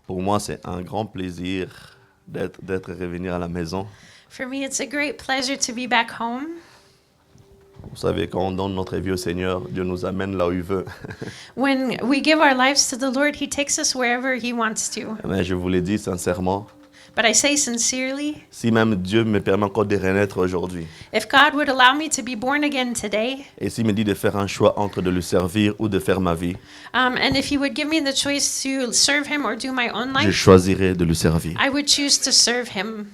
Pour moi, c'est un grand plaisir d'être revenu à la maison. For me, it's a great pleasure to be back home. Vous savez, quand on donne notre vie au Seigneur, Dieu nous amène là où il veut. When we give our lives to the Lord, He takes us wherever He wants to. Mais je vous l'ai dit sincèrement, But I say sincerely, si même Dieu me permet encore de renaître aujourd'hui, if God would allow me to be born again today, et s'il me dit de faire un choix entre de le servir ou de faire ma vie, and if He would give me the choice to serve Him or do my own je life, choisirai de le servir. I would choose to serve Him.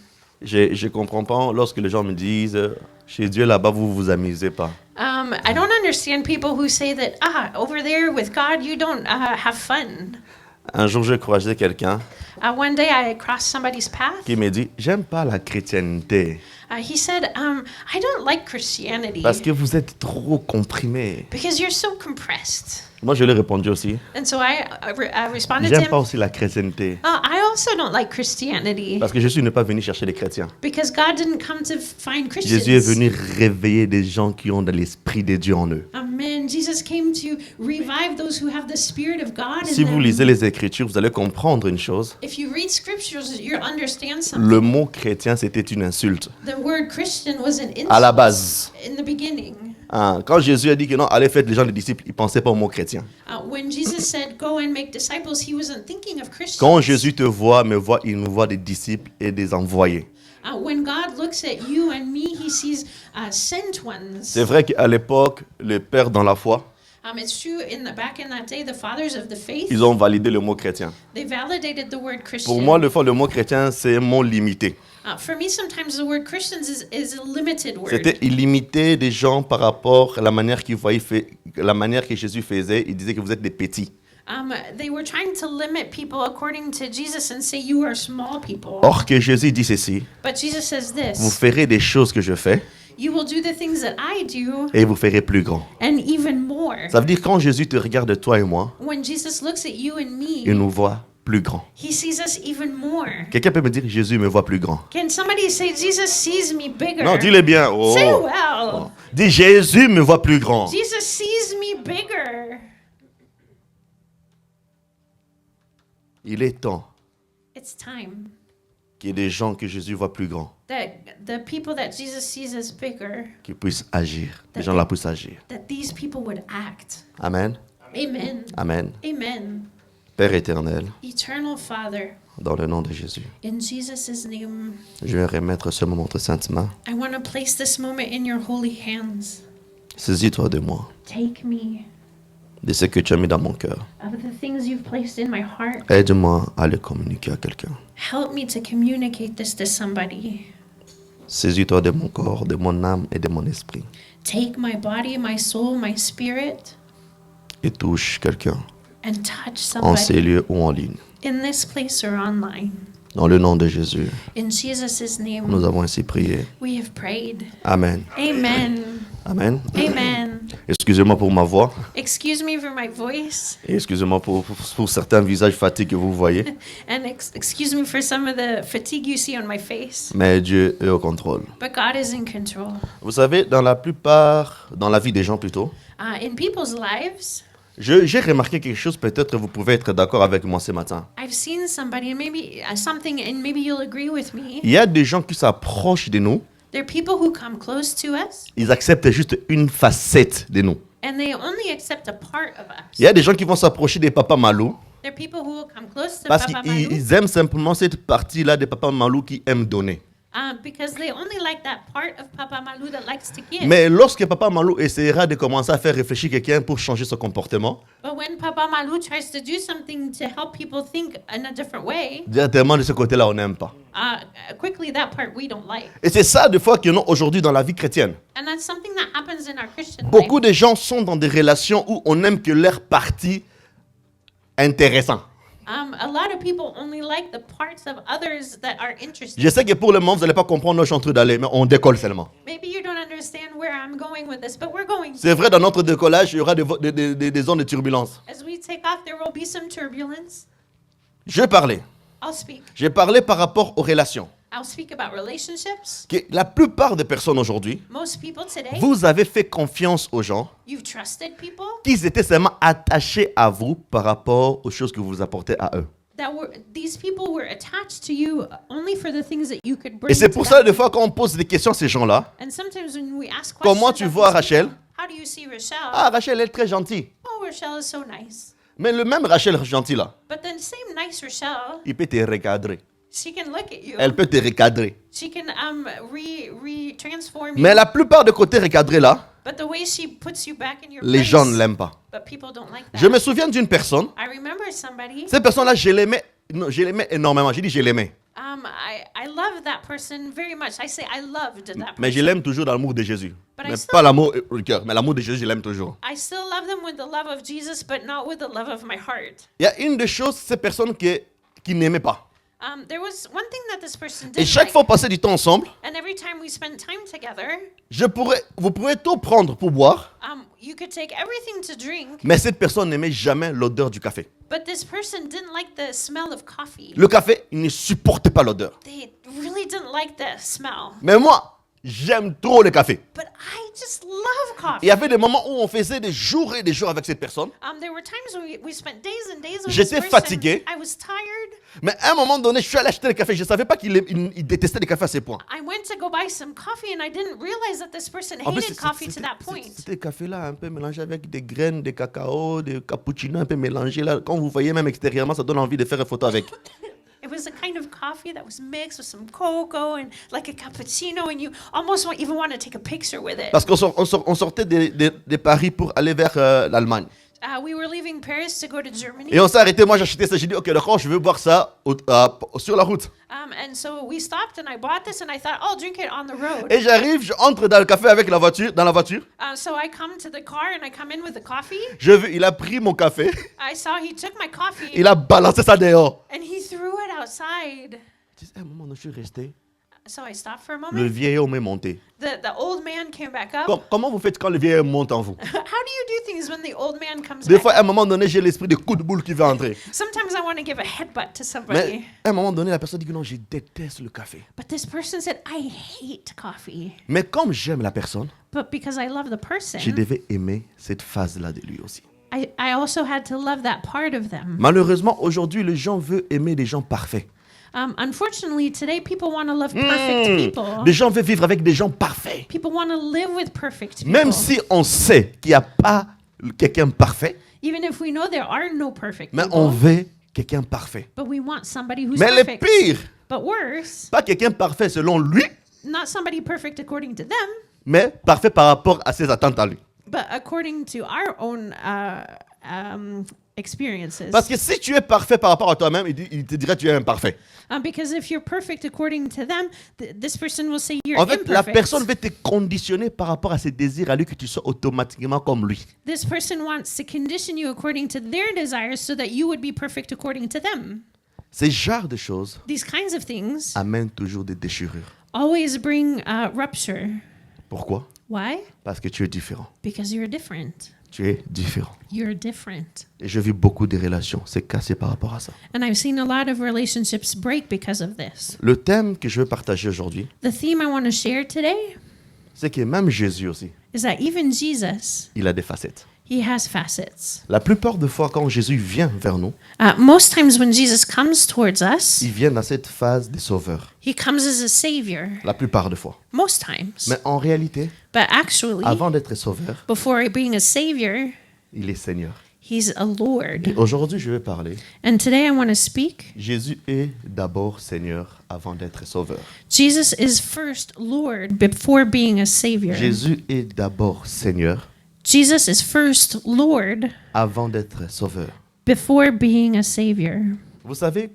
Je comprends pas lorsque les gens me disent, chez Dieu là-bas, vous vous amusez pas. I don't understand people who say that, over there with God, you don't have fun. Un jour, j'ai croisé quelqu'un One day I crossed somebody's path. qui me dit, j'aime pas la chrétienté He said, I don't like Christianity parce que vous êtes trop comprimé. because you're so compressed. Moi, je lui ai répondu aussi, And so I responded to j'aime pas him, aussi la chrétienté I also don't like Christianity parce que Jésus n'est pas venu chercher les chrétiens. because God didn't come to find Christians. Jésus est venu réveiller des gens qui ont de l'esprit de Dieu en eux. Amen. Jesus came to revive those who have the Spirit of God Si in vous them. lisez les Écritures, vous allez comprendre une chose. If you read scriptures, you understand something. Le mot chrétien, c'était une insulte. The word Christian was an insult À la base. in the beginning. Hein, quand Jésus a dit que non, allez faire les gens des disciples, il ne pensait pas au mot chrétien. When Jesus said, go and make disciples, he wasn't thinking of Christians. Quand Jésus te voit, me voit, il nous voit des disciples et des envoyés. When God looks at you and me, he sees sent ones. C'est vrai qu'à l'époque, les pères dans la foi, It's true, back in that day, the fathers of the faith, ils ont validé le mot chrétien. they validated the word Christian. Pour moi, le mot chrétien, c'est un mot limité. For me, sometimes the word Christians is a limited word. C'était illimité des gens par rapport à la manière qu'ils voyaient, la manière que Jésus faisait. Il disait que vous êtes des petits. They were trying to limit people according to Jesus and say you are small people. Or que Jésus dit ceci, But Jesus says vous this, ferez des choses que je fais you will do the things that I do et vous ferez plus grand. and even more. Ça veut dire quand Jésus te regarde toi et moi, When Jesus looks at you and il me, nous voit plus grand. he sees us even more. Quelqu'un peut me dire Jésus me voit plus grand. Can somebody say Jesus sees me bigger? Non, dis-le bien. Oh. Say well. Dis Jésus me voit plus grand. Jesus sees me bigger. Il est temps It's time qu'il y ait des gens que Jésus voit plus grand, that the people that Jesus sees as bigger, qui puissent agir. Les gens là puissent agir. that these people would act. Amen. Amen. Amen. Amen. Père éternel, Eternal Father, dans le nom de Jésus, in Jesus' name, je vais remettre ce moment entre saintes mains. I want to place this moment in your holy hands. Saisis-toi de moi, Take me de ce que tu as mis dans mon cœur. of the things you've placed in my heart. Aide-moi à le communiquer à quelqu'un. Help me to communicate this to somebody. Saisis-toi de mon corps, de mon âme et de mon esprit. Take my body, my soul, my spirit, Et touche quelqu'un and touch en ces somebody lieux ou en ligne. in this place or online. Dans le nom de Jésus, In Jesus' name, nous avons ainsi prié. we have prayed. Amen. Amen. Amen. Amen. Excusez-moi pour ma voix Excuse me for my voice, et excusez-moi pour certains visages fatigués que vous voyez. and excuse me for some of the fatigue you see on my face. Mais Dieu est au contrôle. But God is in control. Vous savez, dans la vie des gens plutôt, In people's lives, j'ai remarqué quelque chose, peut-être vous pouvez être d'accord avec moi ce matin. I've seen somebody, and maybe something, and maybe you'll agree with me. Il y a des gens qui s'approchent de nous, There are people who come close to us, ils acceptent juste une facette de nous. and they only accept a part of us. Il y a des gens qui vont s'approcher des papas malous There are people who will come close to parce Papa qu'ils Malou, aiment simplement cette partie-là des papas malous qui aiment donner. because they only like that part of Papa Malou that likes to give. Mais lorsque papa malou essaiera de commencer à faire réfléchir quelqu'un pour changer son comportement, But when Papa Malou tries to do something to help people think in a different way, directement de ce côté-là, on n'aime pas. quickly that part we don't like. Et c'est ça, des fois, qu'il y en a aujourd'hui dans la vie chrétienne. And that's something that happens in our Christian Beaucoup life. de gens sont dans des relations où on aime que leur partie intéressant. A lot of people only like the parts of others that are interesting. Je sais que pour le moment, vous n'allez pas comprendre où je suis en train d'aller, mais on décolle seulement. Maybe you don't understand where I'm going with this, but we're going. C'est vrai, dans notre décollage, il y aura des zones de turbulence. As we take off, there will be some turbulence. Je vais parler. I'll speak. J'ai parlé par rapport aux relations. I'll speak about relationships. Que la plupart des personnes aujourd'hui, Most people today, vous avez fait confiance aux gens you've trusted people qu'ils étaient seulement attachés à vous par rapport aux choses que vous apportez à eux. these people were attached to you only for the things that you could bring Et c'est to pour ça, them. des fois, quand on pose des questions à ces gens-là, And sometimes when we ask comment questions tu of vois these Rachel? people, how do you see Rachel? Ah, Rachel, elle est très gentille. Oh, Rachel is so nice. Mais le même Rachel gentil là, But then same nice Rachel, il peut te recadrer. she can look at you. Elle peut te recadrer. She can transform you. Mais la plupart des côtés recadrés là, But the way she puts you back in your les place, gens ne l'aiment pas. but people don't like that. Je me souviens d'une personne. I remember somebody. Cette personne-là, je l'aimais. Non, je l'aimais énormément. J'ai dit je l'aimais. I love that person very much. I say I loved that person. Mais je l'aime toujours dans l'amour de Jésus. But I Mais still- pas l'amour au cœur, mais l'amour de Jésus, je l'aime toujours. I still love them with the love of Jesus, but not with the love of my heart. Il y a une des choses, ces personnes qui n'aimaient pas. There was one thing that this person Et did chaque like, fois passer du temps ensemble, and every time we spent time together, vous pourrez tout prendre pour boire, you could take everything to drink, mais cette personne n'aimait jamais l'odeur du café. but this person didn't like the smell of coffee. Le café, il ne supportait pas l'odeur. They really didn't like the smell. Mais moi, j'aime trop le café. But I just love coffee. Il y avait des moments où on faisait des jours et des jours avec cette personne. There were times when we spent days and days with J'étais this person. fatigué. I was tired. Mais à un moment donné, je suis allé acheter le café. Je ne savais pas il détestait le café à ce point. I went to go buy some coffee and I didn't realize that this person En plus, hated coffee to that point. c'était le café là, un peu mélangé avec des graines, des cacao, des cappuccinos un peu mélangés là. Quand vous voyez même extérieurement, ça donne envie de faire une photo avec. It was a kind of coffee that was mixed with some cocoa and like a cappuccino, and you almost even want to take a picture with it. Parce on sortait de Paris pour aller vers l'Allemagne. We were leaving Paris to go to Germany. Et on s'est arrêté. Moi, j'ai acheté ça. J'ai dit, ok, d'accord, je veux boire ça sur la route. And so we stopped and I bought this and I thought, I'll drink it on the road. Et j'arrive, je entre dans le café avec dans la voiture. So I come to the car and I come in with the coffee. Il a pris mon café. I saw he took my coffee Il a balancé ça dehors. and he threw it outside. À un moment donné, je suis resté. So I stopped for a Le moment. vieil homme est monté. The old man came back up. Comment vous faites quand le vieil homme monte en vous? How do you do things when the old man comes Des back fois, à un up? moment donné, j'ai l'esprit de coup de boule qui veut entrer. Sometimes I want to give a headbutt to somebody. Mais à un moment donné, la personne dit que non, je déteste le café. But this person said, I hate coffee. Mais comme j'aime la personne, But because I love the person, je devais aimer cette phase-là de lui aussi. I also had to love that part of them. Malheureusement, aujourd'hui, les gens veulent aimer des gens parfaits. Unfortunately, today people want to love perfect people. Les gens veulent vivre avec des gens parfaits. People want to live with perfect people. Même si on sait qu'il n'y a pas quelqu'un parfait, Even if we know there are no perfect mais people. on veut quelqu'un parfait. But we want somebody who's Mais le perfect. pire, But worse, pas quelqu'un parfait selon lui, not somebody perfect according to them, mais parfait par rapport à ses attentes à lui. but according to our own experiences. Parce que si tu es parfait par rapport à toi-même, il te dirait que tu es imparfait. Because if you're perfect according to them, this person will say you're En fait, la imperfect. personne veut te conditionner par rapport à ses désirs à lui que tu sois automatiquement comme lui. This person wants to condition you according to their desires so that you would be perfect according to them. Ces genres de choses These kinds of things amènent toujours des déchirures. always bring rupture. Pourquoi? Why? Parce que tu es différent. Because you're different. Tu es différent. You're different. Et je vis beaucoup de relations. C'est cassé par rapport à ça. And I've seen a lot of relationships break because of this. Le thème que je veux partager aujourd'hui, The theme I want to share today c'est que même Jésus aussi, is that even Jesus, il a des facettes. he has facets. La plupart des fois, quand Jésus vient vers nous, Most times when Jesus comes towards us, il vient dans cette phase de sauveur. he comes as a savior. La plupart des fois. Most times. Mais en réalité, But actually, avant d'être sauveur, before being a savior, il est Seigneur. he's a Lord. Et aujourd'hui, je vais parler. And today I want to speak. Jésus est d'abord Seigneur avant d'être sauveur. Jesus is first Lord before being a savior. Jésus est d'abord Seigneur Jesus is first Lord avant d'être sauveur. before being a savior. Vous savez,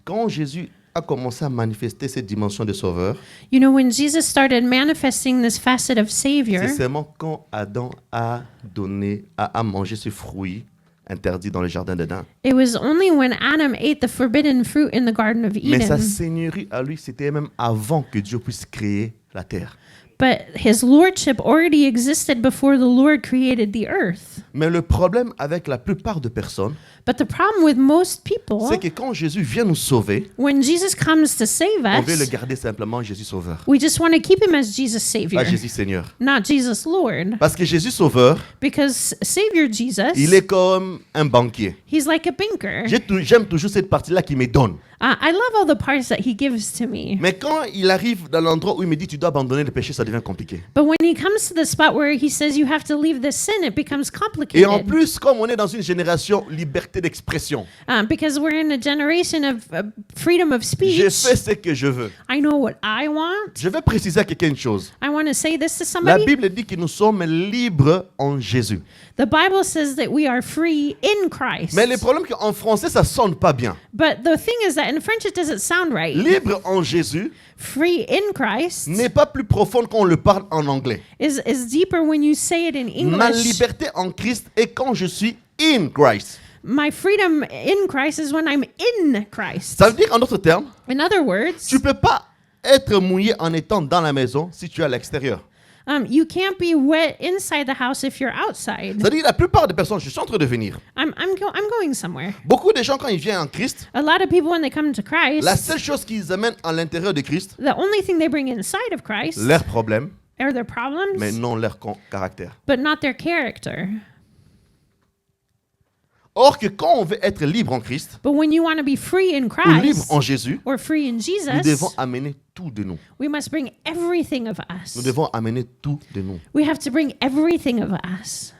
quand Jésus a commencé à manifester cette dimension de sauveur, You know, when Jesus started manifesting this facet of savior, c'est seulement quand Adam a mangé ce fruit interdit dans le jardin d'Éden. it was only when Adam ate the forbidden fruit in the Garden of Mais sa Eden. seigneurie à lui, c'était même avant que Dieu puisse créer la terre. But his lordship already existed before the Lord created the earth. Mais le problème avec la plupart de personnes, But the problem with most people, c'est que quand Jésus vient nous sauver, when Jesus comes to save on veut le us, garder simplement Jésus sauveur, we just want to keep him as Jesus Savior, pas Jésus Seigneur. not Jesus Lord. Parce que Jésus sauveur, Because Savior Jesus, il est comme un banquier. he's like a banker. J'aime toujours cette partie-là qui me donne. I love all the parts that he gives to me. Mais quand il arrive dans l'endroit où il me dit tu dois abandonner le péché, ça devient compliqué. But when he comes to the spot where he says you have to leave the sin, it becomes Et en complicated. plus, comme on est dans une génération liberté d'expression, Because we're in a generation of freedom of je speech. fais ce que je veux. I know what I want. Je vais préciser à quelqu'un une chose. I want to say this to La somebody. Bible dit que nous sommes libres en Jésus. The Bible says that we are free in Christ. Mais le problème c'est qu'en français, ça sonne pas bien. But the thing is that in French it doesn't sound right. Libre en Jésus Free in Christ n'est pas plus profond qu'on le parle en anglais. is deeper when you say it in Ma English. liberté en Christ est quand je suis in Christ. My freedom in Christ is when I'm in Christ. Ça veut dire, en d'autres termes, In other words, tu peux pas être mouillé en étant dans la maison si tu es à l'extérieur. you can't be wet inside the house if you're outside. C'est-à-dire, la plupart des personnes, je suis en train de venir. I'm going somewhere. Beaucoup de gens, quand ils viennent en Christ, A lot of people, when they come to Christ, la seule chose qu'ils amènent à l'intérieur de Christ, the only thing they bring inside of Christ leurs problèmes, are their problems, mais non leur caractère. but not their character. Or que quand on veut être libre en Christ, But when you want to be free in ou libre Christ en Jésus, or free in nous Jesus, devons amener tout de nous. we must bring everything of us. Nous devons amener tout de nous. We have to bring everything of us.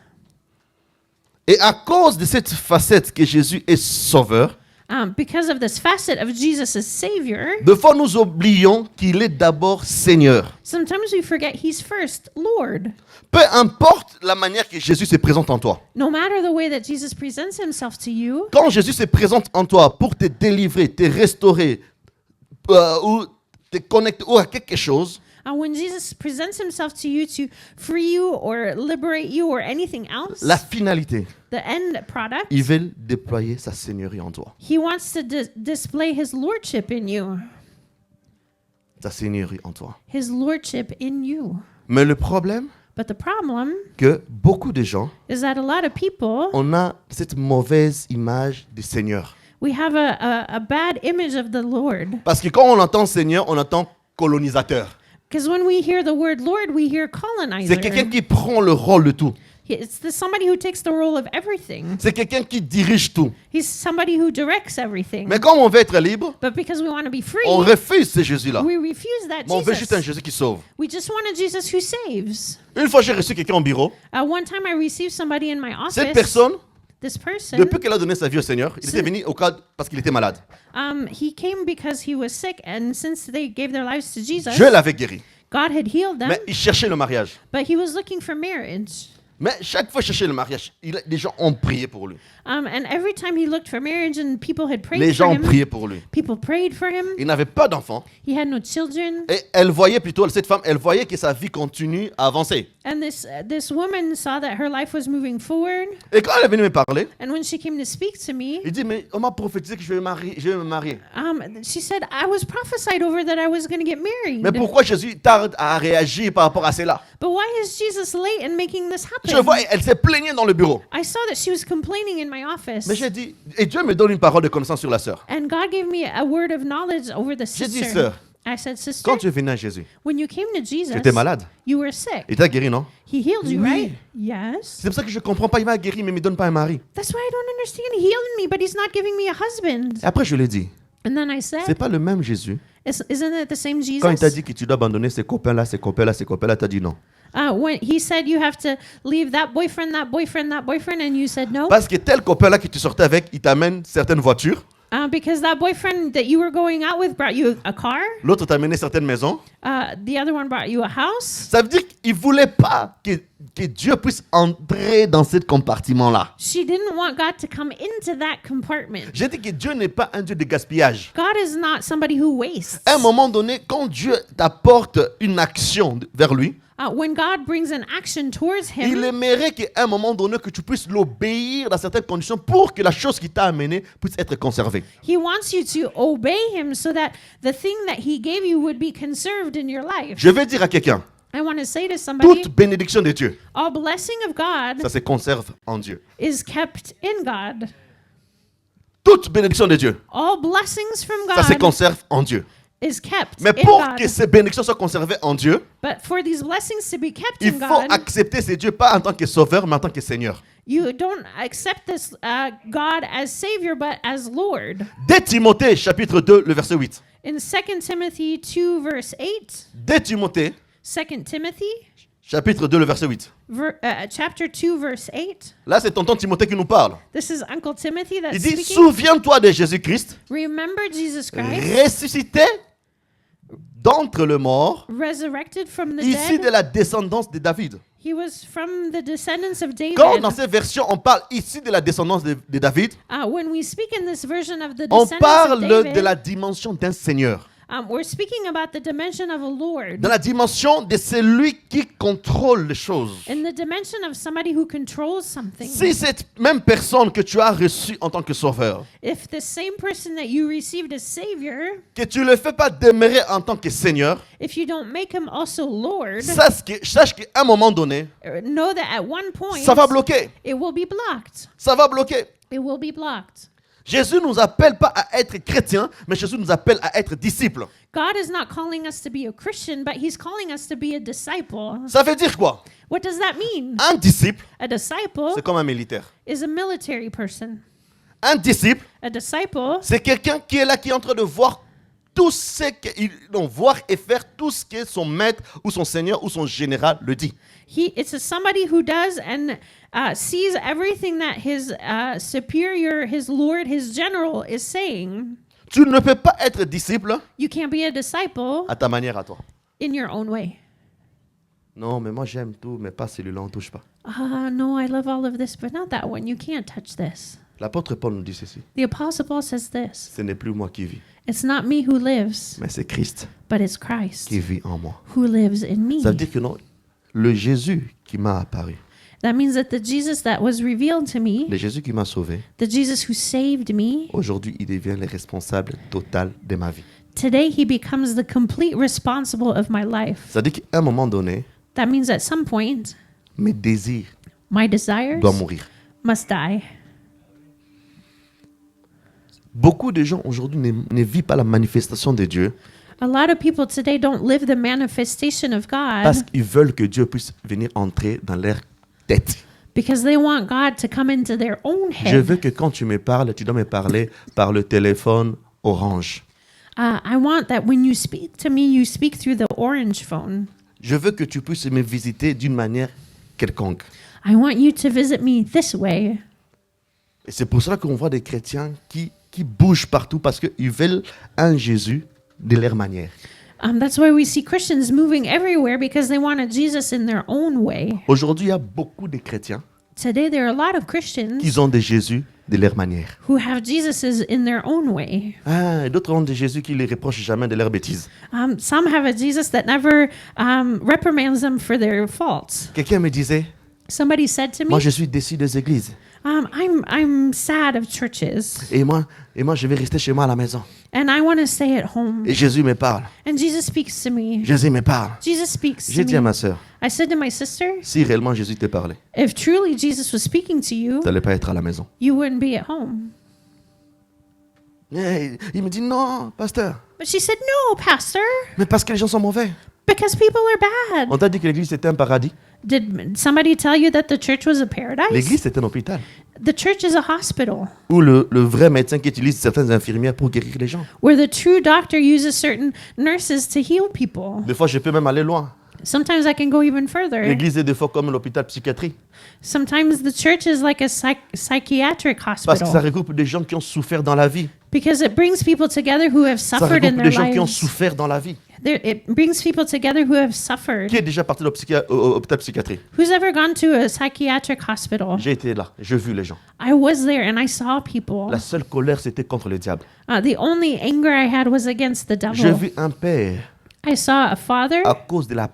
Et à cause de cette facette que Jésus est sauveur, Because of this facet of Jesus as Savior, des fois nous oublions qu'il est d'abord Seigneur. sometimes we forget He's first Lord. Peu importe la manière que Jésus se présente en toi. No matter the way that Jesus presents Himself to you, Quand Jésus se présente en toi pour te délivrer, te restaurer, ou te connecter ou à quelque chose, when Jesus presents Himself to you to free you or liberate you or anything else, la finalité, the end product, il veut déployer sa seigneurie en toi. He wants to display His Lordship in you. Sa seigneurie en toi. His Lordship in you. Mais le problème, But the problem que beaucoup de gens, is that a lot of people, on a cette mauvaise image du Seigneur. we have a bad image of the Lord. Parce que quand on entend Seigneur, on entend colonisateur. Because when we hear the word Lord, we hear C'est quelqu'un colonizer. qui prend le rôle de tout. It's somebody who takes the role of everything. C'est quelqu'un qui dirige tout. He's somebody who directs everything. Mais quand on veut être libre, But because we want to be free, on refuse ce Jésus-là. we refuse that Mais on veut juste un Jesus. Jésus qui sauve. We just want a Jesus who saves. Une fois, j'ai reçu quelqu'un au bureau. One time I received somebody in my Cette office. personne, This person, depuis qu'elle a donné sa vie au Seigneur, il était venu au cas parce qu'il était malade. he came because he was sick, and since they gave their lives to Jesus, Je l'avais guéri. God had healed them, Mais il cherchait le mariage. but he was looking for marriage. Mais chaque fois qu'il cherchait le mariage, les gens ont prié pour lui. And every time he looked for marriage and people had prayed Les for gens ont him, prié pour lui. people prayed for him. Il n'avait pas d'enfant. He had no children. Et elle voyait plutôt, cette femme, elle voyait que sa vie continue à avancer. And this woman saw that her life was moving forward. Et quand elle est venue me parler, And when she came to speak to me, il dit, mais on m'a prophétisé que je vais me marier. she said, I was prophesied over that I was going to get married. Mais pourquoi Jésus tarde à réagir par rapport à cela? But why is Jesus late in making this Je happen? vois, elle s'est plaignée dans le bureau. I saw that she was complaining in my office. Mais j'ai dit, et Dieu me donne une parole de connaissance sur la sœur. And God gave me a word of knowledge over the J'ai dit, sister. sœur, I said, sister, quand tu es venu à Jésus, when you came to Jesus, tu étais malade. you were sick. Il t'a guéri, non? He healed you, Oui. right? Yes. C'est pour ça que je ne comprends pas. Il m'a guéri, mais il ne me donne pas un mari. That's why I don't understand. He healed me, but he's not giving me a husband. Et après, je lui ai dit, And then I c'est said, pas le même Jésus. isn't it the same Jesus? Quand il t'a dit que tu dois abandonner ces copains-là, ces copains-là, ces copains-là, t'as dit non. When he said you have to leave that boyfriend, and you said no, Parce que tel copain-là que tu sortais avec, il t'amène certaines voitures. because that boyfriend that you were going out with brought you a car, L'autre t'amenait certaines maisons. the other one brought you a house. Ça veut dire qu'il ne voulait pas que Dieu puisse entrer dans ce compartiment-là. She didn't want God to come into that compartment. J'ai dit que Dieu n'est pas un Dieu de gaspillage. God is not somebody who wastes. À un moment donné, quand Dieu t'apporte une action vers lui, When God brings an action towards il him, aimerait qu'à un moment donné, que tu puisses l'obéir dans certaines conditions pour que la chose qui t'a amené puisse être conservée. he wants you to obey him so that the thing that he gave you would be conserved in your life. Je vais dire à quelqu'un, I want to say to somebody, toute bénédiction de Dieu, all blessing of God ça se conserve en Dieu. is kept in God. Toute bénédiction de Dieu, All blessings from ça se God conserve en Dieu. is kept Mais in pour God. que ces bénédictions soient conservées en Dieu, But for these blessings to be kept il in faut God, accepter ce Dieu pas en tant que sauveur, mais en tant que Seigneur. you don't accept this God as Savior, but as Lord. Dès Timothée, chapitre 2, le verset 8. In 2 Timothy 2, verse 8, Dès Timothée, 2 Timothy chapitre 2, le verset 8. chapter 2, verse 8, Là, c'est tonton Timothée qui nous parle. this is Uncle Timothy that's Il dit, speaking. souviens-toi de Jésus-Christ, Remember Jesus Christ, ressuscité d'entre les morts, resurrected from the issu de dead. la descendance de David. He was from the descendants of David. Quand dans ces versions, on parle ici de la descendance de David, When we speak in this version of the on descendants of parle David, de la dimension d'un Seigneur. we're speaking about the dimension of a Lord, Dans la dimension de celui qui contrôle les choses. in the dimension of somebody who controls something. Si cette même personne que tu as reçue en tant que sauveur, If the same person that you received as Savior, que tu ne le fais pas demeurer en tant que Seigneur, if you don't make him also Lord, sache qu'à un moment donné, know that at one point ça va bloquer. it will be blocked. Ça va bloquer. It will be blocked. Jésus ne nous appelle pas à être chrétiens, mais Jésus nous appelle à être disciples. God is not calling us to be a Christian, but He's calling us to be a disciple. Ça veut dire quoi? What does that mean? Un disciple, A disciple c'est comme un militaire. is a military person. Un disciple, A disciple c'est quelqu'un qui est là, qui est en train de voir tout ce qu'il voir et faire tout ce que son maître ou son seigneur ou son général le dit. it's somebody who does and sees everything that his superior, his Lord, his general is saying. Tu ne peux pas être disciple You can't be a disciple à ta manière à toi. in your own way. Non, mais moi j'aime tout, mais pas celui-là, on ne touche pas. No, I love all of this, but not that one. You can't touch this. L'apôtre Paul nous dit ceci. The Apostle Paul says this. Ce n'est plus moi qui vis, It's not me who lives, mais c'est Christ but it's Christ qui vit en moi. who lives in me. Ça veut dire que non, le Jésus qui m'a apparu, That means that the Jesus that was revealed to me, le Jésus qui m'a sauvé, the Jesus who saved me, aujourd'hui il devient le responsable total de ma vie. today he becomes the complete responsible of my life. Ça veut dire qu'à un moment donné, That means at some point, mes désirs my desires doivent mourir. must die. Beaucoup de gens aujourd'hui ne vivent pas la manifestation de Dieu A lot of people today don't live the manifestation of God parce qu'ils veulent que Dieu puisse venir entrer dans leur tête. because they want God to come into their own Je head. veux que quand tu me parles, tu dois me parler par le téléphone orange. I want that when you speak to me, you speak through the orange phone. Je veux que tu puisses me visiter d'une manière quelconque. I want you to visit me this way. Et c'est pour cela qu'on voit des chrétiens qui bougent partout parce qu'ils veulent un Jésus de leur manière. That's why we see Christians moving everywhere because they want a Jesus in their own way. Aujourd'hui, il y a beaucoup de chrétiens Today, there are a lot of Christians qui ont des Jésus de leur manière. who have Jesuses in their own way. Ah, et d'autres ont des Jésus qui ne les reprochent jamais de leurs bêtises. Some have a Jesus that never reprimands them for their faults. Quelqu'un me disait, Somebody said to me, moi je suis déçu des églises. I'm sad of churches, Et moi, je vais rester chez moi à la maison. and I want to stay at home. Et Jésus me parle. And Jesus speaks to me. Jésus me parle. Jesus speaks J'ai to dit à me. ma sœur, I said to my sister, si réellement Jésus te parlait, if truly Jesus was speaking to you, tu n'allais pas être à la maison. you wouldn't be at home. Et il me dit, non, pasteur, But she said, no, Pastor, mais parce que les gens sont mauvais. because people are On bad. t'a dit que l'église c'était un paradis. Did somebody tell you that the church was a paradise? L'église c'est un hôpital. The church is a hospital Où le vrai médecin qui utilise certaines infirmières pour guérir les gens. where the true doctor uses certain nurses to heal people. Des fois, je peux même aller loin. Sometimes I can go even further. L'église est des fois comme l'hôpital psychiatrique. Sometimes the church is like a psychiatric Parce que ça hospital regroupe des gens qui ont souffert dans la vie. because it brings people together who have Ça suffered in regroupe their des gens qui ont lives. souffert dans la vie. It brings people together who have Qui suffered. est déjà parti au hôpital psychiatrique? Who's ever gone to a psychiatric hospital? J'ai été là, j'ai vu les gens. I was there and I saw people. La seule colère, c'était contre le diable. The only anger I had was against the J'ai devil. vu un père, I saw a father, à cause de la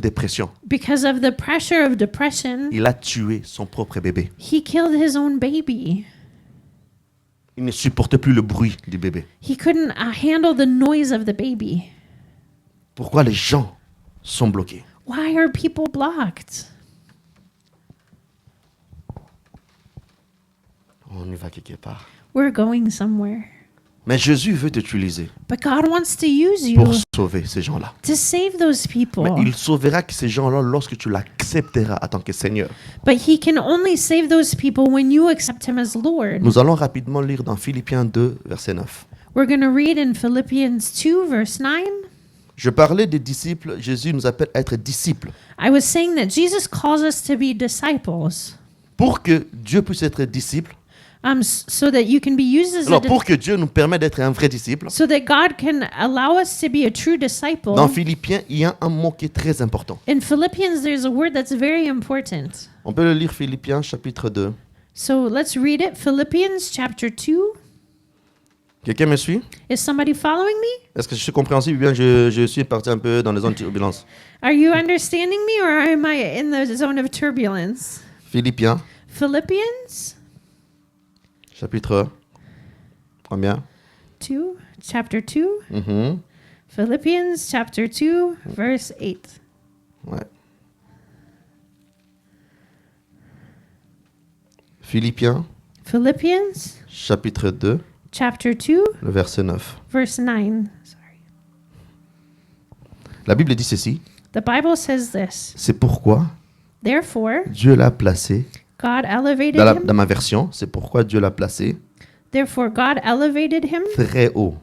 dépression, because of the pressure of depression, il a tué son propre bébé. he killed his own baby. Il ne supportait plus le bruit du bébé. He couldn't handle the noise of the baby. Pourquoi les gens sont bloqués? Why are people blocked? On y va quelque part. We're going somewhere. Mais Jésus veut t'utiliser But God wants to use you pour sauver ces gens-là. to save those people. Mais il sauvera que ces gens-là lorsque tu l'accepteras en tant que Seigneur. But He can only save those people when you accept Him as Lord. Nous allons rapidement lire dans Philippiens 2, verset 9. We're going to read in Philippians 2, verse 9. Je parlais des disciples, Jésus nous appelle à être disciples. I was saying that Jesus calls us to be disciples. Pour que Dieu puisse être disciple, So that you can be used as alors pour que Dieu nous permette d'être un vrai disciple, so that God can allow us to be a true disciple. dans Philippiens, il y a un mot qui est très important. In Philippians, there's a word that's very important. On peut le lire Philippiens chapitre 2. So let's read it. Philippians chapter 2. Quelqu'un me suit? Is somebody following me? Est-ce que je suis compréhensible ou bien je suis parti un peu dans les zones de turbulence? Are you understanding me or am I in the zone of turbulence? Philippiens Philippians chapitre combien? 2, chapter 2. Mhm. Philippians chapter 2, verse 8. Ouais. Philippiens Philippians chapitre 2, chapter 2, le verset 9. verse 9. Sorry. La Bible dit ceci, The Bible says this. c'est pourquoi Therefore, Dieu l'a placé, God elevated dans him. ma version, c'est pourquoi Dieu l'a placé Therefore, God elevated him très haut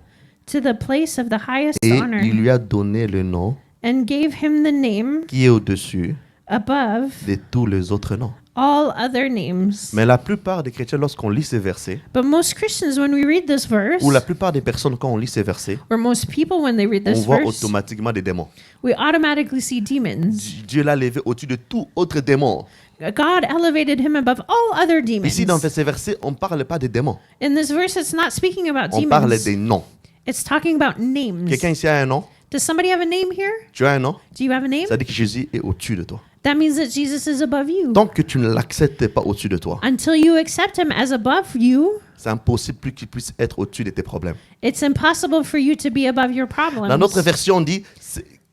to the place of the highest et honor il lui a donné le nom and gave him the name qui est au-dessus above de tous les autres noms. all other names. Mais la plupart des chrétiens, lorsqu'on lit ces versets, But most Christians, when we read this verse, ou la plupart des personnes, quand on lit ces versets, or most people, when they read on this voit verse, automatiquement des démons. we automatically see demons. Dieu l'a levé au-dessus de tout autre démon. God elevated him above all other demons. Ici, dans ces versets, on ne parle pas des démons. In this verse, it's not speaking about On parle demons. des noms. It's talking about names. Quelqu'un ici a un nom? Does somebody have a name here? Tu as un nom? Do you have a name? Ça dit que Jésus est au-dessus de toi. That means that Jesus is above you. Tant que tu ne l'acceptes pas au-dessus de toi, Until you accept him as above you, c'est impossible plus qu'il puisse être au-dessus de tes problèmes. it's impossible for you to be above your problems. Dans notre version, on dit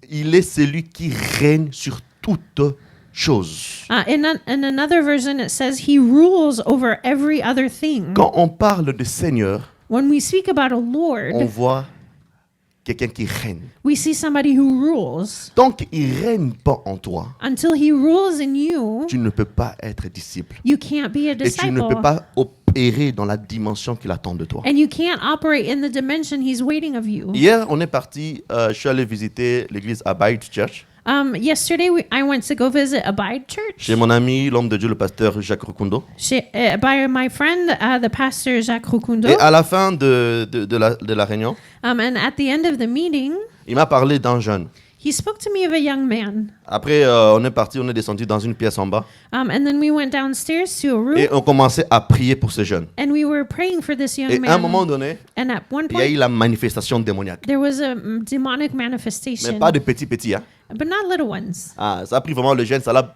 il est celui qui règne sur toutes choses. In another version, it says he rules over every other thing. Quand on parle de Seigneur, When we speak about a on Lord, voit quelqu'un qui règne. we see somebody who rules. Tant qu'il ne règne pas en toi, Until he rules in you, tu ne peux pas être disciple. you can't be a Et tu ne peux disciple. pas opérer dans la dimension qu'il attend de toi. And you can't operate in the dimension he's waiting of you. Hier, on est parti, je suis allé visiter l'église Abide Church Yesterday, I went to go visit Abide Church chez mon ami, l'homme de Dieu, le pasteur Jacques Rukundo. By my friend, the pastor Jacques Rukundo. Et à la fin de la réunion, And at the end of the meeting, il m'a parlé d'un jeune. he spoke to me of a young man. Après, on est descendu dans une pièce en bas And then we went downstairs to a room, et on commençait à prier pour ce jeune. and we were praying for this young Et à un moment man. donné, And at one il y a eu point, la manifestation démoniaque. there was a demonic Mais manifestation, pas de petits, hein. but not little ones. Ah, ça a pris vraiment le jeune, ça l'a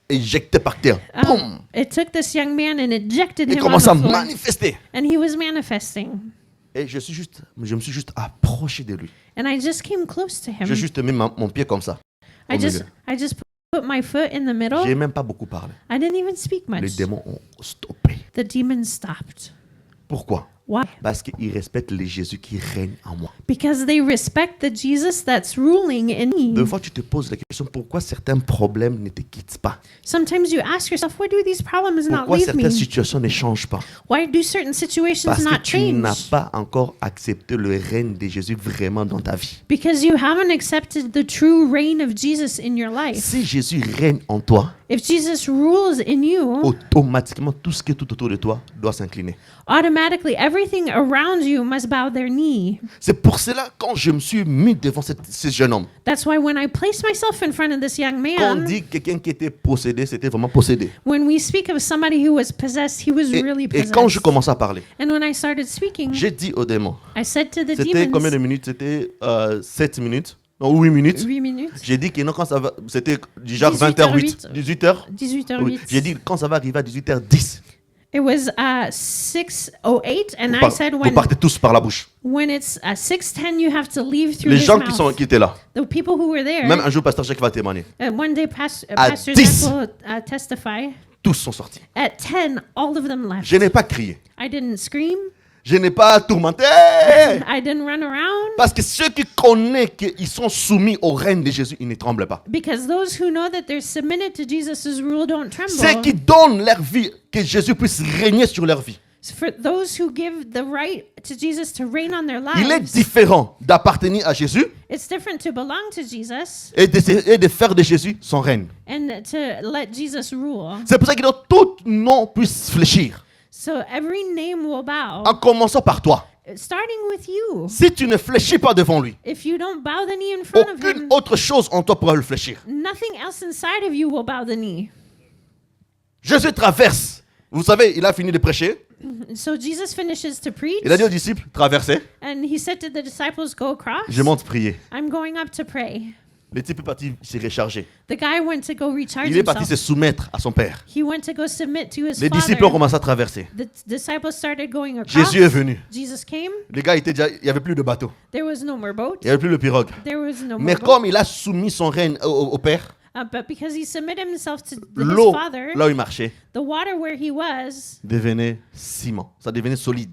éjecté par terre. Boum! It took this young man and ejected Il him on commence à the floor, manifester. and he was manifesting. Et je me suis juste approché de lui. And I just came close to him. J'ai juste mis mon pied comme ça. au milieu. I just put my foot in the middle. J'ai même pas beaucoup parlé. I didn't even speak much. Les démons ont stoppé. The demons stopped. Pourquoi? Why? Parce qu'ils respectent le Jésus qui règne en moi. Because they respect the Jesus that's ruling in Des me. fois, tu te poses la question pourquoi certains problèmes ne te quittent pas? Sometimes you ask yourself, why do these problems not Pourquoi leave me? certaines situations ne changent pas? Why do certain situations Parce que not tu n'as change? pas encore accepté le règne de Jésus vraiment dans ta vie. Because you haven't accepted the true reign of Jesus in your life. Si Jésus règne en toi, If Jesus rules in you, automatiquement, tout ce qui est tout autour de toi doit s'incliner. automatically everything around you must bow their knee. C'est pour cela, quand je me suis mis devant ce jeune homme, That's why when I placed myself in front of this young quand on man, dit quelqu'un qui était possédé, c'était vraiment possédé. when we speak of somebody who was possessed, he was really Et possessed. quand je commence à parler, And when I started speaking, j'ai dit aux démons, I said to the c'était combien de demons, minutes? C'était 7 minutes, non 8 minutes. 8 minutes, J'ai dit que non, quand ça va, c'était du genre 18h08. 20h08, 18h. 18h08. Oui. J'ai dit quand ça va arriver à 18h10, It was 6:08, and I said Vous partez tous par la bouche. when it's 6:10, you have to leave through Les his gens mouth. qui étaient là. The people who were there. Même un jour, Pasteur Jacques va témoigner. One day, Pastor Jack 10. will testify. Tous sont sortis. At 10, all of them left. Je n'ai pas crié. I didn't scream. Je n'ai pas tourmenté. I didn't run around. Parce que ceux qui connaissent qu'ils sont soumis au règne de Jésus, ils ne tremblent pas. Because those who know that they're submitted to Jesus' rule don't Ceux tremble. qui donnent leur vie, que Jésus puisse régner sur leur vie. For those who give the right to Jesus to reign on their Il est lives, différent d'appartenir à Jésus it's different to belong to Jesus et de faire de Jésus son règne. and to let Jesus rule. C'est pour ça que tout nom puisse fléchir. So every name will bow, En commençant par toi. starting with you. Si tu ne fléchis pas devant lui, If you don't bow the knee in front of aucune him, autre chose en toi pourra le fléchir. nothing else inside of you will bow the knee. Jésus traverse. Vous savez, il a fini de prêcher. So Jesus finishes to preach, Il a dit aux disciples, traversez. and he said to the disciples, go across. Je monte prier. I'm going up to pray. Le type est parti se recharger. The guy went to go recharge Il est parti se himself. soumettre à son père. He went to go submit to his Les disciples ont father. commencé à traverser. The disciples started going across. Jésus est venu. Jesus came. Les gars étaient déjà, il n'y avait plus de bateau. There was no more boat. Il n'y avait plus de pirogue. There was no Mais more boat. comme il a soumis son règne au père, But because he submitted himself to his l'eau, father, là où il marchait, the water where he was devenait ciment. Ça devenait solide.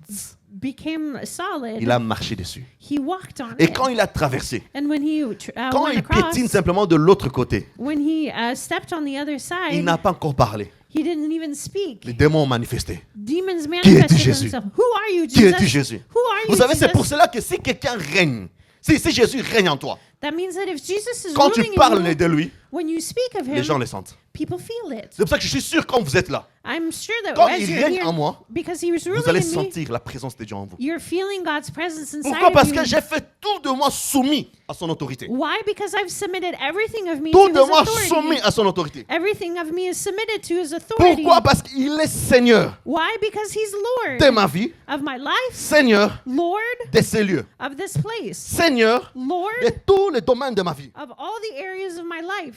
became solid. Il a marché dessus. He walked on Et it. quand il a traversé, And when he quand went il across, piétine simplement de l'autre côté, when he stepped on the other il side, n'a pas encore parlé. he didn't even speak. Les démons ont manifesté. Demons Qui es-tu, manifested Jésus? themselves. Who are you, Qui es-tu, Jesus? Jésus? Who are you, Vous savez, c'est Jesus? pour cela que si quelqu'un règne, si Jésus règne en toi, That means that if Jesus is quand tu ruling in parles you, de lui, when you speak of les him, gens le sentent. people feel it. C'est pour ça que je suis sûr quand vous êtes là, I'm sure that quand as il you're règne here, en moi, because he was vous ruling allez in me, sentir la présence de Dieu en vous. you're feeling God's presence inside Pourquoi? Parce of que you. j'ai fait tout de moi soumis à son autorité. Why? Because I've submitted everything of me Tout to de his moi authority. soumis à son autorité. Everything of me is submitted to his authority. Pourquoi? Parce qu'il est Seigneur Why? Because he's Lord de ma vie, of my life, Seigneur Lord de ces lieux, of this place, Seigneur Lord de tous les domaines de ma vie. of all the areas of my life.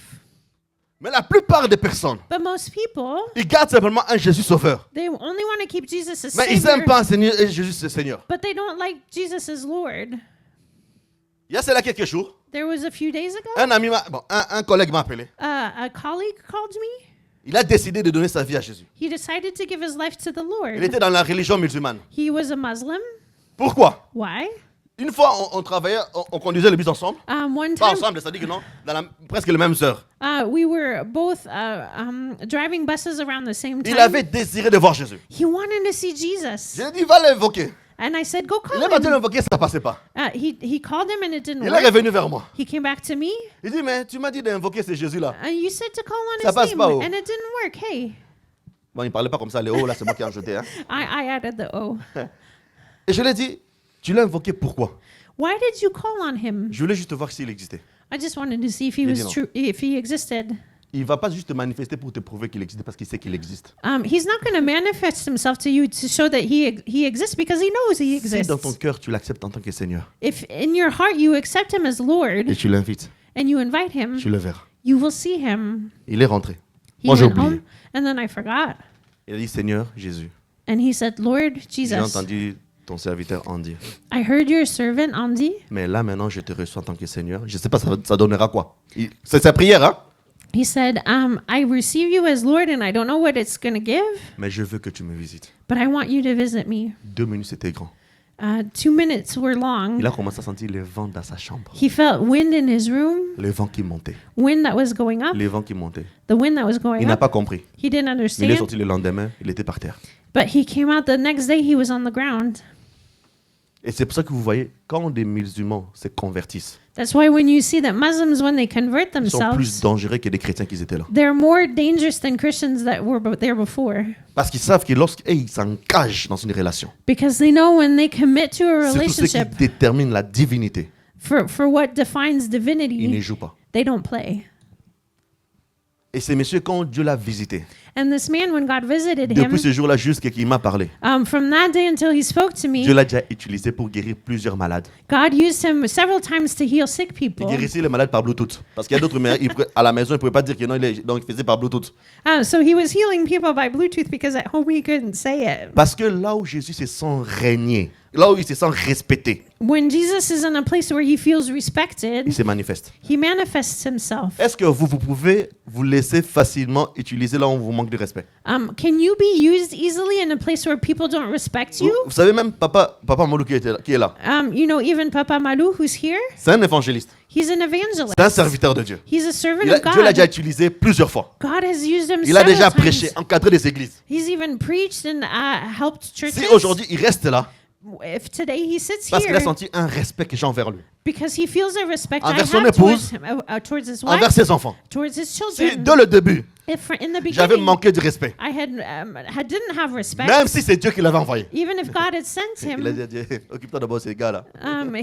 Mais la plupart des personnes, But most people, ils gardent simplement un Jésus sauveur. they only want to keep Jesus as Mais ils Savior, n'aiment pas Seigneur et Jésus c'est Seigneur. but they don't like Jesus as Lord. Il y a cela quelques jours, There was a few days ago, un collègue m'a appelé. a colleague called me. Il a décidé de donner sa vie à Jésus. He decided to give his life to the Il Lord. était dans la religion musulmane. He was a Muslim. Pourquoi? Why? Une fois, on travaillait, on conduisait le bus ensemble. One Pas time, ensemble, c'est-à-dire que non, dans presque les mêmes heures. we were both driving buses around the same Il time. avait désiré de voir Jésus. He wanted to see Jesus. J'ai dit, va l'invoquer. And I said, go Il call est parti him. l'invoquer, ça ne passait pas. He called him and it didn't Il est work. revenu vers moi. He came back to me. Il dit, mais tu m'as dit d'invoquer ce Jésus-là. And you said to call on Ça his passe name. pas, oh. And it didn't work. Hey, Bon, il ne parlait pas comme ça, les hauts, là, c'est moi qui ai ajouté. Hein. I added the O. Et je lui ai dit, tu l'as invoqué pourquoi? Why did you call on him? Je voulais juste voir s'il existait. I just wanted to see if he Il dit was non. true, if he existed. Il ne va pas juste te manifester pour te prouver qu'il existe parce qu'il sait qu'il existe. He's not going to manifest himself to you to show that he exists because he knows he Si exists. dans ton cœur, tu l'acceptes en tant que Seigneur If in your heart you accept him as Lord et tu l'invites, and you invite him, tu le verras. you will see him. Il est rentré. He Moi, j'ai went oublié. home, and then I forgot. Il a dit, Seigneur Jésus, And he said, Lord j'ai Jesus, entendu ton serviteur Andy. I heard your servant Andy. Mais là, maintenant, je te reçois en tant que Seigneur. Je ne sais pas, ça donnera quoi. C'est sa prière, hein? He said, I receive you as Lord, and I don't know what it's going to give, Mais je veux que tu me visites. but I want you to visit me. 2 minutes, c'était grand. 2 minutes were long. Il a commencé à sentir le vent dans sa chambre. He felt wind in his room, Le vent qui montait. wind that was going up, Le vent qui montait. the wind that was Il going n'a up. pas compris. He didn't Il est understand, sorti le lendemain, il était par terre. but he came out the next day, he was on the ground. Et c'est pour ça que vous voyez, quand des musulmans se convertissent, That's why when you see that Muslims, when they convert ils sont plus themselves, dangereux que des chrétiens qui étaient là. they're more dangerous than Christians that were there before. Parce qu'ils savent que lorsqu'ils s'engagent dans une relation, Because they know when they commit to a c'est tout ce qui relationship détermine la divinité. for what defines Ils ne divinity, jouent pas. they don't play. Et c'est monsieur, quand Dieu l'a visité, And this man, when God visited him, depuis ce jour-là jusqu'à qu'il m'a parlé, from that day until he spoke to me, Dieu l'a déjà utilisé pour guérir plusieurs malades. God used him several times to heal sick Il people. guérissait les malades par Bluetooth. Parce qu'il y a d'autres mères, à la maison, ils ne pouvaient pas dire que non, donc il faisait par Bluetooth. So he was healing people by Bluetooth because at home he couldn't say it. Parce que là où Jésus se sent régner, là où il se sent respecté, When Jesus is in a place where he feels il respected, se manifeste. he manifests himself. Est-ce que vous pouvez vous laisser facilement utiliser là où on vous manque de respect? Can you be used easily in a place where people don't respect you? Vous savez même Papa Malou qui est là. You know, even Papa Malou, who's here, C'est un évangéliste. he's an evangelist. C'est un serviteur de Dieu. He's a servant Dieu of l'a déjà God. utilisé plusieurs fois. God has used him Il a several déjà times. prêché, encadré des églises. He's even preached and helped churches. Si aujourd'hui il reste là, If today he sits parce qu'il a here senti un respect que j'ai envers lui, because he feels a respect I envers son have towards épouse, him, towards his envers wife, ses enfants. towards his Si children. dès le début, If in the j'avais beginning manqué de respect, I didn't have respect, même si c'est Dieu qui l'avait envoyé, even if God had sent il a him, dit à Dieu, occupe-toi d'abord de ces gars-là.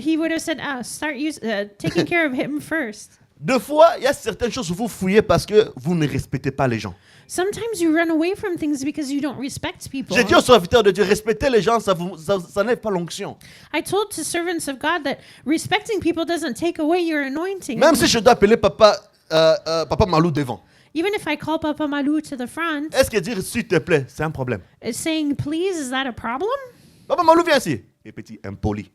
he would have said, start taking care of him first. Deux fois, il y a certaines choses où vous fouillez parce que vous ne respectez pas les gens. Sometimes you run away from things because you don't respect people. J'ai dit aux serviteurs de Dieu, respecter les gens, ça n'enlève pas l'onction. I told to servants of God that respecting people doesn't take away your anointing. Même si je dois appeler Papa Malou devant. Even if I call Papa Malou to the front, Est-ce que dire s'il te plaît, c'est un problème? saying please, is that a problem? Papa Malou, viens ici. Et petit impoli.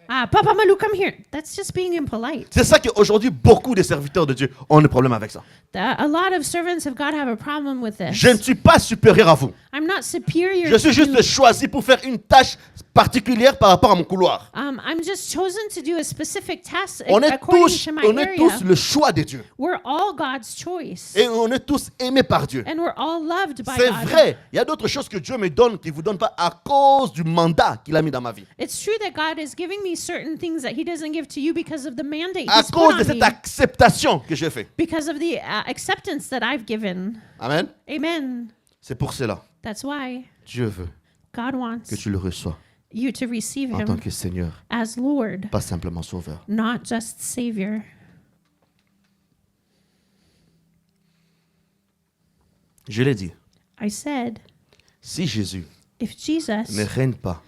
Papa Malou, come here. That's just being impolite. C'est ça qu'aujourd'hui, beaucoup de serviteurs de Dieu ont un problème avec ça. A lot of servants of God have a problem with this. Je ne suis pas supérieur à vous. I'm not superior Je suis to juste you. choisi pour faire une tâche particulière par rapport à mon couloir. I'm just chosen to do a specific task On est according tous, to my on est area. tous le choix de Dieu. We're all God's choice. Et on est tous aimés par Dieu. And we're all loved by C'est God. vrai. Il y a d'autres choses que Dieu me donne qu'il ne vous donne pas à cause du mandat qu'il a mis dans ma vie. It's true that God is giving me certain things that he doesn't give to you because of the mandate À he's cause put de on cette me. acceptation que j'ai fait. Because of the acceptance that I've given. Amen. Amen. C'est pour cela. That's why Dieu veut God wants que tu le reçois you to receive en tant him que Seigneur, as Lord, pas simplement Sauveur. not just Savior. Je l'ai dit. I said, Si Jésus if Jesus ne règne pas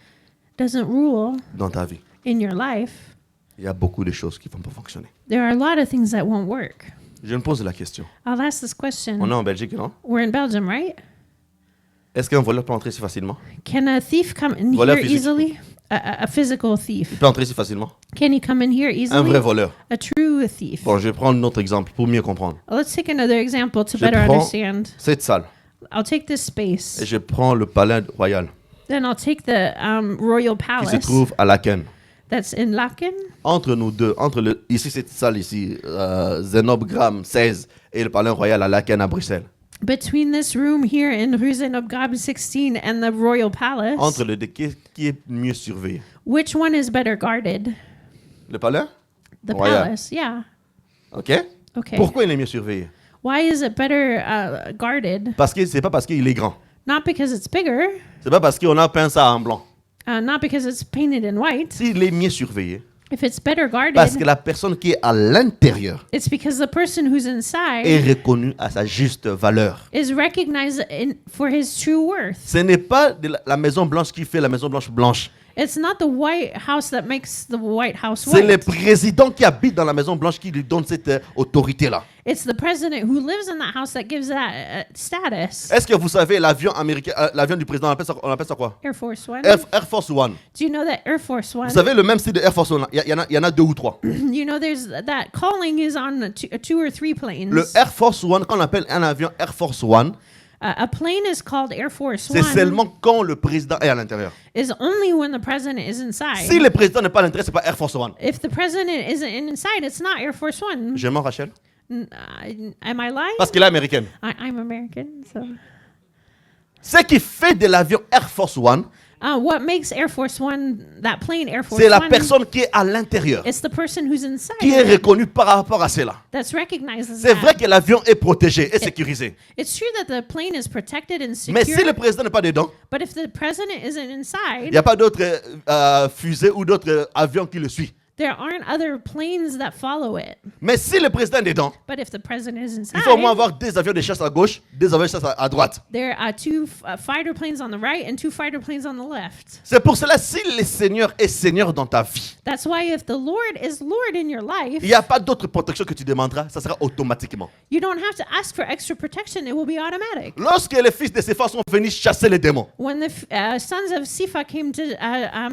doesn't rule dans ta vie, in your life, il y a beaucoup de choses qui ne vont pas fonctionner. there are a lot of things that won't work. Je me pose la question. I'll ask this On est question. en Belgique, non? We're in Belgium, right? Est-ce qu'un voleur peut entrer si facilement? Can a thief come in Voleur here physique. easily? A physical thief. Il peut entrer si facilement? Can he come in here Un vrai easily? voleur. A true thief. Bon, je vais prendre un autre exemple pour mieux comprendre. Let's take another example to Je better prends understand. cette salle I'll take this space. et je prends le palais royal Then I'll take the Royal qui se Palace trouve à Laken. that's in Laken. Entre nous deux, ici cette salle ici, Zenobgram 16 et le palais royal à Laken à Bruxelles. Between this room here in Rue Zenobgrab 16 and the Royal Palace, Entre les deux, qui est mieux surveillé? which one is better guarded? Le palais? The Royal. palace, yeah. OK? Okay. Pourquoi il est mieux surveillé? Why is it better guarded? Parce que c'est pas parce qu'il est grand. Not because it's bigger, C'est pas parce qu'on a peint ça en blanc. not because it's painted in white. S'il est mieux surveillé, If it's better guarded, parce que la personne qui est à l'intérieur it's because the person who's inside est reconnue à sa juste valeur. is recognized for his true worth. Ce n'est pas la Maison Blanche qui fait la Maison Blanche blanche. It's not the White House that makes the White House C'est le white. président qui habite dans la Maison Blanche qui lui donne cette autorité-là. It's the president who lives in that house that gives that status. Est-ce que vous savez, l'avion américain, l'avion du président, on appelle ça quoi? Air Force One. Air Force One. Do you know that Air Force One? Vous savez, le même style de Air Force One, il y en a deux ou trois. You know, there's that calling is on two or three planes. Le Air Force One, quand on appelle un avion Air Force One, A plane is called Air Force c'est One. seulement quand le président est à l'intérieur. Is only when the president is inside. Si le président n'est pas à l'intérieur, c'est pas Air Force One. If the president isn't inside, it's not Air Force One. Je mens, Rachel? Am I lying? Parce qu'elle est américaine. I'm American, so. Ce qui fait de l'avion Air Force One, What makes Air Force One, that plane Air Force c'est la One, personne qui est à l'intérieur, it's the person who's inside qui est reconnue par rapport à cela. that's recognized as C'est that. vrai que l'avion est protégé et sécurisé. It's true that the plane is protected and Mais secure, si le président n'est pas dedans, but if the president isn't il inside, n'y a pas d'autres fusées ou d'autres avions qui le suivent. There aren't other planes that follow it. Mais si le président est dedans, But if the president is il faut au moins inside, avoir des avions de chasse à gauche, des avions de chasse à droite. there are two fighter planes on the right and two fighter planes on the left. C'est pour cela, si le Seigneur est Seigneur dans ta vie, That's why if the Lord is Lord in your il life, n'y a pas d'autre protection que tu demanderas, ça sera automatiquement. you don't have to ask for extra protection. It will be automatic. Lorsque les fils de Sépha sont venus chasser les démons, When the sons of Sifa came to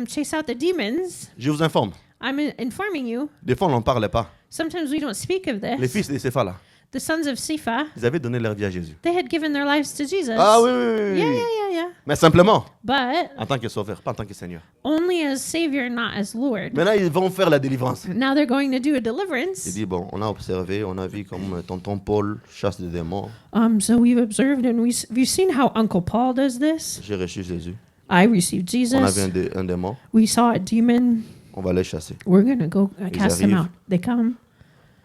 chase out the demons, je vous informe, I'm informing you, des fois on n'en parlait pas. sometimes we don't speak of Les this. fils de Sépha là, The sons of Sifa, ils avaient donné leur vie à Jésus. they had given their lives to Jesus. Ah oui, oui, oui, oui. Yeah. Mais simplement, But en tant que sauveur, pas en tant que Seigneur. only as Savior, not as Lord. Maintenant, ils vont faire la délivrance. Now they're going to do a Il deliverance. dit, bon, on a observé, on a vu comme tonton Paul chasse des démons. So we've observed and we've seen how Uncle Paul does this. J'ai reçu Jésus. I received On a vu Jesus. un démon, We saw a demon. on va les chasser. We're going to go cast him arrivent. out. They come.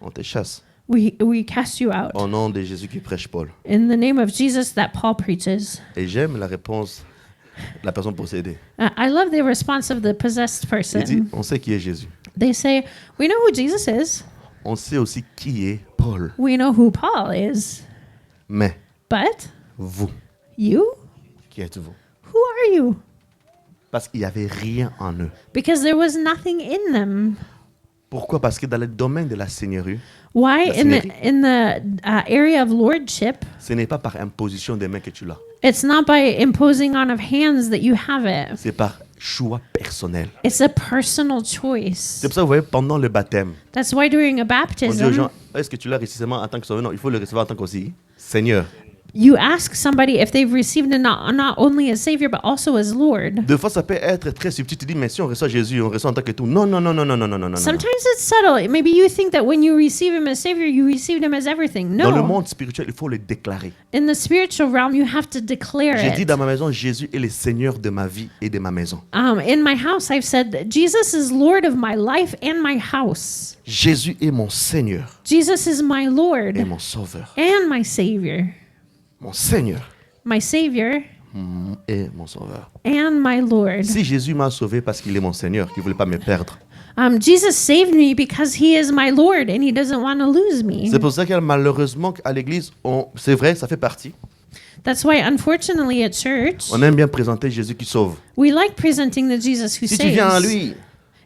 On te chasse. We cast you out. Au nom de Jésus qui prêche Paul. In the name of Jesus that Paul preaches. Et j'aime la réponse de la personne possédée. I love the response of the possessed Il dit, person. on sait qui est Jésus. They say, we know who Jesus is. On sait aussi qui est Paul. We know who Paul is. Mais But vous, you? qui êtes-vous? Who are you? Parce qu'il n'y avait rien en eux. Because there was nothing in them. Pourquoi? Parce que dans le domaine de la seigneurie, Why? La In the area of lordship, ce n'est pas par imposition des mains que tu l'as. it's not by imposing on of hands that you have it. C'est par choix personnel. It's a personal choice. C'est pour ça que vous voyez, pendant le baptême, That's why during a on dit aux baptism, gens, est-ce que tu l'as reçu seulement en tant que sauveur? Non, il faut le recevoir en tant qu'aussi Seigneur. you ask somebody if they've received it not only as Savior but also as Lord. Des fois, ça peut être très subtil. Tu dis, mais si on reçoit Jésus, on reçoit en tant que tout. Non. Sometimes it's subtle. Maybe you think that when you receive Him as Savior, you received Him as everything. Dans le No. monde spirituel, il faut le déclarer. In the spiritual realm, you have to declare J'ai dit it. dans ma maison, Jésus est le Seigneur de ma vie et de ma maison. In my house, I've said, Jesus is Lord of my life and my house. Jésus est mon Seigneur Jesus is my Lord et mon Sauveur. and my Savior. Mon Seigneur My Savior et mon Sauveur. and my Lord. Si Jésus m'a sauvé parce qu'il est mon Seigneur, qu'il ne voulait pas me perdre, Jesus saved me because He is my Lord and He doesn't want to lose me. c'est pour ça que malheureusement à l'église, c'est vrai, ça fait partie. That's why, unfortunately, at church, On aime bien présenter Jésus qui sauve. we like presenting the Jesus who Si tu viens à saves. lui,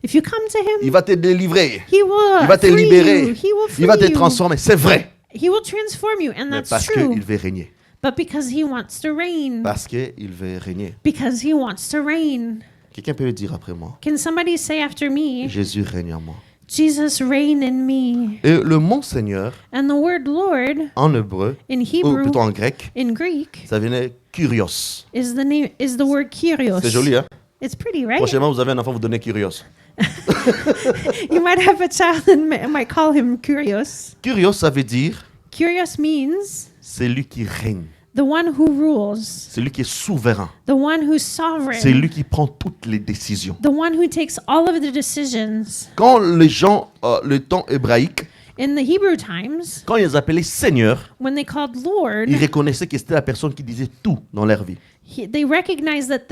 If you come to il Him, va te délivrer, He will il va te free libérer, you. He will free il va te you. transformer. C'est vrai, He will transform you, and mais that's parce true. qu'il veut régner. But because He wants to reign. Parce qu'il veut régner. Because He wants to reign. Quelqu'un peut le dire après moi. Can somebody say after me, Jésus règne en moi. Jesus reign in me? Et le mot Seigneur, And the word Lord en hébreu, in ou Hebrew, plutôt en grec, in Greek, ça venait Kyrios. is the word Kyrios. C'est joli, hein? It's pretty, right? Prochainement, vous avez un enfant, vous donnez Kyrios. You might have a child and might call him Kyrios. Kyrios, ça veut dire Kyrios means c'est lui qui règne, the one who rules, c'est lui qui est souverain, the one who's c'est sovereign, lui qui prend toutes les décisions. the one who takes all of the decisions. Quand les gens, le temps hébraïque, In the Hebrew times, quand ils appelaient Seigneur, when they called Lord, ils reconnaissaient que c'était la personne qui disait tout dans leur vie. they recognized that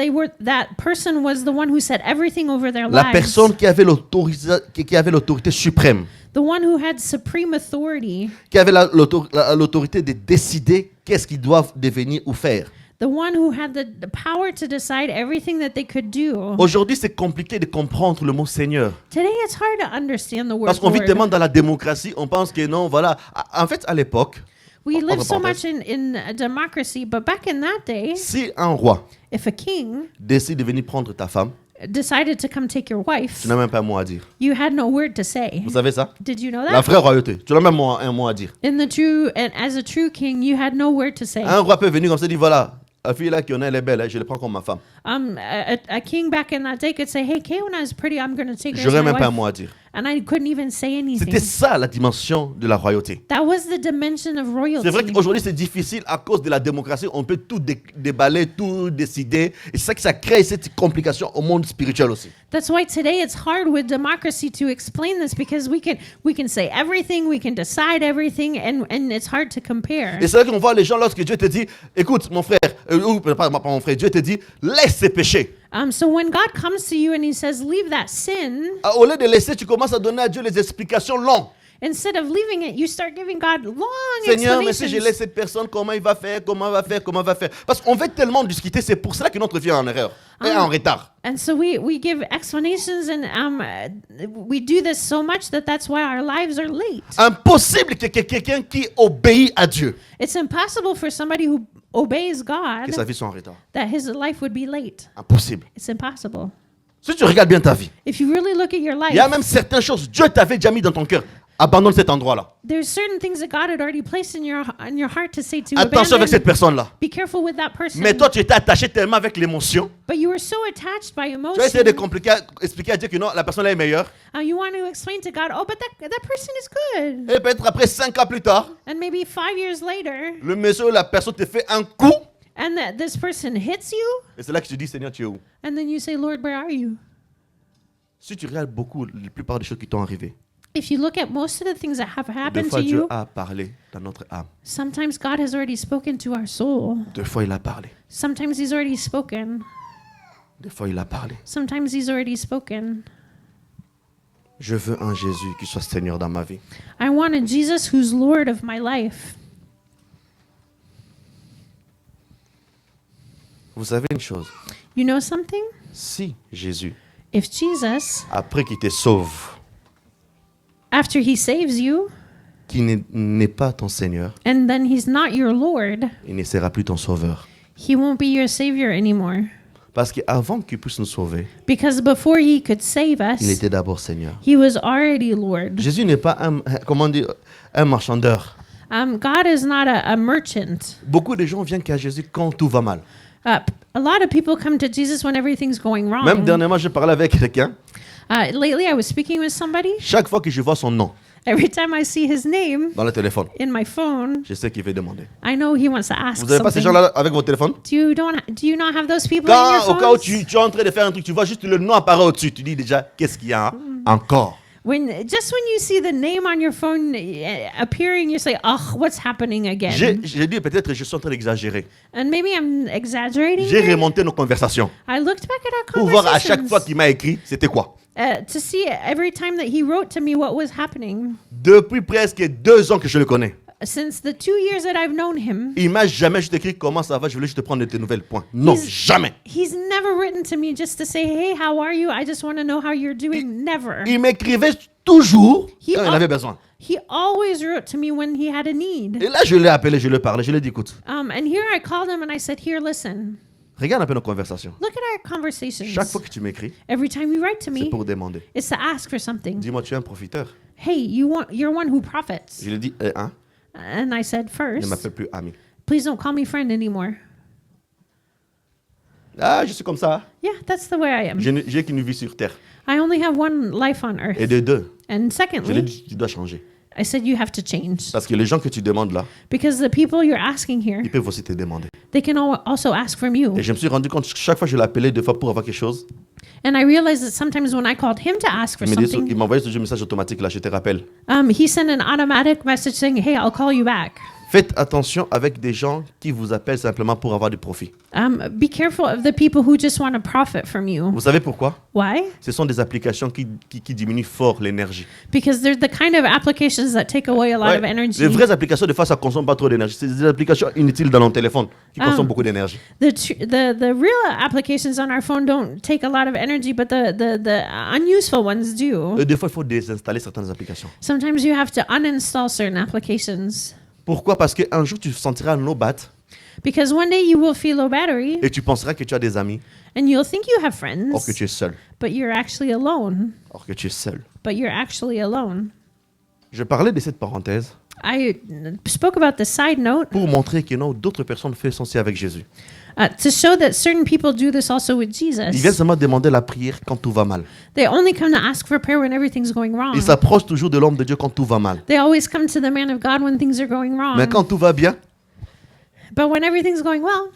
that person was the one who said everything over their La lives. personne qui avait l'autorité suprême, The one who had supreme authority, qui avait l'autorité de décider qu'est-ce qu'ils doivent devenir ou faire. the one who had the power to decide everything that they could do. Aujourd'hui, c'est compliqué de comprendre le mot Seigneur. Today it's hard to understand the word Parce qu'on vit Lord. tellement dans la démocratie, on pense que non, voilà. En fait, à l'époque, We live entre so parenthèses, much in a democracy, but back in that day, si un roi if a king décide de venir prendre ta femme, decided to come take your wife, tu n'as même pas un mot à dire. you had no word to say. Vous savez ça? Did you know La that? vraie royauté, tu n'as même un mot à dire. And as a true king, you had no word to say. Un roi peut venir comme ça et dire, voilà, la fille là qui en est, elle est belle, hein, je la prends comme ma femme. A king back in that day could say, "Hey, Keona is pretty. I'm going to take her as J'aurais my même pas un wife," mot à dire. and I couldn't even say anything. C'était ça la dimension de la royauté. That was the dimension of C'est vrai royalty. qu'aujourd'hui c'est difficile à cause de la démocratie, on peut tout déballer, tout décider. Et c'est ça que ça crée cette complication au monde spirituel aussi. That's why today it's hard with democracy to explain this because we can say everything, we can decide everything, and it's hard to compare. Et c'est là qu'on voit les gens lorsque Dieu te dit, écoute mon frère, ou pas mon frère, Dieu te dit, laisse ces péchés. So when God comes to you and he says, leave that sin, Au lieu de laisser, tu commences à donner à Dieu les explications longues. instead of leaving it, you start giving God long Seigneur, mais si je explanations. laisse cette personne, comment il va faire, comment il va faire, comment il va faire. Parce qu'on veut tellement discuter, c'est pour cela que notre vie est en erreur, et en retard. And so we give explanations, and we do this so much that's why our lives are late. Impossible que quelqu'un qui obéit à Dieu, It's impossible for somebody who obeys que sa God vie soit en retard. that his life would be late. Impossible. It's impossible. Si tu regardes bien ta vie, If you really look at your il y a life, même certaines choses, Dieu t'avait déjà mis dans ton cœur. Abandonne cet endroit-là. there's certain things that God had already placed in your heart to say to Attention avec cette abandon. personne-là. Be careful with that person. Mais toi, tu étais attaché tellement avec l'émotion. But you were so attached by Tu as essayé de emotion. expliquer à Dieu que non, la personne-là est meilleure. You want to explain to God, oh, but that person is good. Et peut-être après 5 ans plus tard, And maybe 5 years later, le monsieur ou la personne te fait un coup. and that this person hits you, Et c'est là que tu dis, Seigneur, tu es où? and then you say, Lord, where are you? Si tu regardes beaucoup, la plupart des choses qui t'ont arrivé, If you look at most of the things that have deux happened fois to Dieu you, a parlé dans notre âme. sometimes God has already spoken to our soul. Deux fois il a parlé. Sometimes He's already spoken. Deux fois il a parlé. Sometimes He's already spoken. Je veux un Jésus qui soit Seigneur dans ma vie. I want a Jesus who's Lord of my life. Vous savez une chose, You know something? si Jésus, If Jesus, après qu'il te sauve, after He saves you, qui n'est pas ton Seigneur, and then He's not your Lord, il ne sera plus ton sauveur. He won't be your Savior anymore. Parce qu'avant qu'il puisse nous sauver, Because before He could save us, il était d'abord Seigneur. He was already Lord. Jésus n'est pas comment dire, un marchandeur. God is not a merchant. Beaucoup de gens viennent qu'à Jésus quand tout va mal. A lot of people come to Jesus when everything's going wrong. Même dernièrement, je parlais avec quelqu'un. Lately, I was speaking with somebody. Chaque fois que je vois son nom Every time I see his name dans le téléphone, in my phone, je sais qu'il veut demander. I know he wants to ask Vous n'avez pas ces something. gens-là avec votre téléphone? Do you not have those people in your Quand, au cas où phones? tu es en train de faire un truc, tu vois juste le nom apparaître au-dessus. Tu dis déjà, qu'est-ce qu'il y a encore? Just when you see the name on your phone appearing, you say, "Oh, what's happening again?" J'ai dit peut-être que je suis en train d'exagérer. And maybe I'm exaggerating. J'ai here. remonté nos conversations I looked back at our pour voir à chaque conversations fois qu'il m'a écrit, c'était quoi. to see every time that he wrote to me what was happening. Depuis presque 2 ans que je le connais. Since the 2 years that I've known him, Il m'a jamais juste écrit comment ça va, je voulais juste te prendre de tes nouvelles. Point. Non, jamais. he's never written to me just to say, "Hey, how are you? I just want to know how you're doing." Never. Il m'écrivait toujours He quand il al- avait besoin. He always wrote to me when he had a need. Et là, je l'ai appelé, je lui ai parlé, je lui ai dit, écoute, And here I called him and I said, "Here, listen. regarde un peu nos conversations. Look at our conversations. Chaque fois que tu m'écris, Every time you write to c'est me, pour demander. it's to ask for something. Dis-moi, tu es un profiteur. Hey, you're one who profits." Je lui ai dit, And I said, ne "First, m'appelle plus ami. please don't call me friend anymore." Ah, je suis comme ça. Yeah, that's the way I am. J'ai qu'une vie sur terre. I only have one life on earth. Et de deux, And je lui ai secondly, dit, tu dois changer. I said you have to change. Parce que les gens que tu demandes là, Because the people you're asking here, ils peuvent aussi te demander. they can also ask from you. Et je me suis rendu compte, chaque fois que je l'appelais 2 fois pour avoir quelque chose, And I realized that sometimes when I called him to ask for something, il m'envoyait toujours un message automatique là, je te rappelle. he sent an automatic message saying, "Hey, I'll call you back." Faites attention avec des gens qui vous appellent simplement pour avoir du profit. Be careful of the people who just want to profit from you. Vous savez pourquoi? Why? Ce sont des applications qui diminuent fort l'énergie. Because they're the kind of applications that take away a lot Ouais, of energy. les vraies applications, des fois, ça consomme pas trop d'énergie. C'est des applications inutiles dans nos téléphones qui consomment beaucoup d'énergie. The real applications on our phone don't take a lot of energy, but the unuseful ones do. Et des fois, il faut désinstaller certaines applications. Sometimes you have to uninstall certain applications. Pourquoi? Parce qu'un jour, tu sentiras low bat Because one day you will feel low battery et tu penseras que tu as des amis, and you'll think you have friends, or que tu es seul. but you're actually alone. Or que tu es seul. But you're actually alone. Je parlais de cette parenthèse I spoke about the side note pour montrer que non, d'autres personnes font ceci avec Jésus. to show that certain people do this also with Ils viennent Jesus. seulement demander la prière quand tout va mal. They only come to ask for prayer when everything's going wrong. Ils s'approchent toujours de l'homme de Dieu quand tout va mal. They always come to the man of God when things are going wrong. Mais quand tout va bien, But when everything's going well,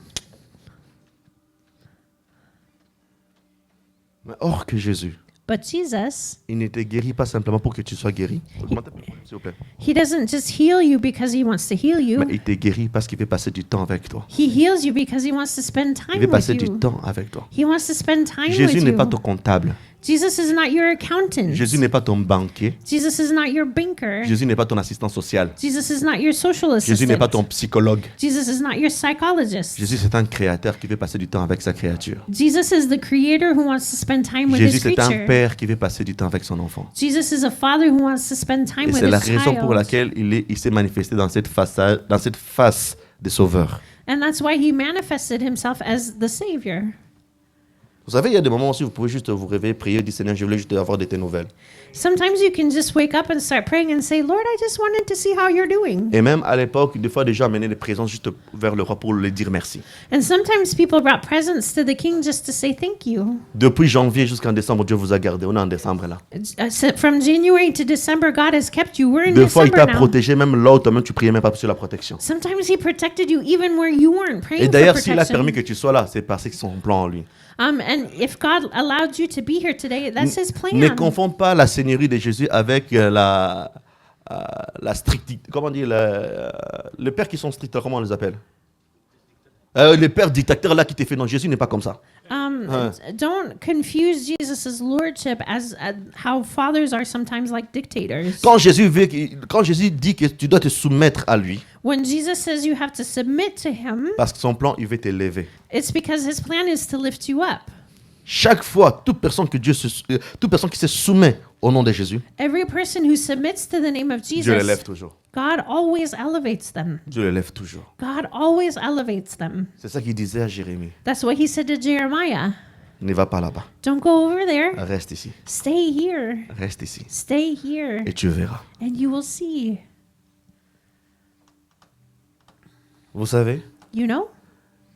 or que Jésus, But Jesus, il ne te guérit pas simplement pour que tu sois guéri. Augmentez, s'il vous plaît. he doesn't just heal you because he wants to heal Mais you. il te guérit parce qu'il veut passer du temps avec toi. He heals you because he wants to spend Il time veut with passer du you. temps avec toi. He wants to spend time Jésus with n'est pas ton you. comptable. Jesus is not your accountant. Jésus n'est pas ton banquier. Jesus is not your banker. Jésus n'est pas ton assistant social. Jesus is not your social Jésus n'est pas ton assistant. psychologue. Jesus is not your psychologist. Jésus, c'est un créateur qui veut passer du temps avec sa créature. Jesus is the creator who wants to spend time with Jésus, his c'est un creature. père qui veut passer du temps avec son enfant. Jesus is a father who wants to spend time Et with c'est la his raison pour child. laquelle il s'est manifesté dans cette face des sauveurs. And that's why he manifested himself as the savior. Vous savez, il y a des moments aussi où vous pouvez juste vous réveiller, prier, dire Seigneur, je voulais juste avoir de tes nouvelles. Sometimes you can just wake up and start praying and say, Lord, I just wanted to see how you're doing. Et même à l'époque, des fois, des gens amenaient des présences juste vers le roi pour lui dire merci. And sometimes people brought presents to the king just to say thank you. Depuis janvier jusqu'en décembre, Dieu vous a gardé. On est en décembre là. So from January to December, God has kept you. We're in Des fois, il t'a December now. protégé, même là où toi-même tu priais même pas sur la protection. Sometimes he protected you even where you weren't praying Et for d'ailleurs, s'il a permis protection. que tu sois là, c'est parce que c'est son plan en lui. And if God allowed you to be here today, that's his Ne plan. confonds pas la seigneurie de Jésus avec la strictitude. Comment dire les pères qui sont stricts, comment on les appelle les pères dictateurs là qui te fait. Non, Jésus n'est pas comme ça. Don't confuse Jesus' lordship as how fathers are sometimes like dictators. Quand Jésus dit que tu dois te soumettre à lui, When Jesus says you have to submit to him, parce que son plan, il veut t'élever. it's because his plan is to lift you up. Chaque fois, toute personne qui se soumet au nom de Jésus, Every person who submits to the name of Dieu l'élève Jesus, toujours. God always elevates them. Dieu l'élève toujours. God always elevates them. C'est ça qu'il disait à Jérémie. That's what he said to Jeremiah. Ne va pas là-bas. Don't go over there. Reste ici. Stay here. Reste ici. Stay here. Et tu verras. And you will see. Vous savez, You know,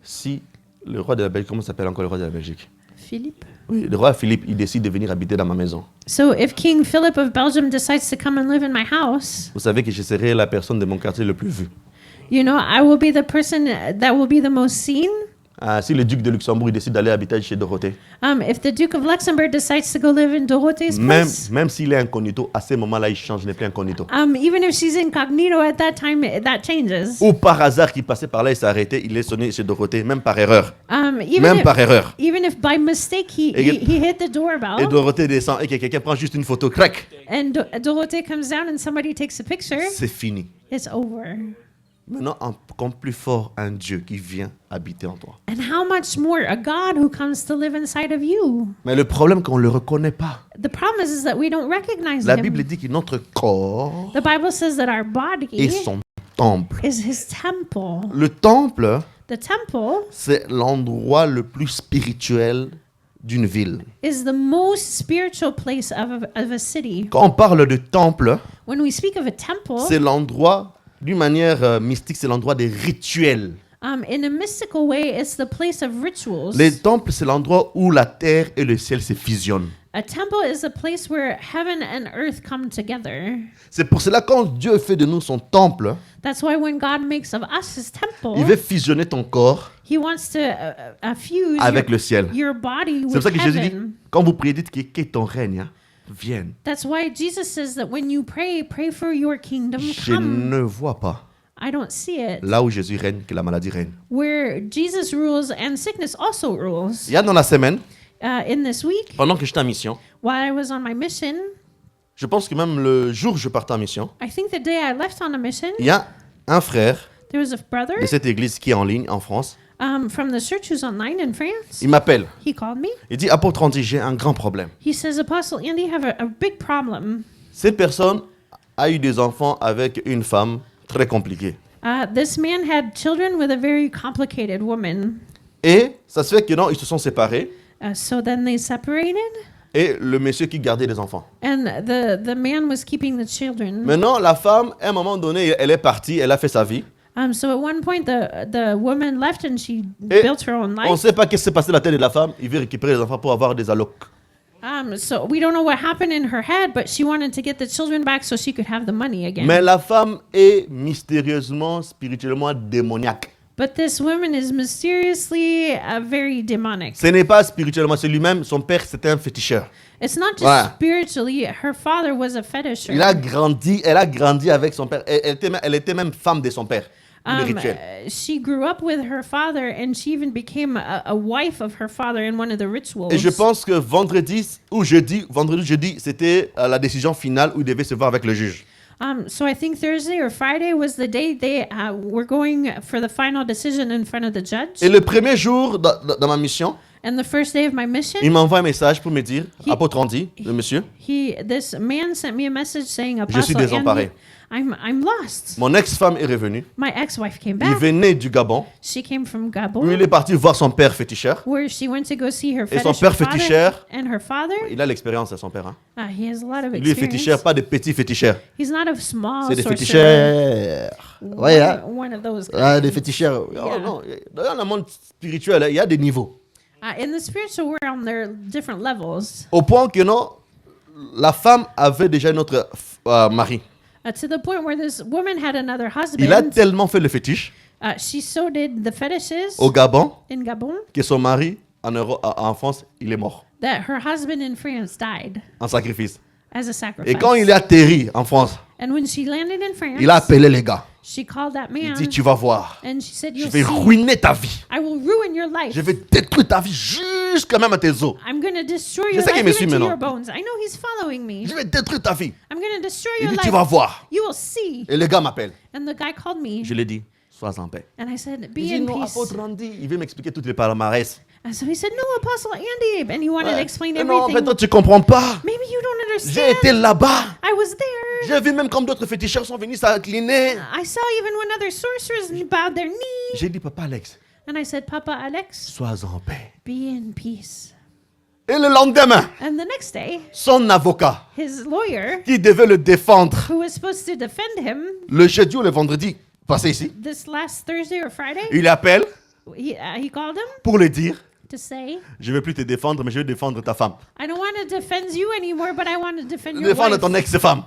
si le roi de la Belgique, comment s'appelle encore le roi de la Belgique? Philippe. Oui, le roi Philippe, il décide de venir habiter dans ma maison. So if King Philip of Belgium decides to come and live in my house, Vous savez que je serai la personne de mon quartier le plus vue. you know, I will be the person that will be the most seen. Si le duc de Luxembourg il décide d'aller habiter chez Dorothée, If the Duke of Luxembourg decides to go live in Dorothee's place, même s'il est incognito, à ce moment-là, il change, il n'est plus incognito. even if she's incognito at that time, that changes. Ou par hasard, qu'il passait par là, il s'est arrêté, il est sonné chez Dorothée, même par erreur. Even Même if, par erreur. even if by mistake he hit the Et doorbell Dorothée descend et que quelqu'un prend juste une photo, crac, and Dorothée comes down and somebody takes a picture, c'est fini. it's over. Maintenant, encore plus fort, un Dieu qui vient habiter en toi. And how much more a God who comes to live inside of you? Mais le problème, c'est qu'on ne le reconnaît pas. The problem is that we don't recognize La him. Bible dit que notre corps The Bible says that our est body son temple. is his temple. Le temple, The temple c'est l'endroit le plus spirituel d'une ville. is the most spiritual place of a city. Quand on parle de temple, When we speak of a temple, c'est l'endroit, d'une manière mystique, c'est l'endroit des rituels. in a mystical way, it's the place of rituals. Les temples, c'est l'endroit où la terre et le ciel se fusionnent. A temple is a place where heaven and earth come together. C'est pour cela quand Dieu fait de nous son temple, That's why when God makes of us his temple, il veut fusionner ton corps he wants to fuse avec le ciel. your body C'est pour with ça que Jésus dit, heaven. quand vous priez, dites que ton règne vienne. That's why Jesus says that when you pray, pray for your kingdom Je come. ne vois pas I don't see it. là où Jésus règne que la maladie règne. Where Jesus rules and sickness also rules. Il y a dans la semaine, In this week, pendant que j'étais en mission, while I was on my mission, je pense que même le jour où je partais en mission, I think the day I left on a mission, il y a un frère there was a brother de cette église qui est en ligne en France. from the church who's online in France. Il m'appelle. He called me. Il dit, apôtre Andy, j'ai un grand problème. He says, Apostle Andy, I have a big problem. Cette personne a eu des enfants avec une femme très compliquée. This man had children with a very complicated woman. Et ça se fait que non, ils se sont séparés. So then they separated, Et le monsieur qui gardait les enfants. and the man was keeping the children. Maintenant, la femme, à un moment donné, elle est partie, elle a fait sa vie. So at one point, the woman left and she Et built her own on ne life. sait pas qu'est-ce qui s'est passé dans la tête de la femme. Il veut récupérer les enfants pour avoir des allocs. So we don't know what happened in her head, but she wanted to get the children back so she could have the money again. Mais la femme est mystérieusement, spirituellement démoniaque. But this woman is mysteriously very demonic. Ce n'est pas spirituellement, c'est lui-même. Son père, c'était un féticheur. It's not just Ouais. spiritually. Her father was a fetisher. Elle a grandi avec son père. Elle était même femme de son père. Le rituel. She grew up with her father, and she even became a wife of her father in one of the rituals. Et je pense que vendredi ou jeudi, c'était la décision finale où il devait se voir avec le juge. So I think Thursday or Friday was the day they were going for the final decision in front of the judge. Et le premier jour dans ma mission, And the first day of my mission, il m'envoie un message pour me dire, apôtre Andy, le monsieur, this man sent me a message saying, je suis Apostle désemparé. Andy, I'm lost. Mon ex-femme est revenue. My ex-wife came Il back. venait du Gabon. She came from Lui, Gabon, il est parti voir son père féticheur. where she went to go see her Et son fetish père father féticheur, and her father. il a l'expérience de son père. Hein. He has a lot of Lui est féticheur, experience. pas de petits féticheurs. He's not a small C'est des sorcerer. féticheurs. Ouais, hein? One of those Ah, guys. des féticheurs. Oh, non. Dans le monde spirituel, il y a des niveaux. In the spiritual realm, there are different levels. Au point que non, la femme avait déjà un autre mari. To the point where this woman had another Il a husband. tellement fait le fétiche She so did the fetishes au Gabon in Gabon que son mari en France, il est mort that her husband in France died en sacrifice. as a Et sacrifice. quand il est atterri en France, And when she landed in France, il a appelé les gars. she called that Il man dit, tu vas voir, and she said, je "You'll vais see. ruiner ta vie. I will ruin your life. Je vais détruire ta vie jusqu'à même à tes os. I'm going to destroy Je your sais qu'il life me even suit to maintenant. your bones." I know he's following me. Je vais détruire ta vie. I'm going to destroy Il your dit, life. tu vas voir. You will see. Et le gars m'appelle. And the guy called me, Je lui ai dit, sois en paix. and I said, Il "Be dit, in non, peace." apôtre Randy, il veut m'expliquer toutes les palmarès. And so he said, "No, Apostle Andy," and he wanted to explain Mais non, everything. peut-être tu comprends pas. Maybe you don't J'ai understand. été là-bas. I was there. J'ai vu même comme d'autres féticheurs sont venus s'incliner. I saw even when other sorcerers bowed their knee. J'ai dit, papa Alex, And I said, "Papa Alex, sois en paix. be in peace." Et le lendemain, And the next day, son avocat, his lawyer, qui devait le défendre who was supposed to defend him le jeudi ou le vendredi, passé ici, this last Thursday or Friday, il appelle he called him pour lui dire, to say, je ne vais plus te défendre, mais je vais défendre ta femme. "I don't want to defend you anymore, but I want to defend your Défendre wife." ton ex-femme.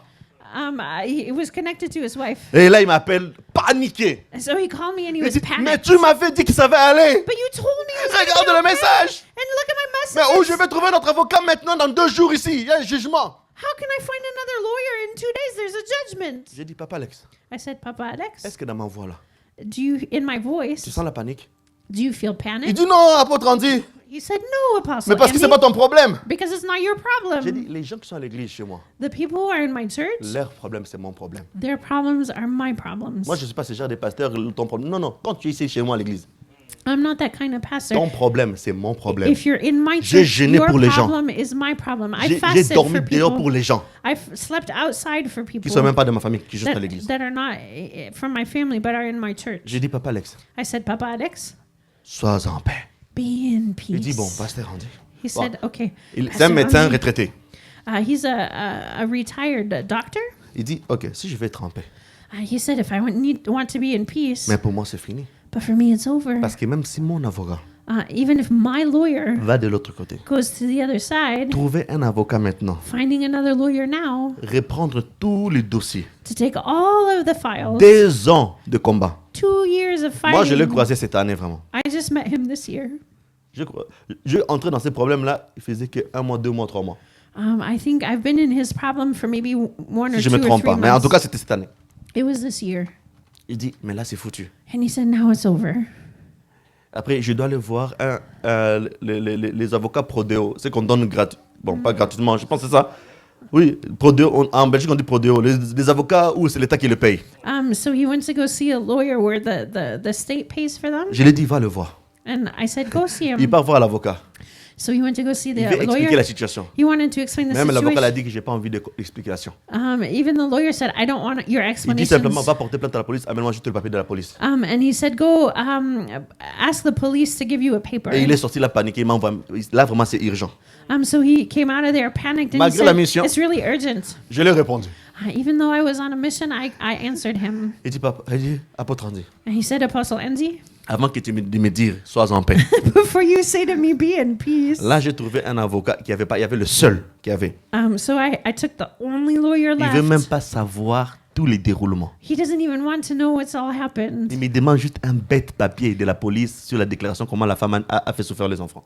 It was connected to his wife. Et là, il m'appelle paniqué. And so he called me and he Il was dit, mais panicked. tu m'avais dit que ça va aller. But you told me it was Regarde gonna le be okay. message. And look at my Mais message. où je vais trouver notre avocat maintenant dans 2 jours ici? Il y a un jugement. How can I find another lawyer in 2 days? There's a judgment. J'ai dit, papa Alex, I said, "Papa Alex, est-ce que dans ma voix là, do you, in my tu voice, sens la panique? do you feel Il panic?" dit, non, apôtre Andy. He said, "No, Apostle Mais parce que c'est Andy, pas ton problème. because it's not your J'ai dit, problem. les gens qui sont à l'église chez moi, The people who are in my church, leur problème, c'est mon problème. their problems are my problems. Moi, je ne suis pas ce genre de pasteur, ton problème. Non, non, quand tu es ici chez moi à l'église, I'm not that kind of pastor. ton problème, c'est mon problème. If you're in my J'ai church, jeûné your pour les gens. problem is my problem. I J'ai fasted dormi for dehors pour people. les gens Slept outside for qui people ne sont même pas de ma famille, qui sont juste à that, l'église. that are not from my family but are in my church. J'ai dit, papa Alex, I said, "Papa Alex, sois en paix. be in Il dit, peace." bon, pasteur Andy. He said, "Okay." C'est un Pastor médecin Andy, retraité. he's a retired doctor. Il dit, ok, si je vais être en paix, He said, "If I want to be in peace, mais pour moi, c'est fini. but for me it's over. Parce que même si mon avocat Even if my lawyer va de l'autre côté, goes to the other side, trouver un avocat maintenant, finding another lawyer now reprendre tous les dossiers, to take all of the files, 2 ans de combat. 2 years of Moi, je l'ai fighting." croisé cette année, vraiment. I just met him this year. Je entrais dans ces problèmes-là, il faisait que 1 mois, 2 mois, 3 mois. I think I've been in his problem for maybe 1 or Si je 2 ne me or trompe 3 pas. Mais en tout months. cas, c'était cette année. It was this year. Il dit, mais là, c'est foutu. And he said, "Now it's over." Après, je dois aller voir les avocats Prodeo. C'est qu'on donne gratuitement. Bon, pas gratuitement, je pense que c'est ça. Oui, Prodeo, en Belgique, on dit Prodeo. Les avocats où c'est l'État qui le paye. So he went to go see a lawyer where the state pays for them. Je lui ai dit, va le voir. And I said, "Go see Il him." part voir l'avocat. So he went to go see Il the veut expliquer la lawyer. situation. He wanted to explain the Même l'avocat l'a situation. dit que j'ai pas envie d'explication. Even the lawyer said, "I don't want your Il dit explanations." simplement, va porter plainte à la police, amène-moi juste le papier de la police. And he said, "Go ask the police to give you a paper." Et il est sorti là paniqué, il m'envoie. Là, vraiment, c'est urgent. So he came out of there panicked and he Malgré la said, mission. "It's really urgent." Je lui ai répondu. Even though I was on a mission, I answered him. Il dit, papa, il dit, apôtre Andy, And he said, "Apostle Enzi, avant que tu me dises, sois en paix. before you say to me, be in peace." Là, j'ai trouvé un avocat qui avait le seul qui avait. So I took the only lawyer Il veut même left. pas savoir tous les déroulements. He doesn't even want to know what's all happened. Il me demande juste un bête papier de la police sur la déclaration comment la femme a fait souffrir les enfants.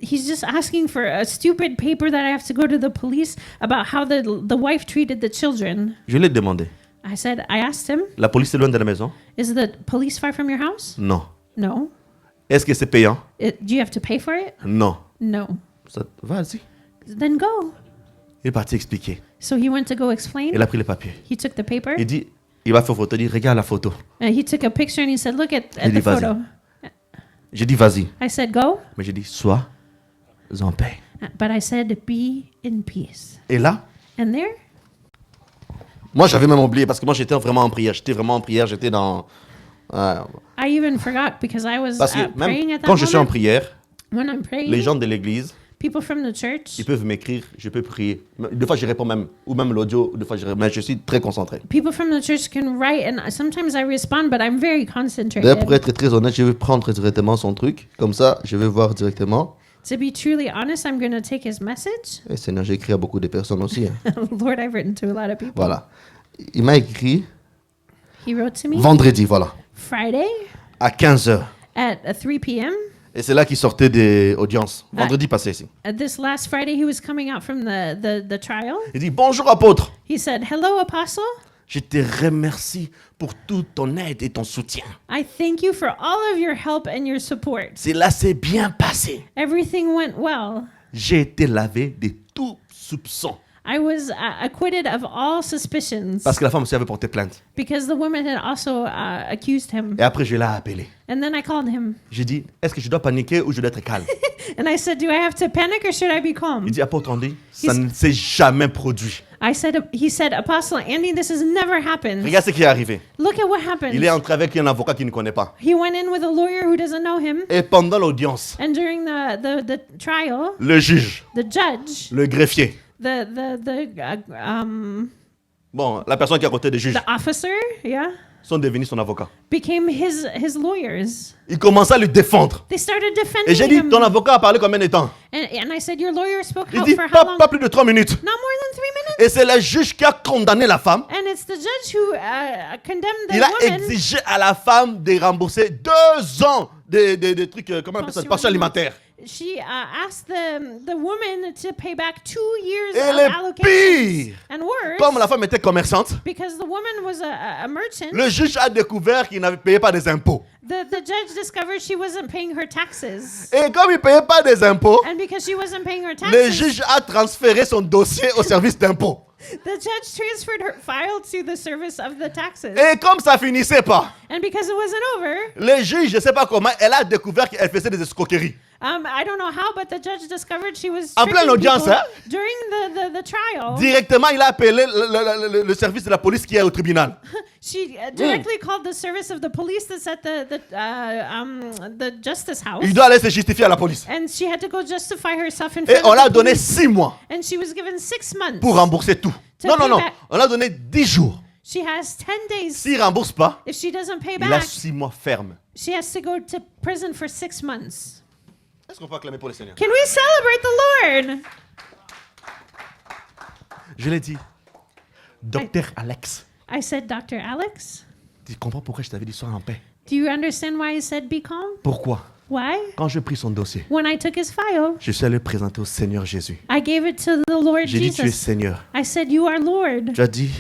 He's just asking for a stupid paper that I have to go to the police about how the wife treated the children. Je lui ai demandé, I asked him, la police est loin de la maison? is the police far from your house? Non. No. Est-ce que c'est payant? Do you have to pay for it? Non. No. Vas-y. Then go. Il est parti expliquer. So he went to go explain. Il a pris le papier. He took the paper. Il dit, il va faire photo. Il dit, regarde la photo. He took a picture and he said, look at J'ai dit, the vas-y. photo. J'ai dit, vas-y. I said, go. Mais j'ai dit, sois en paix. But I said, be in peace. Et là, And there, moi, j'avais même oublié parce que moi, j'étais vraiment en prière. J'étais dans... I even forgot because I was parce que praying même at that quand je suis en moment. prière, When I'm praying, les gens de l'église, people from the church, ils peuvent m'écrire, je peux prier. Des fois, je réponds même, ou même l'audio, des fois, mais je suis très concentré. people from the church can write, and sometimes I respond, but I'm very concentrated. D'ailleurs, pour être très honnête, je vais prendre directement son truc. Comme ça, je vais voir directement. To be truly honest, I'm going to take his message. Et Seigneur, j'ai écrit à beaucoup de personnes aussi. Hein. Lord, I've written to a lot of people. Voilà. Il m'a écrit He wrote to me vendredi, voilà, Friday à 15h. at 3 p.m. Et c'est là qu'il sortait des audiences. Vendredi passé ici. This last Friday, he was coming out from the trial. Il dit, bonjour apôtre. He said, hello, Apostle. Je te remercie pour toute ton aide et ton soutien. I thank you for all of your help and your support. Cela s'est bien passé. Everything went well. J'ai été lavé de tout soupçon. I was acquitted of all suspicions Parce que la femme aussi avait porté plainte. because the woman had also accused him. Et après, je l'ai appelé. And then I called him J'ai dit, est-ce que je dois paniquer ou je dois être calme? and I said, do I have to panic or should I be calm? Il dit, apôtre Andy, ça ne s'est jamais produit. He said, Apostle Andy, this has never happened. Regarde ce qui est arrivé. Look at what happened. Il est entré avec un avocat qu'il ne connaît pas. He went in with a lawyer who doesn't know him. Et pendant l'audience, And during the trial, le juge, the judge, le greffier, bon, la personne qui est à côté des juges, the officer, yeah, sont devenus son avocat. became his lawyers. Il commençait à le défendre. They started Et defending j'ai dit, him. ton avocat a parlé combien de temps? And I said, your lawyer spoke Il dit, for how long? pas plus de 3 minutes. Not more than 3 minutes. Et c'est le juge qui a condamné la femme. And it's the judge who condemned the Il a woman. exigé à la femme de rembourser 2 ans de trucs, comment on appelle ça, de pension alimentaire. She asked the woman to pay back 2 years Et of le allocations. pire, And worse, comme la femme était commerçante, because the woman was a merchant, le juge a découvert qu'il n'avait payé pas des impôts. the judge discovered she wasn't paying her taxes. Et comme il ne payait pas des impôts, And because she wasn't paying her le taxes, juge a transféré son dossier au service d'impôts. the judge transferred her file to the service of the taxes. Et comme ça finissait pas, And because it wasn't over, le juge, je ne sais pas comment, elle a découvert qu'elle faisait des escroqueries. I don't know how, but the judge discovered she was En pleine tricking audience, people hein? during the trial. Directement, il a appelé le service de la police qui est au tribunal. She directly called the service of the police that's at the justice house. Il doit aller se justifier à la police. And she had to go justify herself in Et front on of l'a the donné police. 6 mois And she was given 6 months. pour rembourser tout. To Non, non, pay non. back. On l'a donné 10 jours. She has 10 days. S'il ne rembourse pas, If she doesn't pay il a back, 6 mois ferme. she has to go to prison for 6 months. Est-ce qu'on peut acclamer pour le Seigneur? Can we celebrate the Lord? Je l'ai dit. Docteur Alex, I said, Dr. Alex, tu comprends pourquoi je t'avais dit sois en paix? do you understand why I said be calm? Pourquoi? Why? Quand je pris son dossier, When I took his file, je suis allé le présenter au Seigneur Jésus. I gave it to the Lord J'ai dit, tu es Jesus. Seigneur. I said, you are Lord. Tu as dit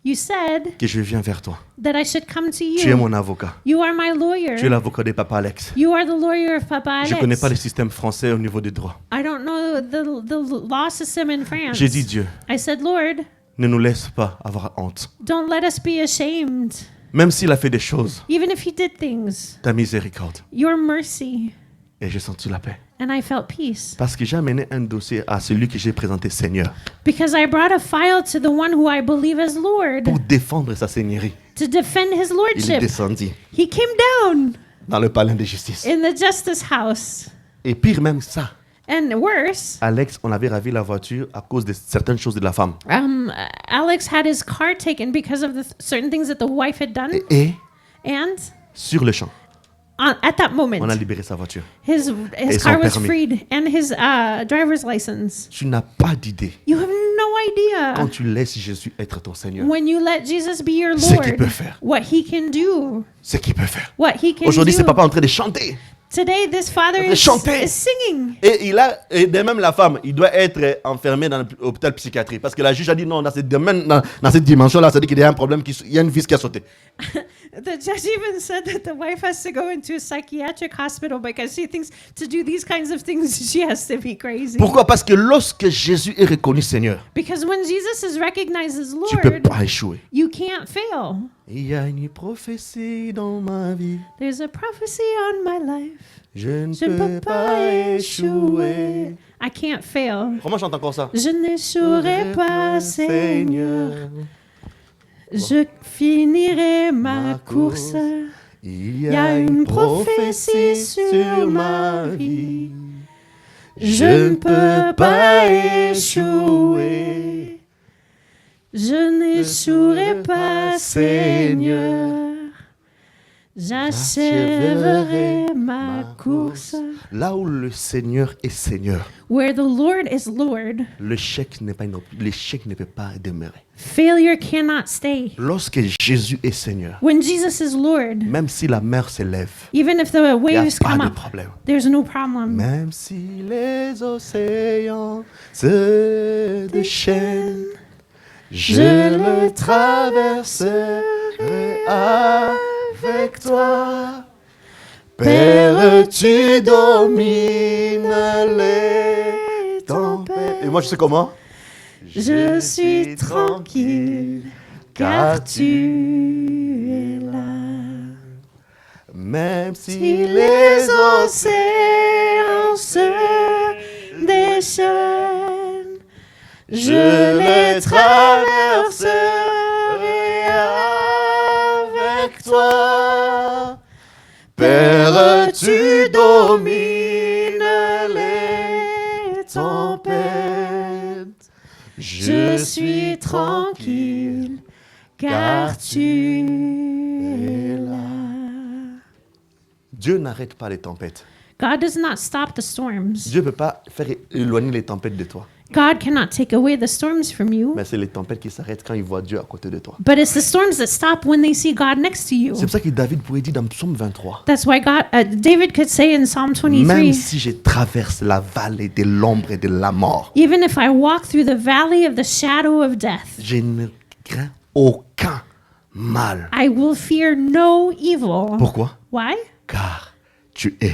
You said que je viens vers toi. that I should come to Tu es you. mon avocat. You are my Tu es lawyer. l'avocat de Papa Alex. You are the lawyer of Papa Je ne connais Alex. pas le système français au niveau des droits. I don't know the law system in France. J'ai dit, Dieu, I said, Lord, ne nous laisse pas avoir honte. don't let us be ashamed. Même s'il a fait des choses, Even if he did things, ta miséricorde. your mercy. Et j'ai senti la paix. And I felt peace. Parce que j'ai amené un dossier à celui que j'ai présenté Seigneur Because I brought a file to the one who I believe as Lord pour défendre sa seigneurie. to defend his Il lordship. descendit He came down dans le palais de justice. in the justice house. Et pire même ça, And worse, Alex, on avait ravi la voiture à cause de certaines choses de la femme. Alex had his car taken because of the certain things that the wife had done. Et And sur le champ, at that moment, on a libéré sa voiture. his son car was permis. freed and his driver's license. Tu n'as pas d'idée You have no Quand idea tu laisses Jésus être ton Seigneur, when you let Jesus be your ce qu'il peut Lord, faire. what he can do. Ce qu'il peut faire. What he can Aujourd'hui, c'est do. papa en train de chanter. Today, this father De chanter. is singing. Et de même la femme, il doit être enfermé dans l'hôpital psychiatrique. Parce que la juge a dit non, dans cette dimension-là, ça dit qu'il y a un problème, il y a une vis qui a sauté. The judge even said that the wife has to go into a psychiatric hospital because she thinks to do these kinds of things, she has to be crazy. Pourquoi? Parce que lorsque Jésus est reconnu Seigneur, Because when Jesus is recognized as tu ne peux Lord, pas échouer. you can't fail. Il y a une prophétie dans ma vie. There's a prophecy on my life. Je ne Je ne peux pas échouer. I can't fail. Comment chante encore ça? Je n'échouerai pas, Seigneur. Je finirai ma course. Il y a une prophétie sur ma vie. Je ne peux pas échouer. Je n'échouerai pas, Seigneur. J'achèverai ma course. Là où le Seigneur est Seigneur, Where the Lord is Lord, l'échec ne peut pas demeurer. failure cannot stay. Lorsque Jésus est Seigneur, When Jesus is Lord, même si la mer s'élève, even if the il n'y a waves pas come de up, problème. there's no problem. Même si les océans se déchaînent, je le traverserai avec toi. Père, tu domines les tempêtes. Et moi, je sais comment? Je suis tranquille, car tu es là. Même si Si les les océans océans se déchaînent, je les traverserai avec toi. Père, tu domines les tempêtes. Je suis tranquille, car tu es là. Dieu n'arrête pas les tempêtes. God does not stop the storms. Dieu ne peut pas faire éloigner les tempêtes de toi. God cannot take away the storms from you. Mais c'est les tempêtes qui s'arrêtent quand ils voient Dieu à côté de toi. But it's the storms that stop when they see God next to you. C'est pour ça que David pourrait dire dans Psaume 23, That's why David could say in Psalm même 23, si je traverse la vallée de l'ombre et de la mort, even if I walk through the valley of the shadow of death, je ne crains aucun mal. I will fear no evil. Pourquoi? Why? Car tu es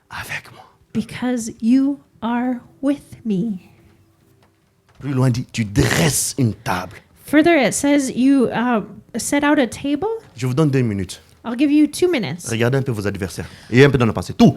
avec moi. Because you are with me. Plus loin dit, tu dresses une table. Further, it says you set out a table. Je vous donne 2 minutes. I'll give you 2 minutes. Regardez un peu vos adversaires. Et un peu dans le passé. Tous.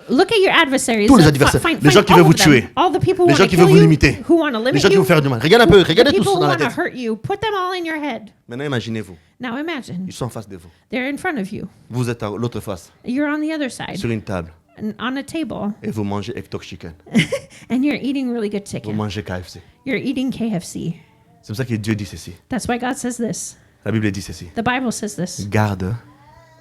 Look at your adversaries. Tous les adversaires. Les gens qui veulent vous tuer. All the people who Les gens want qui to veulent kill vous you, limiter. who want to Les limit gens qui you, vous faire du mal. Regardez un peu. Regardez the tous people dans who la want to tête. hurt you. Put them all in your head. Maintenant, imaginez-vous. Now imagine Ils sont en face de vous. they're in front of you. Vous êtes à l'autre face, You're on the other side, sur une table. on a table, Et vous mangez Hector Chicken. and you're eating really good Vous chicken. mangez KFC. You're eating KFC. C'est pour ça que Dieu dit ceci. That's why God says this. La Bible dit ceci. The Bible says this. Garde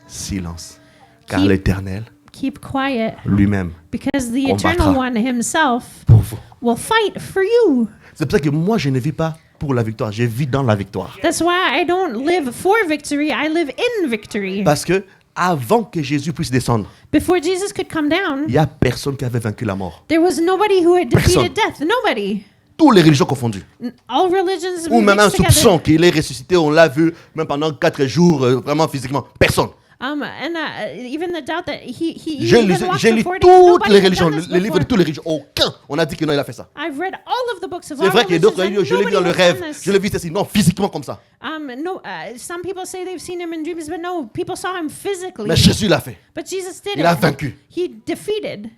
silence. Car Keep- l'Éternel Keep quiet, lui-même because the combattra Eternal One Himself pour vous. will fight for you. C'est pour ça que moi, je ne vis pas pour la victoire. Je vis dans la victoire. That's why I don't live for victory. I live in victory. Parce que avant que Jésus puisse descendre, Before Jesus could come down, il n'y a personne qui avait vaincu la mort. there was nobody who had defeated Personne. death. Nobody. Toutes les religions confondues. All religions Ou même un mixed together. soupçon qu'il est ressuscité, on l'a vu, même pendant 4 jours, vraiment physiquement. Personne. And even the doubt that he J'ai lu, even walked j'ai lu for 40 days. toutes Nobody les had religions, done this les livres de before. toutes les religions. Aucun, on a dit que non, il a fait ça. I've read all of the books of C'est all vrai qu'il y a d'autres religions, religions, je l'ai vu dans le nobody has rêve, done this. je l'ai vu ceci. Non, physiquement comme ça. Some people say they've seen him in dreams, but no, people saw him physically. Mais Jésus l'a fait. But Jesus did Il a it. vaincu. He defeated.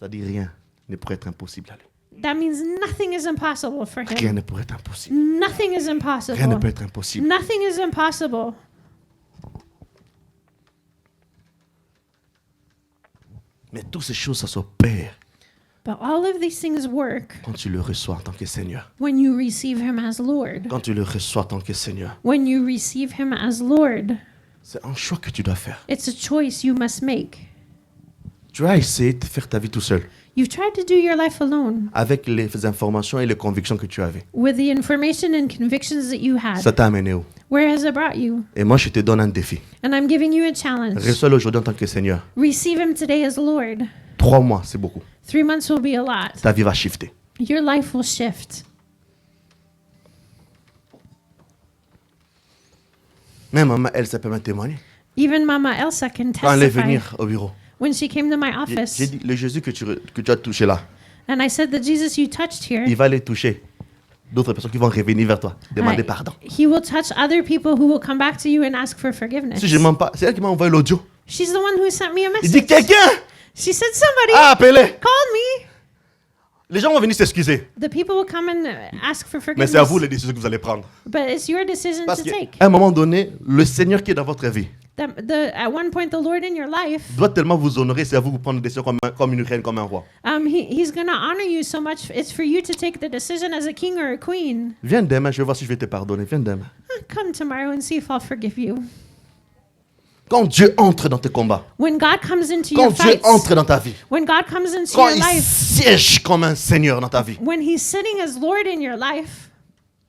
Ça dit rien ne pourrait être impossible à lui. That means nothing is impossible for Rien him. ne pourrait être impossible. Nothing is Rien ne impossible. peut être impossible. Nothing is impossible. Mais toutes ces choses, ça s'opère But all of these things work quand tu le reçois en tant que Seigneur. when you receive him as Lord. Quand tu le reçois en tant que Seigneur. When you receive him as Lord, C'est un choix que tu dois faire. it's a choice you must make. Tu as essayé de faire ta vie tout seul. You've tried to do your life alone avec les informations et les convictions que tu avais. with the information and convictions that you had. Ça t'a amené où? Where has it brought you? Et moi, je te donne un défi. And I'm giving you a challenge. Reçois-le aujourd'hui en tant que Seigneur. Receive him today as Lord. 3 mois, c'est beaucoup. 3 months will be a lot. Ta vie va shifter. Your life will shift. Même maman, elle, ça peut me témoigner. Even Mama Elsa can Quand elle est testify. venue au bureau, When she came to my j'ai office, dit, le Jésus que tu as touché là, and I said, the Jesus you touched here, il va les toucher. D'autres personnes qui vont revenir vers toi, demander uh, pardon. he will touch other people who will come back to you and ask for forgiveness. Si je ne mens pas, c'est elle qui m'a envoyé l'audio. She's the one who sent me a Il dit, message. quelqu'un She said, somebody a appelé. called me. Les gens vont venir s'excuser. The people will come and ask for Mais c'est à vous forgiveness. les décisions que vous allez prendre. But it's your decision Parce to qu'à take. un moment donné, le Seigneur qui est dans votre vie At one point, the Lord in your life, doit tellement vous honorer, c'est à vous de prendre des décisions comme une reine, comme un roi. he's going to honor you so much. It's for you to take the decision as a king or a queen. Viens demain, je vais voir si je vais te pardonner. Viens demain. Come tomorrow and see if I'll forgive you. Quand Dieu entre dans tes combats, When God comes into quand your Dieu fights, entre dans ta vie, when God comes into quand your il life, siège comme un Seigneur dans ta vie, when he's sitting as Lord in your life,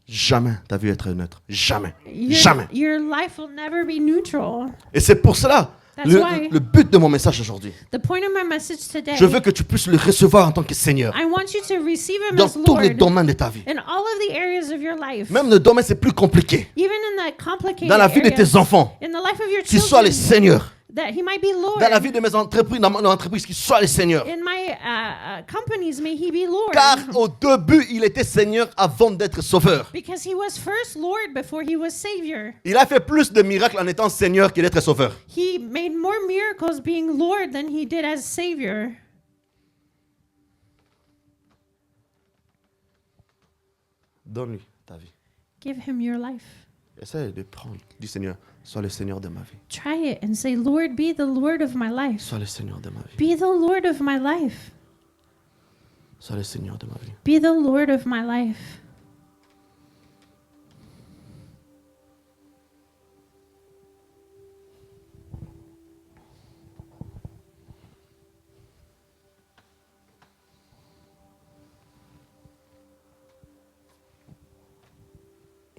jamais ta vie être neutre. Jamais. your, Jamais. your life will never be neutral. Et c'est pour cela, That's why. le but de mon message aujourd'hui, The point of my message today, je veux que tu puisses le recevoir en tant que Seigneur I want you to receive him dans as tous les Lord domaines de ta vie. in all of the areas of your life. Même le domaine, c'est plus compliqué. Even in the complicated Dans la vie de areas, tes enfants, in the life of your qu'ils soient les children, Seigneurs. that he might be Lord. Dans la vie de mes entreprises, dans mon entreprise, qu'ils soient les Seigneurs. In my companies, may he be Lord. Car au début, il était Seigneur avant d'être Sauveur. Because he was first Lord before he was Savior. Il a fait plus de miracles en étant Seigneur qu'il d'être Sauveur. He made more miracles being Lord than he did as Savior. Donne-lui ta vie. Give him your life. Essaye de prendre du Seigneur. Sois le Seigneur de ma vie. Try it and say, Lord, be the Lord of my life. Sois le Seigneur de ma vie. Be the Lord of my life. Sois le Seigneur de ma vie. Be the Lord of my life.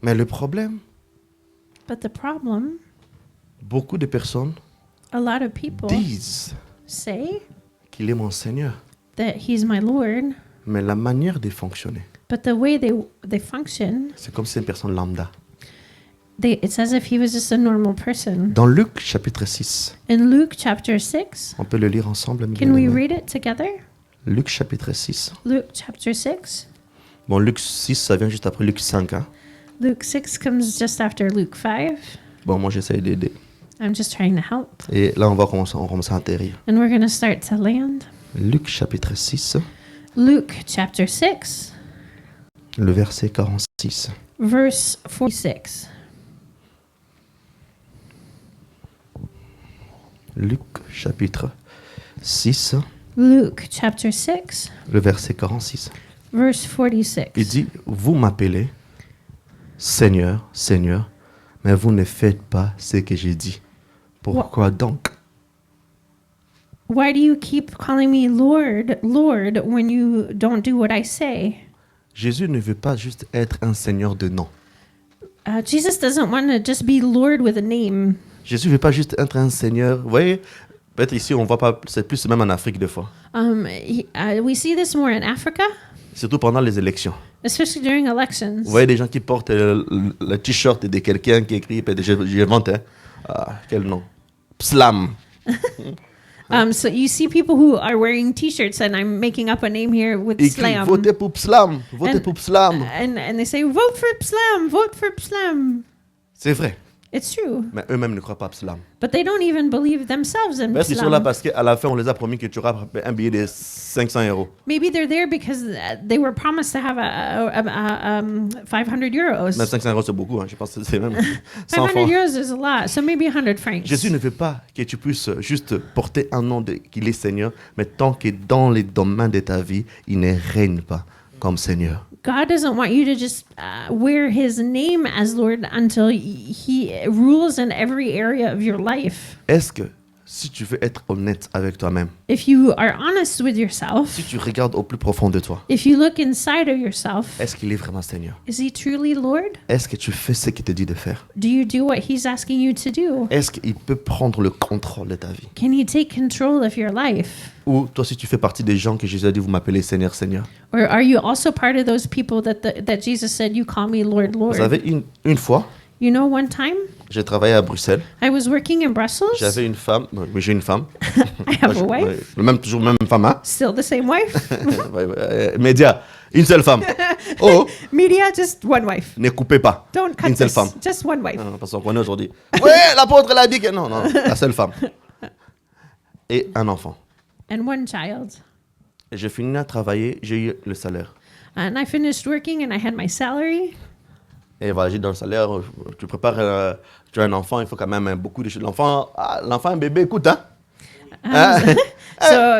Mais le problème, But the problem, beaucoup de personnes a lot of people disent say qu'il est mon Seigneur. that he's my Lord, Mais la manière de fonctionner, but the way they function, c'est comme si c'est une personne lambda. it's as if he was just a normal person. Dans Luc chapitre 6, In Luke chapter 6, on peut le lire ensemble. mes can we bien-aimés. read it together? Luc chapitre 6. Luke chapter 6. Bon, Luc 6, ça vient juste après Luc 5. Hein? Luke 6 comes just after Luke 5. Bon, moi j'essaie d'aider. I'm just trying to help. Et là, on commence à atterrir. And we're going to start to land. Luc chapitre 6, Luke chapter 6, le verset 46. verse 46. Luc chapitre 6, Luke chapter 6, le verset 46. verse 46. Il dit, vous m'appelez Seigneur, Seigneur, mais vous ne faites pas ce que j'ai dit. Pourquoi donc? Why do you keep calling me Lord, Lord, when you don't do what I say? Jésus ne veut pas juste être un Seigneur de nom. Jesus doesn't want to just be Lord with a name. Jésus ne veut pas juste être un Seigneur. Vous voyez, peut-être ici, on voit pas, c'est plus même en Afrique des fois. We see this more in Africa, Surtout pendant les élections. especially during elections. Vous voyez des gens qui portent le t-shirt de quelqu'un qui écrit, j'invente, hein, quel nom? Pslam. So you see people who are wearing T-shirts, and I'm making up a name here with Écrit, slam. votez pour Pslam, votez And- pour Pslam. And they say, vote for Pslam, vote for Pslam. C'est vrai, It's true. mais eux-mêmes ne croient pas à Pslam. But they don't even believe themselves in Parce qu'ils sont là Pslam. parce qu'à la fin, on les a promis que tu auras un billet de 500 euros. Maybe they're there because they were promised to have a 500 euros. Même 500 euros, c'est beaucoup. Hein. Je pense que c'est même 100 500 francs. euros is a lot, so maybe 100 francs. Jésus ne veut pas que tu puisses juste porter un nom qu'il est Seigneur, mais tant que dans les domaines de ta vie, il ne règne pas comme Seigneur. God doesn't want you to just wear his name as Lord until he rules in every area of your life. Est-ce que Si tu veux être honnête avec toi-même, if you are honest with yourself, si tu regardes au plus profond de toi, if you look inside of yourself, est-ce qu'il est vraiment Seigneur? is he truly Lord? Est-ce que tu fais ce qu'il te dit de faire? Do you do what he's asking you to do? Est-ce qu'il peut prendre le contrôle de ta vie? Can he take control of your life? Ou toi, si tu fais partie des gens que Jésus a dit, vous m'appelez Seigneur, Seigneur. Or are you also part of those people that Jesus said, you call me Lord, Vous Lord? savez, une fois, You know, one time j'ai travaillé à Bruxelles. I was working in Brussels. J'avais une femme, oui, j'ai une femme. I have a wife, Toujours même femme, hein? still the same wife. Média, une seule femme. Oh, Media, just one wife. ne coupez pas. Don't cut Une seule this. femme. Just one wife. Non, parce qu'on connaît aujourd'hui. Ouais, l'apôtre, elle a dit que non, la seule femme. Et un enfant. And one child. Et j'ai fini à travailler, j'ai eu le salaire. And I finished working and I had my salary. Et voilà, j'ai dans le salaire, tu prépares, tu as un enfant, il faut quand même beaucoup de choses. L'enfant, un bébé, écoute, hein?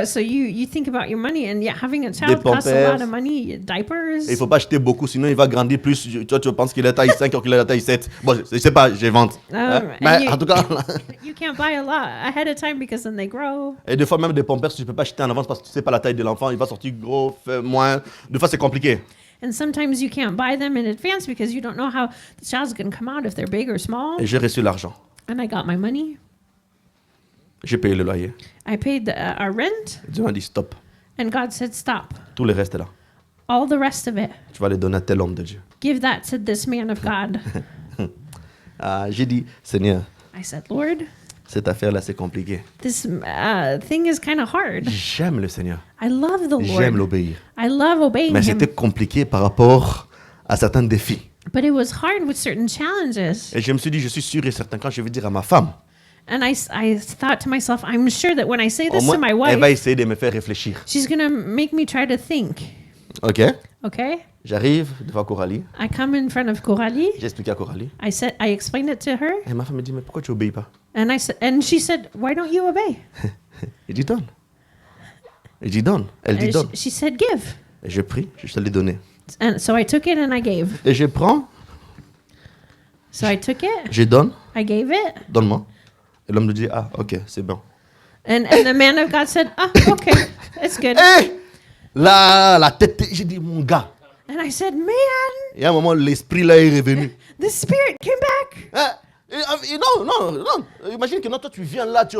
So you think about your money, and yeah, having a child Des costs a lot pampers. of money, diapers. Il ne faut pas acheter beaucoup, sinon il va grandir plus. Toi, tu penses qu'il est taille 5 alors qu'il est à taille 7. Bon, je ne sais pas, j'invente. Mais en tout cas, You can't buy a lot ahead of time because then they grow. et des fois même des pampers, tu ne peux pas acheter en avance parce que tu ne sais pas la taille de l'enfant. Il va sortir gros, moins. Des fois, c'est compliqué. And sometimes you can't buy them in advance because you don't know how the child's going to come out, if they're big or small. Et j'ai reçu l'argent. And I got my money. J'ai payé le loyer. I paid our rent, Dieu m'a dit stop. and God said, stop. Tout le reste est là. All the rest of it, Tu vas le donner à tel homme de Dieu. give that to this man of God. J'ai dit, Seigneur, I said, Lord, cette affaire-là, c'est compliqué. this thing is kind of hard. J'aime le Seigneur. I love the J'aime Lord. l'obéir. I love obeying Mais him. c'était compliqué par rapport à certains défis. But it was hard with certain challenges. Et je me suis dit, je suis sûr et certain, quand je vais dire à ma femme, And I thought to myself, I'm sure that when I say au this to moins, my elle va wife, essayer de me faire réfléchir. she's going to make me try to think. OK? Okay? J'arrive devant Coralie. I come in front of Coralie. J'ai expliqué à Coralie. I explained it to her. Et ma femme me dit, mais pourquoi tu obéis pas? And she said, why don't you obey? Il dit, donne. Il dit, donne. Elle dit, And donne. she said, give. Et je prie, je te l'ai donné. And so I took it and I gave. Et je prends, So I took it, je donne, I gave it, donne-moi. Et l'homme me dit, ah, OK, c'est bon. and the man of God said, oh, okay, it's good. Hé! Là, la tête, j'ai dit, mon gars. And I said, man, Et à un moment, l'esprit là est revenu. the spirit came back. Hein? Et non. Imagine que non, toi tu viens là, tu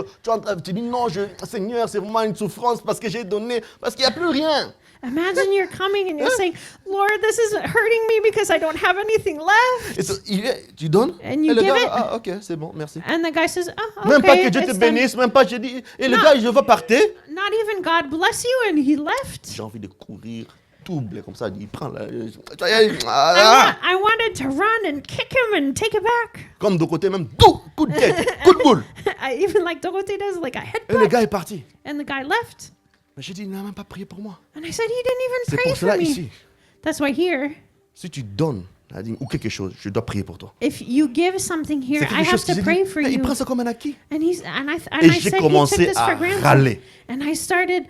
dis non, Seigneur, c'est vraiment une souffrance parce que j'ai donné, parce qu'il n'y a plus rien. Imagine you're coming and you're saying, Lord, this is hurting me because I don't have anything left. Et tu donnes. And you et le give gars, it. ah, ok, c'est bon, merci. And the guy says, oh, Même pas okay, que Dieu te it's done. bénisse, même pas, j'ai dit. Et le Non. gars, je vais partir. Not even God bless you, and he left. J'ai envie de courir, double comme ça, il prend là. I wanted to run and kick him and take it back. Comme de côté, même, coup de tête, coup de boule. I even like Dorothée does, like a Et le headbutt. gars est parti. And the guy left. Mais j'ai dit, il n'a même pas prié pour moi. And I said, he didn't even C'est pray pour for cela me. ici. That's why here, Si tu donnes ou quelque chose, je dois prier pour toi. if you give something here, C'est I quelque have chose to qu'il pray dit. for Il you. prend ça comme un acquis. And I Et said, j'ai he took commencé this à for granted. râler. And I started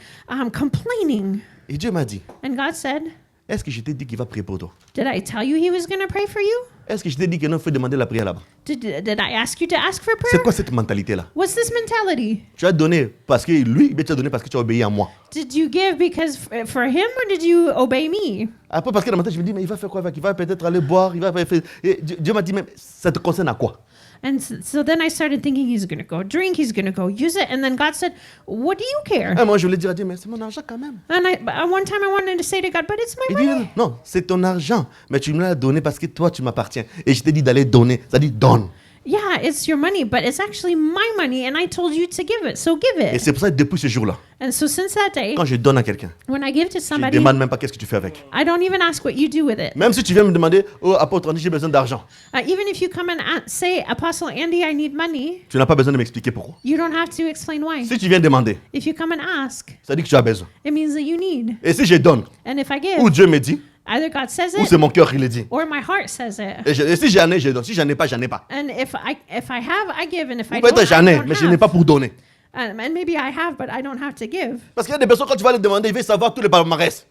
complaining. Et Dieu m'a dit, And God said, est-ce que je t'ai dit qu'il va prier pour toi? did I tell you he was going to pray for you? Est-ce que je t'ai dit que non, il faut demander la prière là-bas? Did I ask you to ask for C'est prayer? quoi cette mentalité-là? What's this mentality? Tu as donné parce que lui, mais tu as donné parce que tu as obéi à moi. Did you give because for him, or did you obey me? Après, parce que dans ma tête, je me dis, mais il va faire quoi avec? Il va peut-être aller boire, il va faire... Et Dieu m'a dit, mais ça te concerne à quoi? And so then I started thinking he's going to go drink, he's going to go use it. And then God said, what do you care? Et moi, je voulais dire à Dieu, mais c'est mon argent quand même. And one time I wanted to say to God, but it's my Il dit, money. non, c'est ton argent, mais tu me l'as donné parce que toi, tu m'appartiens. Et je t'ai dit d'aller donner, ça dit donne. Yeah, it's your money, but it's actually my money, and I told you to give it, so give Et it. c'est pour ça que depuis ce jour-là, And so since that day, quand je donne à quelqu'un, when I give to je ne somebody, demande même pas qu'est-ce que tu fais avec. I don't even ask what you do with it. Même si tu viens me demander, oh, apôtre Andy, j'ai besoin d'argent. Even if you come and say, Apostle Andy, I need money, Tu n'as pas besoin de m'expliquer pourquoi. you don't have to explain why. Si tu viens demander, If you come and ask, ça dit que tu as besoin. it means that you need. Et si je donne, And if I ou give, Dieu me dit, either God says ou c'est it mon cœur qui le dit. or my heart says it. Et si j'en ai, je donne. Si j'en ai pas, j'en ai pas. And if I have, I give, and if I Ou don't, peut-être j'en I ai, don't mais je n'ai pas have. pour donner. And maybe I have, but I don't have to give. Parce qu'il y a des personnes, quand tu vas les demander, ils veulent savoir tous les palmarès.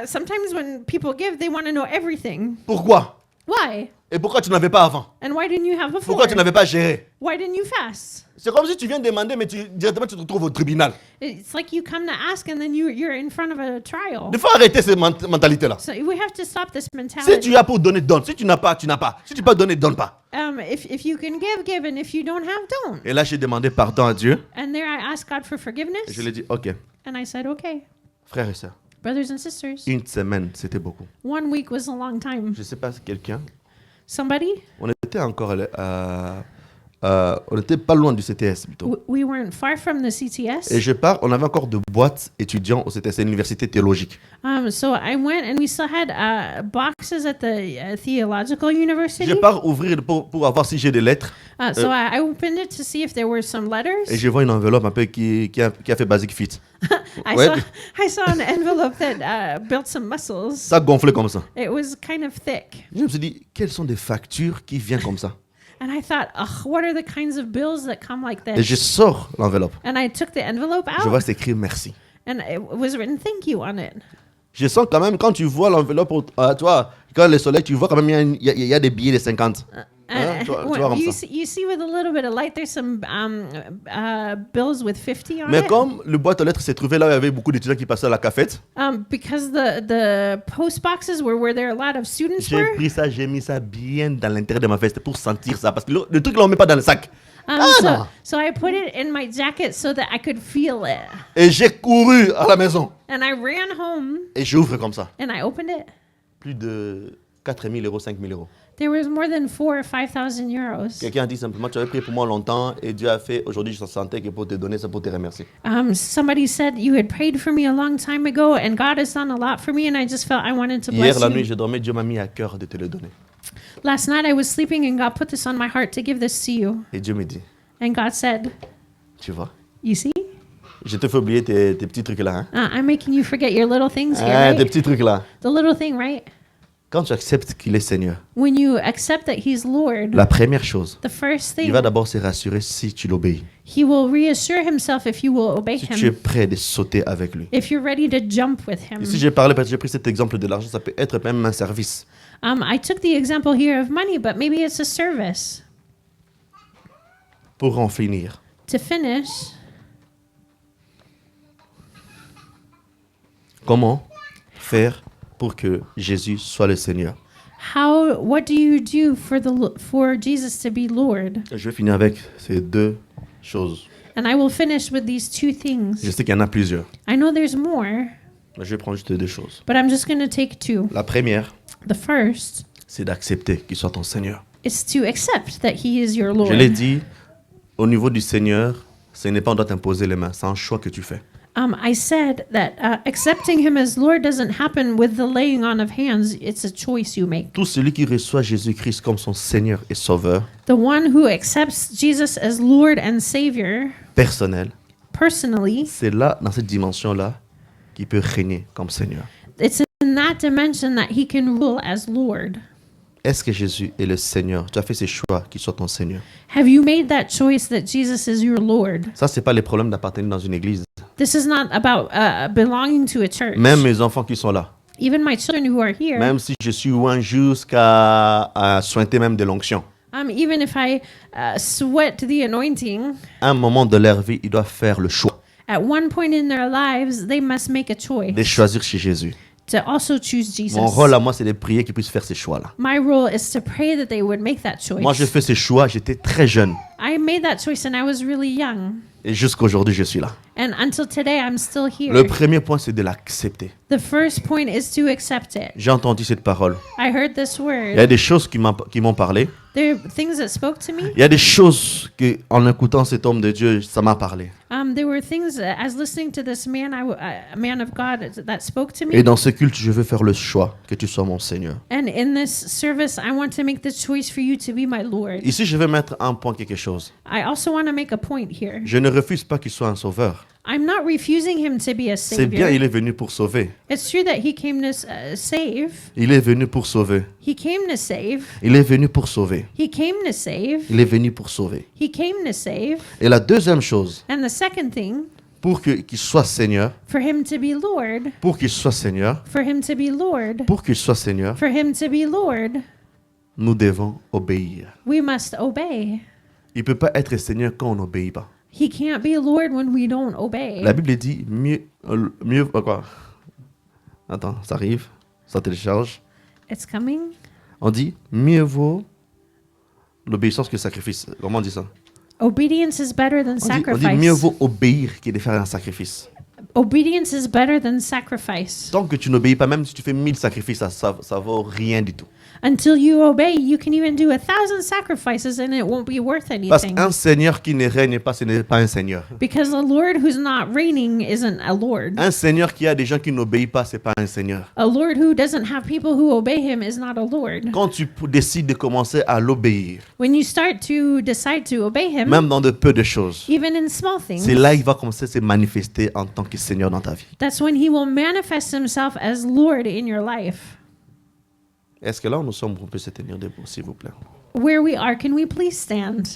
Sometimes when people give, they want to know everything. Pourquoi? Why? Et pourquoi tu n'avais pas avant? And why didn't you have before? Pourquoi tu n'avais pas géré? Why didn't you fast? C'est comme si tu viens demander, mais directement tu te retrouves au tribunal. It's like you come to ask and then you're in front of a trial. Il faut arrêter cette mentalité-là. So we have to stop this Si mentality. tu as pour donner, donne. Si tu n'as pas, tu n'as pas. Si tu peux donner, donne pas. If you can give, give, and if you don't have, don't. Et là, j'ai demandé pardon à Dieu. And there I asked God for Et forgiveness. je lui ai dit, ok, And I said, okay, frères et sœurs, brothers and sisters, une semaine, c'était beaucoup. 1 week was a long time. Je ne sais pas si quelqu'un. Somebody, On était encore on était pas loin du CTS plutôt. we weren't far from the Et CTS. je pars, on avait encore de boîtes étudiants au CTS, l'université théologique. So I went and we still had boxes at the theological Je university. pars ouvrir pour voir si j'ai des lettres. So I opened it to see if there were some letters. Et je vois une enveloppe un peu qui a fait Basic Fit. I Ouais. saw an envelope that built some muscles. Ça gonflait comme ça. It was kind of thick. Je me suis dit, quelles sont des factures qui viennent comme ça? And I thought, ugh, what are the kinds of bills that come like Et this? je sors l'enveloppe. And I took the envelope Je vois out c'est écrit merci. and it was written thank you on it. Je sens quand même, quand tu vois l'enveloppe, tu vois, quand le soleil, tu vois quand même, il y a des billets de 50. Hein, tu vois comme ça. You see with a little bit of light, there's some bills with 50 on Mais it. comme le boîte aux lettres s'est trouvé là où il y avait beaucoup d'étudiants qui passaient à la cafette, Because the post boxes were where there a lot of students j'ai were. pris ça, j'ai mis ça bien dans l'intérieur de ma veste pour sentir ça. Parce que le truc là, on met pas dans le sac. non. So I put it in my jacket so that I could feel it. Et j'ai couru à la maison. And I ran home Et j'ouvre comme ça. and I opened it. Plus de 4 000 euros, 5 000 euros. There was more than 4,000 or 5,000 euros. Quelqu'un a dit simplement, tu avais prié pour moi longtemps et Dieu a fait, aujourd'hui je sentais que pour te donner ça, pour te remercier. Somebody said you had prayed for me a long time ago, and God has done a lot for me, and I just felt I wanted to bless Hier, la nuit, you. je dormais, Dieu m'a mis à cœur de te le donner. Last night I was sleeping, and God put this on my heart to give this to you. Et Dieu me dit, And God said, tu vois, "You see, je te fais oublier tes petits trucs là. Hein? I'm making you forget your little things here, Hein, tes right? petits trucs là. The little thing, right? Quand tu acceptes qu'il est Seigneur, When you accept that He's Lord, la première chose, the first il thing, va d'abord se rassurer si tu l'obéis. He will reassure Himself if you will obey Si tu es Him, prêt de sauter avec lui. if you're ready to jump with Him." Et si j'ai parlé, parce que j'ai pris cet exemple de l'argent, ça peut être même un service. I took the example here of money, but maybe it's a service. Pour en finir, To finish, comment faire pour que Jésus soit le Seigneur? what do you do for Jesus to be Lord? Je vais finir avec ces deux choses. And I will finish with these two Je things. sais qu'il y en a plusieurs, I know there's more, mais je vais prendre juste deux choses. but I'm just going to take two. La première, The first c'est d'accepter qu'il soit ton Seigneur. is to accept that He is your Je l'ai Lord. dit, au niveau du Seigneur, ce n'est pas on doit t'imposer les mains, c'est un choix que tu fais. I said that accepting Him as Lord doesn't happen with the laying on of hands. It's a choice you make. Tout celui qui reçoit Jésus-Christ comme son Seigneur et Sauveur The one who accepts Jesus as Lord and Savior personnel, personally, c'est là, dans cette dimension-là, qu'il peut régner comme Seigneur. it's in that dimension that He can rule as Lord. Est-ce que Jésus est le Seigneur? Tu as fait ces choix qu'il soit ton Seigneur. Have you made that choice that Jesus is your Lord? Ça, c'est pas les problèmes d'appartenir dans une église. This is not about belonging to a church. Même mes enfants qui sont là, Even my children who are here, même si je suis loin jusqu'à sointer même de l'onction, even if I sweat the anointing, à un moment de leur vie, ils doivent faire le choix at one point in their lives, they must make a choice de choisir chez Jésus. to also choose Jesus. Mon rôle à moi, c'est de prier qu'ils puissent faire ces choix-là. My role is to pray that they would make that choice. Moi, je fais ces choix, j'étais très jeune. I made that choice and I was really young. Et jusqu'à aujourd'hui, je suis là. And until today, I'm still here. Le premier point, c'est de l'accepter. The first point is to accept it. J'ai entendu cette parole. I heard this Il y a word. des choses qui m'ont parlé. There are things that spoke to me. Il y a des choses que, en écoutant cet homme de Dieu, ça m'a parlé. There were things as listening to this man, a man of God, that spoke to Et me. dans ce culte, je veux faire le choix que tu sois mon Seigneur. And in this service, I want to make the choice for you to be my Lord. Ici, je vais mettre un point quelque chose. I also want to make a point here. Je ne refuse pas qu'il soit un sauveur. I'm not refusing him to be a C'est bien, savior. il est venu pour sauver. It's true that he came to save. Il est venu pour sauver. He came to save. Il est venu pour sauver. He came to save. Il est venu pour sauver. He came to save. Et la deuxième chose, And the second thing, pour qu'il soit Seigneur, for him to be Lord, pour qu'il soit Seigneur, for him to be Lord, pour qu'il soit Seigneur, for him to be Lord, nous devons obéir. We must obey. Il ne peut pas être Seigneur quand on n'obéit pas. He can't be Lord when we don't obey. La Bible dit mieux quoi? Attends, ça arrive, ça télécharge. It's coming. On dit mieux vaut l'obéissance que le sacrifice. Comment on dit ça? Obedience is better than On dit mieux sacrifice. vaut obéir que de faire un sacrifice. Obedience is better than sacrifice. Tant que tu n'obéis pas, même si tu fais 1000 sacrifices, ça vaut rien du tout. Until you obey, you can even do 1,000 sacrifices and it won't be worth Parce anything. qu'un Seigneur qui ne règne pas, ce n'est pas un Seigneur. Because the Lord who's not reigning isn't a Lord. Un Seigneur qui a des gens qui n'obéissent pas, ce n'est pas un Seigneur. A Lord who doesn't have people who obey him is not a Lord. Quand tu décides de commencer à l'obéir, When you start to decide to obey him, même dans de peu de choses, even in small things, c'est là qu'il va commencer à se manifester en tant que Seigneur dans ta vie. that's when he will manifest himself as Lord in your life. Est-ce que là où nous sommes, on peut se tenir debout, s'il vous plaît? Where we are, can we please stand?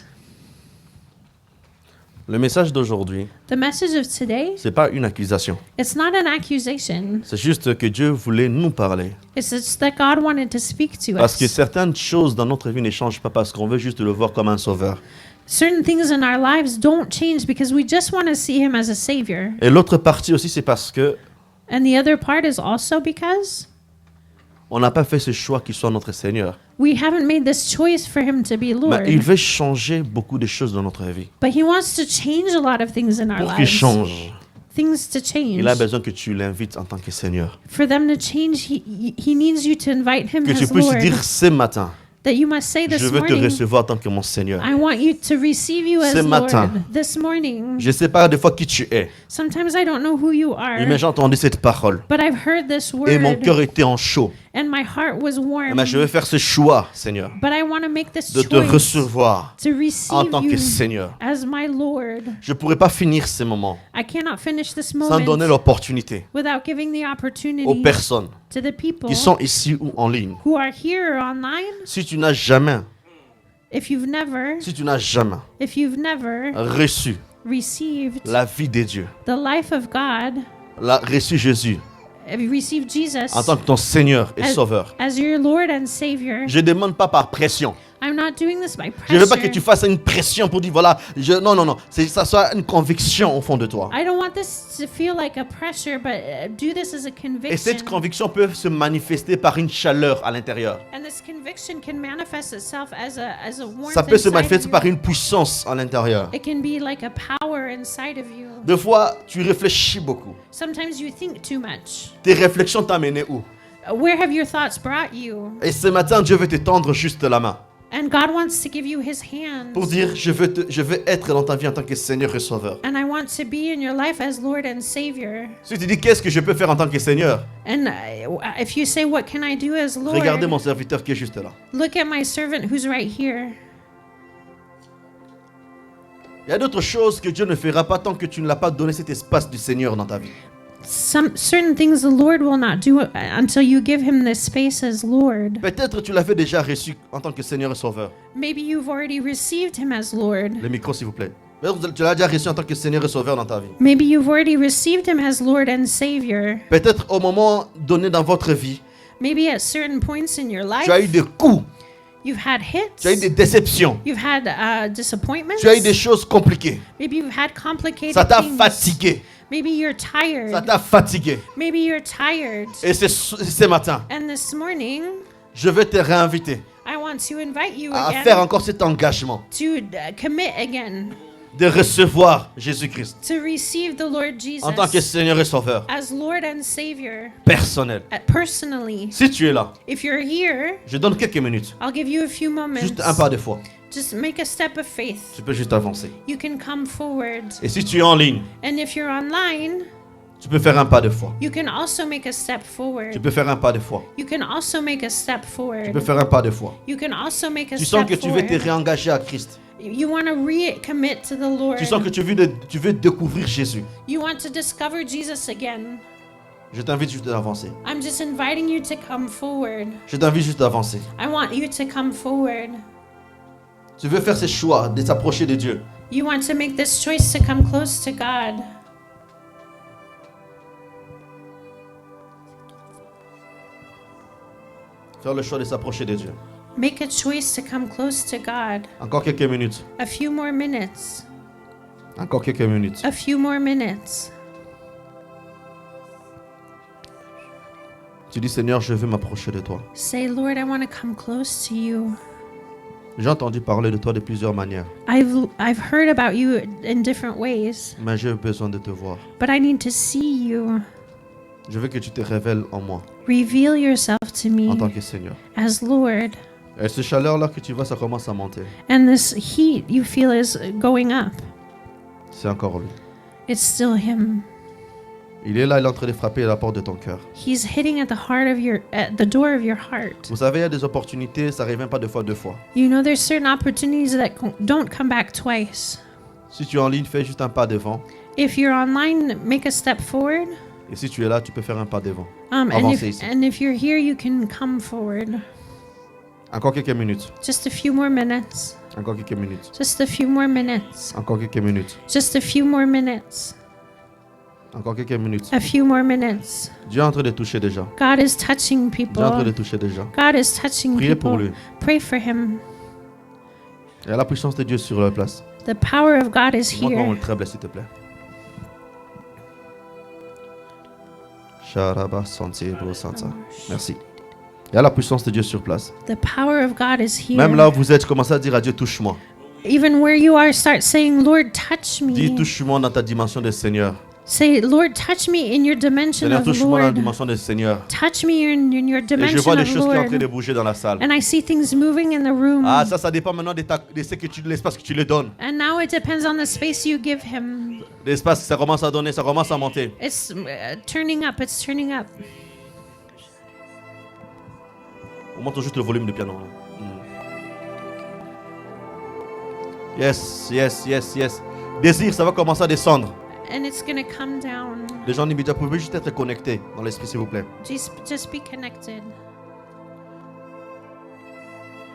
Le message d'aujourd'hui, The message of today, ce n'est pas une accusation. it's not an accusation. C'est juste que Dieu voulait nous parler. It's just that God wanted to speak to Parce que us. certaines choses dans notre vie ne changent pas parce qu'on veut juste le voir comme un sauveur. Certain things in our lives don't change because we just want to see him as a savior. Et l'autre partie aussi, c'est parce que And the other part is also because on n'a pas fait ce choix qu'il soit notre Seigneur. we haven't made this choice for him to be Lord. Mais il veut changer beaucoup de choses dans notre vie. But he wants to change a lot of things in our Pour qu'il lives. change, Things to change. il a besoin que tu l'invites en tant que Seigneur. For them to change, he needs you to invite him Que tu as puisses Lord. dire ce matin, That you must say je this veux te morning, recevoir en tant que mon Seigneur. I want you to receive you as Ce matin, Lord. This morning. Je ne sais pas des fois qui tu es, Sometimes I don't know who you are, mais j'ai entendu cette parole. but I've heard this Et mon word cœur était en chaud. and my heart was warm. Mais je vais faire ce choix, Seigneur, But I want to make this de te choice recevoir to en receive tant que you Seigneur. as my Lord. Je ne pourrais pas finir ces moments I cannot finish this sans donner moment l'opportunité without giving the aux opportunity personnes to the people qui sont ici ou en ligne. who are here or online. Si tu n'as jamais, If you've never reçu received la vie de Dieu, the life of God, reçu Jésus have you received Jesus en tant que ton Seigneur et as, Sauveur, as your Lord and Savior, je ne demande pas par pression. I'm not doing this by Je ne veux pas que pressure. tu fasses une pression pour dire voilà, non, non, non. C'est ça soit une conviction au fond de toi. I don't want this to feel like a pressure, but do this as a Et cette conviction. conviction peut se manifester par une chaleur à l'intérieur. And this conviction can manifest itself as a warmth Ça peut se inside of manifester you. par une puissance à l'intérieur. It can be like a power inside of you. Des fois, tu réfléchis beaucoup. Sometimes you think too much. Tes réflexions t'ont mené où? Where have your thoughts brought you? Et ce matin, Dieu veut te tendre juste la main And God wants to give you his hand. pour dire je veux être dans ta vie en tant que Seigneur et Sauveur. And I want to be in your life as Lord and Savior. Si tu dis qu'est-ce que je peux faire en tant que Seigneur, And if you say, what can I do as Lord? regardez mon serviteur qui est juste là. Look at my servant who's right here. Il y a d'autres choses que Dieu ne fera pas tant que tu ne l'as pas donné cet espace du Seigneur dans ta vie. Some certain things the Lord will not do until you give him this space as Lord. Peut-être tu l'avais déjà reçu en tant que Seigneur et Sauveur. Maybe you've already received him as Lord. Le micro, s'il vous plaît. Peut-être tu l'as déjà reçu en tant que Seigneur et Sauveur dans ta vie. Maybe you've already received him as Lord and Savior. Peut-être au moment donné dans votre vie, Maybe at certain points in your life, tu as eu des coups, you've had hits. tu as eu des déceptions, You've had disappointments. tu as eu des choses compliquées. Maybe you've had complicated Ça t'a things. fatigué, Maybe you're ça tired. t'a fatigué. Maybe you're tired. Et ce matin, And this morning, je vais te réinviter I want to invite you à again faire encore cet engagement to commit again de recevoir Jésus-Christ to receive the Lord Jesus en tant que Seigneur et Sauveur as Lord and Savior personnel. personally. Si tu es là, If you're here, je donne quelques minutes, I'll give you a few moments. juste un pas de foi. Just make a step of faith. Tu peux juste avancer. You can come forward. Et si tu es en ligne, And if you're online, tu peux faire un pas de foi. you can also make a step Tu forward. peux faire un pas de foi. You can also make a step Tu forward. peux faire un pas de foi. You can also make a Tu sens step que tu veux te forward. réengager à Christ. You want to recommit to the Lord. Tu sens que tu veux découvrir Jésus. You want to discover Jesus again. Je t'invite juste à avancer. I'm just inviting you to come forward. Je t'invite juste à avancer. I want you to come forward. Tu veux faire ce choix de t'approcher de Dieu. You want to make this choice to come close to God. Faire le choix de s'approcher de Dieu. Make a choice to come close to God. Encore quelques minutes. A few more minutes. Encore quelques minutes. A few more minutes. Tu dis, Seigneur, je veux m'approcher de toi. Say, Lord, I want to come close to you. J'ai entendu parler de toi de plusieurs manières, I've heard about you in different ways, mais j'ai besoin de te voir. but I need to see you. Je veux que tu te révèles en moi, Reveal yourself to en tant me que Seigneur. as Lord. Et ce chaleur-là que tu vois, ça commence à monter. And this heat you feel is going up. C'est encore lui. It's still him. Il est là, il est en train de frapper à la porte de ton cœur. He's hitting at the door of your heart. Vous savez, il y a des opportunités, ça ne revient pas deux fois. You know, there's certain opportunities that don't come back twice. Si tu es en ligne, fais juste un pas devant. If you're online, make a step forward. Et si tu es là, tu peux faire un pas devant. And Avancez ici. if you're here, you can come forward. Encore quelques minutes. Just a few more minutes. Encore quelques minutes. Just a few more minutes. Encore quelques minutes. Just a few more minutes. Encore quelques minutes. A few more minutes. Dieu est en train de toucher déjà. God is touching Dieu est en train de people. toucher déjà. God is touching Priez pour people. lui. Pray for him. Il y a la puissance de Dieu sur la place. The power of God is Moi, comment on here. le tremble, s'il te plaît. Sharaba Santi Bro Santa. Merci. Il y a la puissance de Dieu sur place. The power of God is here. Même là où vous êtes, commencez à dire à Dieu, touche-moi. Even where you are, start saying, Lord, touch Dis, me. touche-moi dans ta dimension de Seigneur. Say, Lord, touch me in your dimension Seigneur, of touche-moi dans la Lord. dimension de Seigneur. Touch me in your Et je dimension vois des of choses qui sont en train de Lord. bouger dans la salle. And I see things moving in the room. Ah, ça dépend maintenant de ce que tu, l'espace que tu lui donnes. And now it depends on the space you give him. L'espace, ça commence à donner, ça commence à monter. It's turning up. It's turning up. On monte juste le volume du piano. Yes, yes, yes, yes. Désir, ça va commencer à descendre. And it's going to come down. Les gens d'Immédiat, vous pouvez juste être connectés dans l'esprit, s'il vous plaît. Just be connected.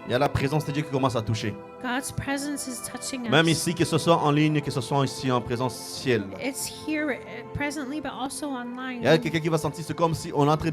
Il y a la présence de Dieu qui commence à toucher. God's presence is touching Même us. ici, que ce soit en ligne, que ce soit ici en présentiel. It's here presently, but also Il y a online. quelqu'un qui va sentir, c'est comme si on est en train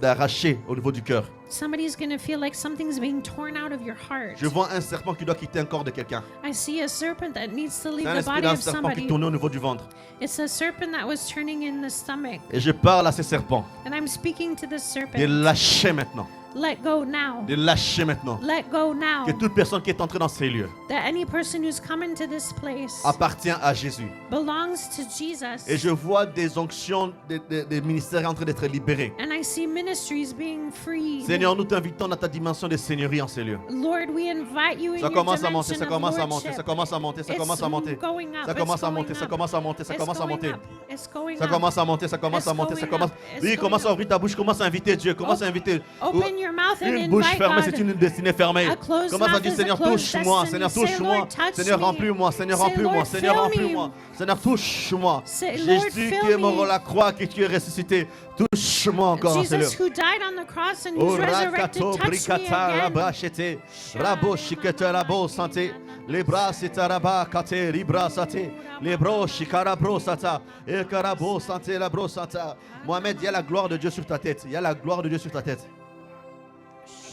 d'arracher au niveau du cœur. Somebody's going to feel like something's being torn out of your heart. Je vois un serpent qui doit quitter un corps de quelqu'un. I see a serpent that needs to C'est leave un the esprit body d'un of serpent qui somebody. tournait au niveau du ventre. It's a serpent that was turning in the stomach. Et je parle à ces serpents And I'm speaking to the de serpent. lâcher maintenant. Let go now. De lâcher maintenant. Let go now. Que toute personne qui est entrée dans ces lieux That any person who's come into this place appartient à Jésus. belongs to Jesus. Et je vois des onctions, des ministères en train d'être libérés. And I see ministries being free. Seigneur, nous t'invitons dans ta dimension de seigneurie en ces lieux. Lord, we invite you in Ça your commence à monter, dimension ça of commence à monter, lordship. ça commence à monter, ça It's commence à monter. going up, Ça it's commence à going monter, ça up. commence à monter, ça It's commence à going monter. up, it's going Ça up. commence à monter, ça commence à It's monter, ça going commence. up, it's Oui, going commence à up. ouvrir ta bouche, commence à inviter Dieu, commence à inviter. Open your mouth and Une bouche invite fermée, God. c'est une destinée fermée. A closed Commence à mouth dire, is a Seigneur, closed touche-moi, destiny. Seigneur, Say, touche-moi, Lord, touch Seigneur, me. remplis-moi, Seigneur, Say, remplis-moi, Lord, Seigneur, fill remplis-moi, me. Seigneur, touche-moi. Say, Lord, Jésus fill qui est mort me. à la croix, que tu es ressuscité, touche-moi encore, Seigneur. Jesus who died on the cross and who's Oh, resurrected, rakato, touch me brikata, again. rabachete, rabo, shikete, rabo, santé, les bras, c'est araba, kate, libra, santé, les bros, shikarabro, sata, et karabo, santé, la bro, sata. Mohamed, il y a la gloire de Dieu sur ta tête. Il y a la gloire de Dieu sur ta tête.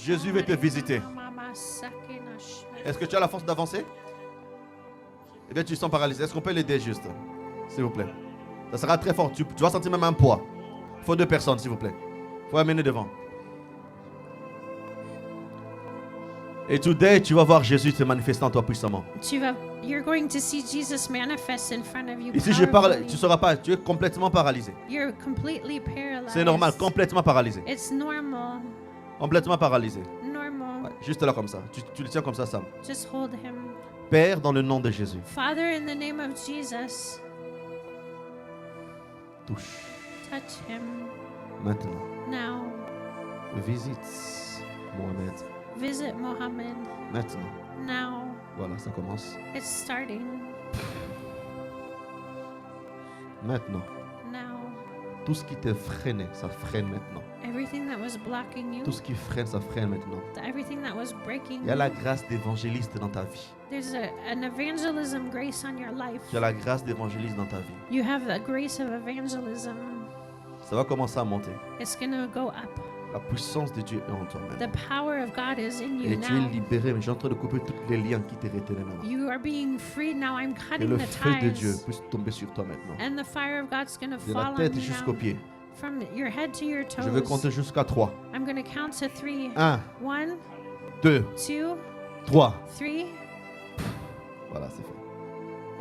Jésus veut te visiter. Est-ce que tu as la force d'avancer? Eh bien, tu sens paralysé. Est-ce qu'on peut l'aider juste? S'il vous plaît. Ça sera très fort. Tu vas sentir même un poids. Il faut 2 personnes, s'il vous plaît. Il faut amener devant. Et today, tu vas voir Jésus se manifestant en toi puissamment. You're going to see Jesus manifest in front of you. Ici, je parle, powerfully. tu ne sauras pas, tu es complètement paralysé. You're completely paralyzed. C'est normal, complètement paralysé. It's normal. Complètement paralysé. Normal. Ouais, juste là comme ça. Tu le tiens comme ça, Sam. Just hold him. Père, dans le nom de Jésus, Father, in the name of Jesus, touche touch him maintenant. now. Visite Mohamed Visit Mohammed maintenant. now. Voilà, ça commence. It's starting Maintenant. now. Tout ce qui te freinait, ça freine maintenant. Everything that was blocking you, Tout ce qui freine, ça freine maintenant. everything that was breaking Il y a la you, grâce d'évangéliste dans ta vie. there's an evangelism grace on your life. Tu as la grâce d'évangéliste dans ta vie. You have the grace of evangelism. Ça va commencer à monter. It's going to go up. La puissance de Dieu est en toi The maintenant. power of God is in you Et tu es now. libéré, mais j'ai en train de couper tous les liens qui te retenaient maintenant. You are being freed now. I'm Et cutting le the feu de Dieu ties. puisse tomber sur toi maintenant. And the fire of God's going to De la fall on tête you jusqu'aux now. pieds. From your head to your Je vais toes. compter jusqu'à 3. I'm going to count to 3. 1, 1, 2, 2, 3. 3. Voilà, c'est fait.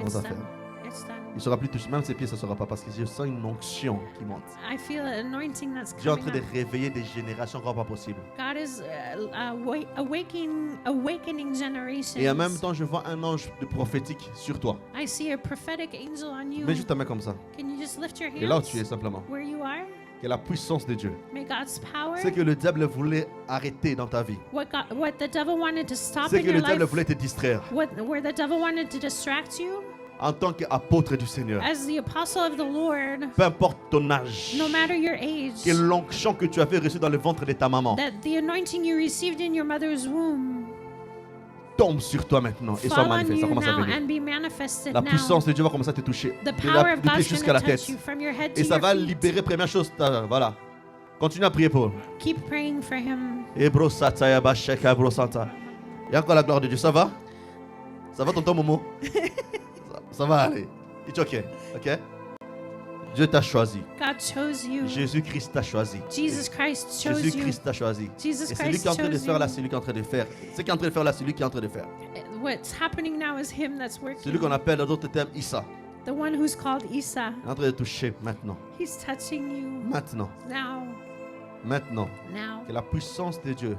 On It's va done. faire. It's done. Il ne sera plus touché. Même ses pieds, ça ne sera pas parce que je sens une onction qui monte. I feel an anointing that's Dieu est en coming train de up. réveiller des générations encore pas possibles. God is awakening generations. Et en même temps, je vois un ange de prophétique sur toi. I see a prophetic angel on you. Mets juste ta main comme ça. Can you just lift your Et là où hands tu es simplement. where you are? Que la puissance de Dieu. May God's power, C'est que le diable voulait arrêter dans ta vie. what the devil wanted to stop C'est in que le your diable life, voulait te distraire. where the devil wanted to distract you, En tant qu'apôtre du Seigneur. as the apostle of the Lord, Peu importe ton âge. no matter your age, Que l'onction que tu avais reçue dans le ventre de ta maman that the anointing you received in your mother's womb tombe sur toi maintenant et soit fall on manifeste. Ça you commence à now venir. and be manifested La now. puissance de Dieu va commencer à te toucher. The De power of des pieds God's jusqu'à going la to touch tête. you from your head to Et ça your va feet. libérer, première chose, voilà. Continue à prier pour. Keep praying for him. Ebro Sata Yaba Sheka Ebro Santa. Il y a encore la gloire de Dieu. Ça va? Ça va, tonton Momo? Ça va aller. It's okay. Ok? Dieu t'a choisi. God chose you. Jésus-Christ t'a choisi. Jesus Christ chose you. Jésus-Christ t'a choisi. Jesus Et celui Christ qui est en train de chose faire là, you. c'est lui qui est en train de faire. Ce qui est en train de faire là, c'est lui qui est en train de faire. What's happening now is him that's Celui working. qu'on appelle dans d'autres termes Issa. The one who's called Isa. Il est en train de toucher maintenant. He's touching you Maintenant. now. Maintenant. Now. Que la puissance de Dieu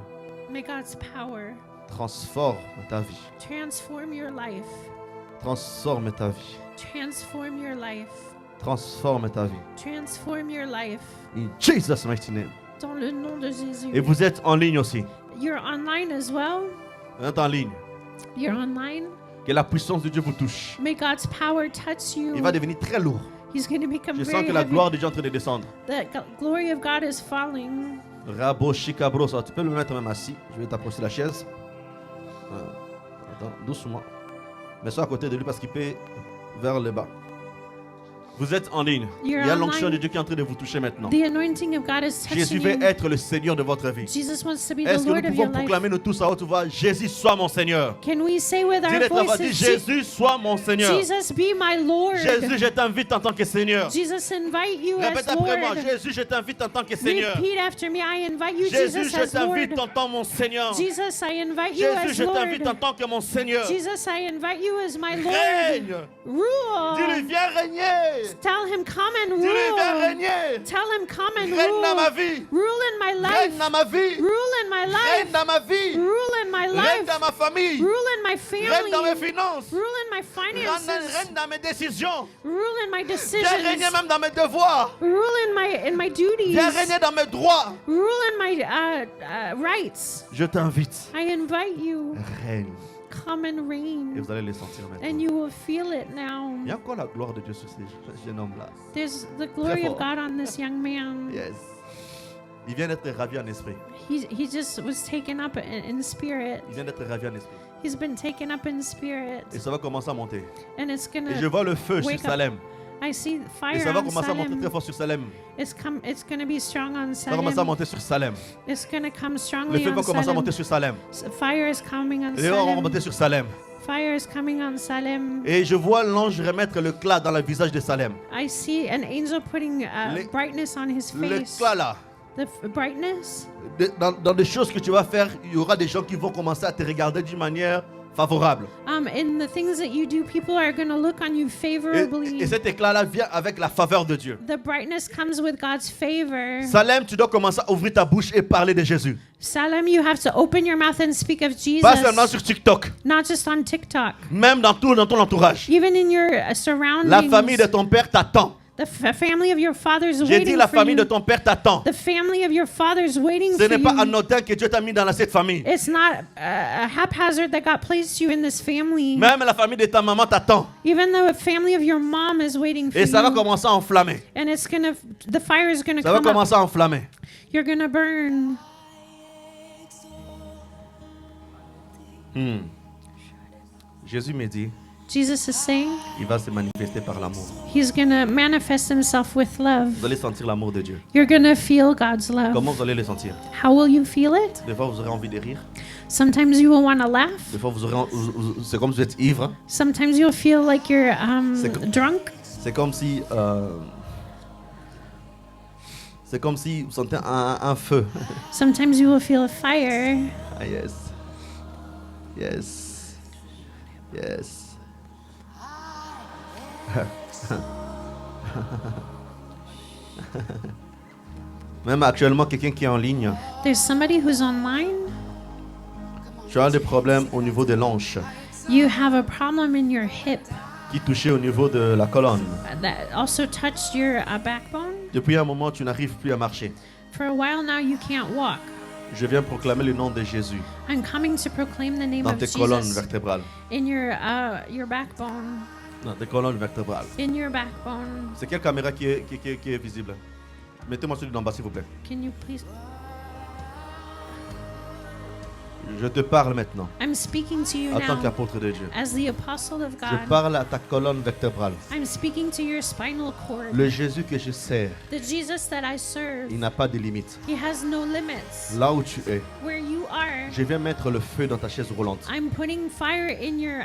May God's power transforme ta vie. transform your life. Transforme ta vie. Transform your life. Transforme ta vie. Transform your life. In Jesus' mighty name. Dans le nom de Jésus. Et vous êtes en ligne aussi. You're online as well. Vous êtes en ligne. You're online. Que la puissance de Dieu vous touche. May God's power touch you. Il va devenir très lourd. He's going to become Je sens very que la heavy. gloire de Dieu est en train de descendre. The glory of God is falling. Rabo Shikabro, ça, tu peux me mettre même assis. Je vais t'approcher la chaise. Attends, doucement. Mets-toi à côté de lui parce qu'il peut vers le bas. Vous êtes en ligne. You're Il y a l'onction online. de Dieu qui est en train de vous toucher maintenant. The anointing of God is Jésus touching veut you. être le Seigneur de votre vie. Jesus wants to be the Est-ce que nous Lord of pouvons your life. proclamer nous tous à haute voix, Jésus soit mon Seigneur? Can we say with our Dis-le ta voix, dis voices, Jésus soit mon Seigneur. Jesus be my Lord. Jésus, je t'invite en tant que Seigneur. Jesus, invite you Répète as après moi, Lord. Jésus, je t'invite en tant que Seigneur. Repeat after me. I invite you, Jésus, Jesus, je as Lord. t'invite en tant que mon Seigneur. Jesus, I invite you Jésus, as je t'invite en Lord. tant que mon Seigneur. Jesus, I invite you as my Lord. Règne. Dis-lui, Rule. viens régner. Tell him, come and Dis-lui, viens rule. régner. Tell him, come and Règne dans ma rule. vie. Rule in my Règne life. dans ma vie. Rule in my Règne life. dans ma vie. Rule in my Règne life. dans ma famille. Rule in my Règne dans mes family. finances. Rule in my finances. Règne dans mes décisions. Rule in my Viens decisions. régner même dans mes devoirs. Rule in my duties. Viens régner dans mes droits. Rule in my rights. Je t'invite. I invite you. Règne. Come and Et reign. vous allez les sentir And maintenant. you will feel it now. Il y a encore la gloire de Dieu sur ces jeunes hommes-là. There's the glory of fort. God on this young man. Yes. Il vient d'être ravi en esprit. He just was taken up in spirit. Il vient d'être ravi en esprit. He's been taken up in spirit. Et ça va commencer à monter. And it's Et je gonna, vois le feu sur wake up. Salem. I see Et fire ça va on commencer à monter très Salem. fort sur Salem. It's gonna be strong on Ça va commencer à Salem. monter sur Salem. It's gonna come Le strongly feu va on commencer à monter Salem. sur Salem. Fire is coming on Les vents vont Salem. monter sur Salem. Fire is coming on Salem. Et je vois l'ange remettre l'éclat dans le visage de Salem. I see an angel putting Le- brightness on his face. L'éclat là. The brightness. Dans des choses que tu vas faire, il y aura des gens qui vont commencer à te regarder d'une manière favorable. In the things that you do, people are going to look on you favorably. Et cet éclat-là vient avec la faveur de Dieu. The brightness comes with God's favor. Salem, tu dois commencer à ouvrir ta bouche et parler de Jésus. Salem, you have to open your mouth and speak of Pas seulement Jesus, sur TikTok, not just on TikTok, même dans ton entourage. even in your La surroundings. famille de ton père t'attend. The family of your father's J'ai dit waiting la for famille you. de ton père t'attend. The family of your father's waiting Ce for n'est pas you. anodin que Dieu t'a mis dans cette famille. It's not haphazard that God placed you in this family. Même la famille de ta maman t'attend. Even the family of your mom is waiting for Et ça va you. commencer à enflammer. And it's gonna, the fire is gonna Ça va come up. commencer à enflammer. You're gonna burn. Jésus me dit, Jesus is saying il va se manifester par l'amour. he's going to manifest himself with love. Vous allez sentir l'amour de Dieu. You're going to feel God's love. Comment vous allez le sentir? How will you feel it? Des fois, vous aurez envie de rire. Sometimes you will want to laugh. Des fois, c'est comme si vous êtes ivre. Sometimes you'll feel like you're C'est co- drunk. C'est comme si vous sentez un feu. Sometimes you will feel a fire. Ah, yes. Yes. Yes. Même actuellement, quelqu'un qui est en ligne, There's somebody who's online. tu as des problèmes au niveau des hanches, You have a problem in your hip qui touchait au niveau de la colonne. that also touched your backbone. Depuis un moment, tu n'arrives plus à marcher. For a while now, you can't walk. Je viens proclamer le nom de Jésus I'm coming to proclaim the name dans of tes colonnes Jesus vertébrales. in your backbone. Dans tes colonnes vertébrales. In your backbone. C'est quelle caméra qui est visible? Mettez-moi celui d'en bas, s'il vous plaît. Can you please? Je te parle maintenant, I'm speaking to you en tant now qu'apôtre de Dieu. as the apostle of Je God. parle à ta colonne vertébrale. I'm speaking to your spinal cord. Le Jésus que je sers, The Jesus that I serve, il n'a pas de limites. he has no limits. Là où tu es, Where you are, je viens mettre le feu dans ta chaise roulante. I'm putting fire in your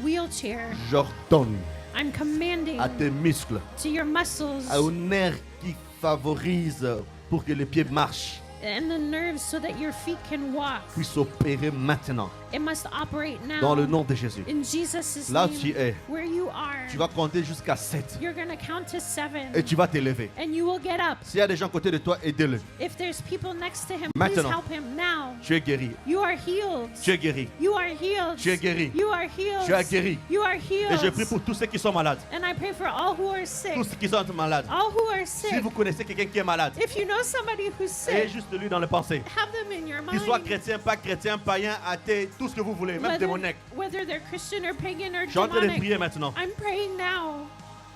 wheelchair. J'ordonne I'm commanding à tes muscles, to your muscles aux nerfs qui favorisent pour que les pieds marchent, and the nerves so that your feet can walk. puissent opérer maintenant, It must operate now. dans le nom de Jésus. In Jesus' Là où name, tu es, where you are, tu vas compter jusqu'à 7 you're going to count to 7 et tu vas t'élever. and you will get up. S'il y a des gens à côté de toi, aidez-le. If there's people next to him, please Maintenant. help him now. Tu es guéri. You are healed. Tu es guéri. You are healed. Tu es guéri. You are healed. Tu es guéri. You are Et healed. je prie pour tous ceux qui sont malades. And I pray for all who are sick. Tous ceux qui sont malades. All who are Si sick. vous connaissez quelqu'un qui est malade, If you know somebody who's ayez sick, juste lui dans le pensée. have them in your Qu'il soit mind. chrétien, pas chrétien, païen, athée, tout ce que vous voulez, même démoniaque. Whether they're Christian or pagan or Je suis en train de prier demonic. maintenant. I'm praying now.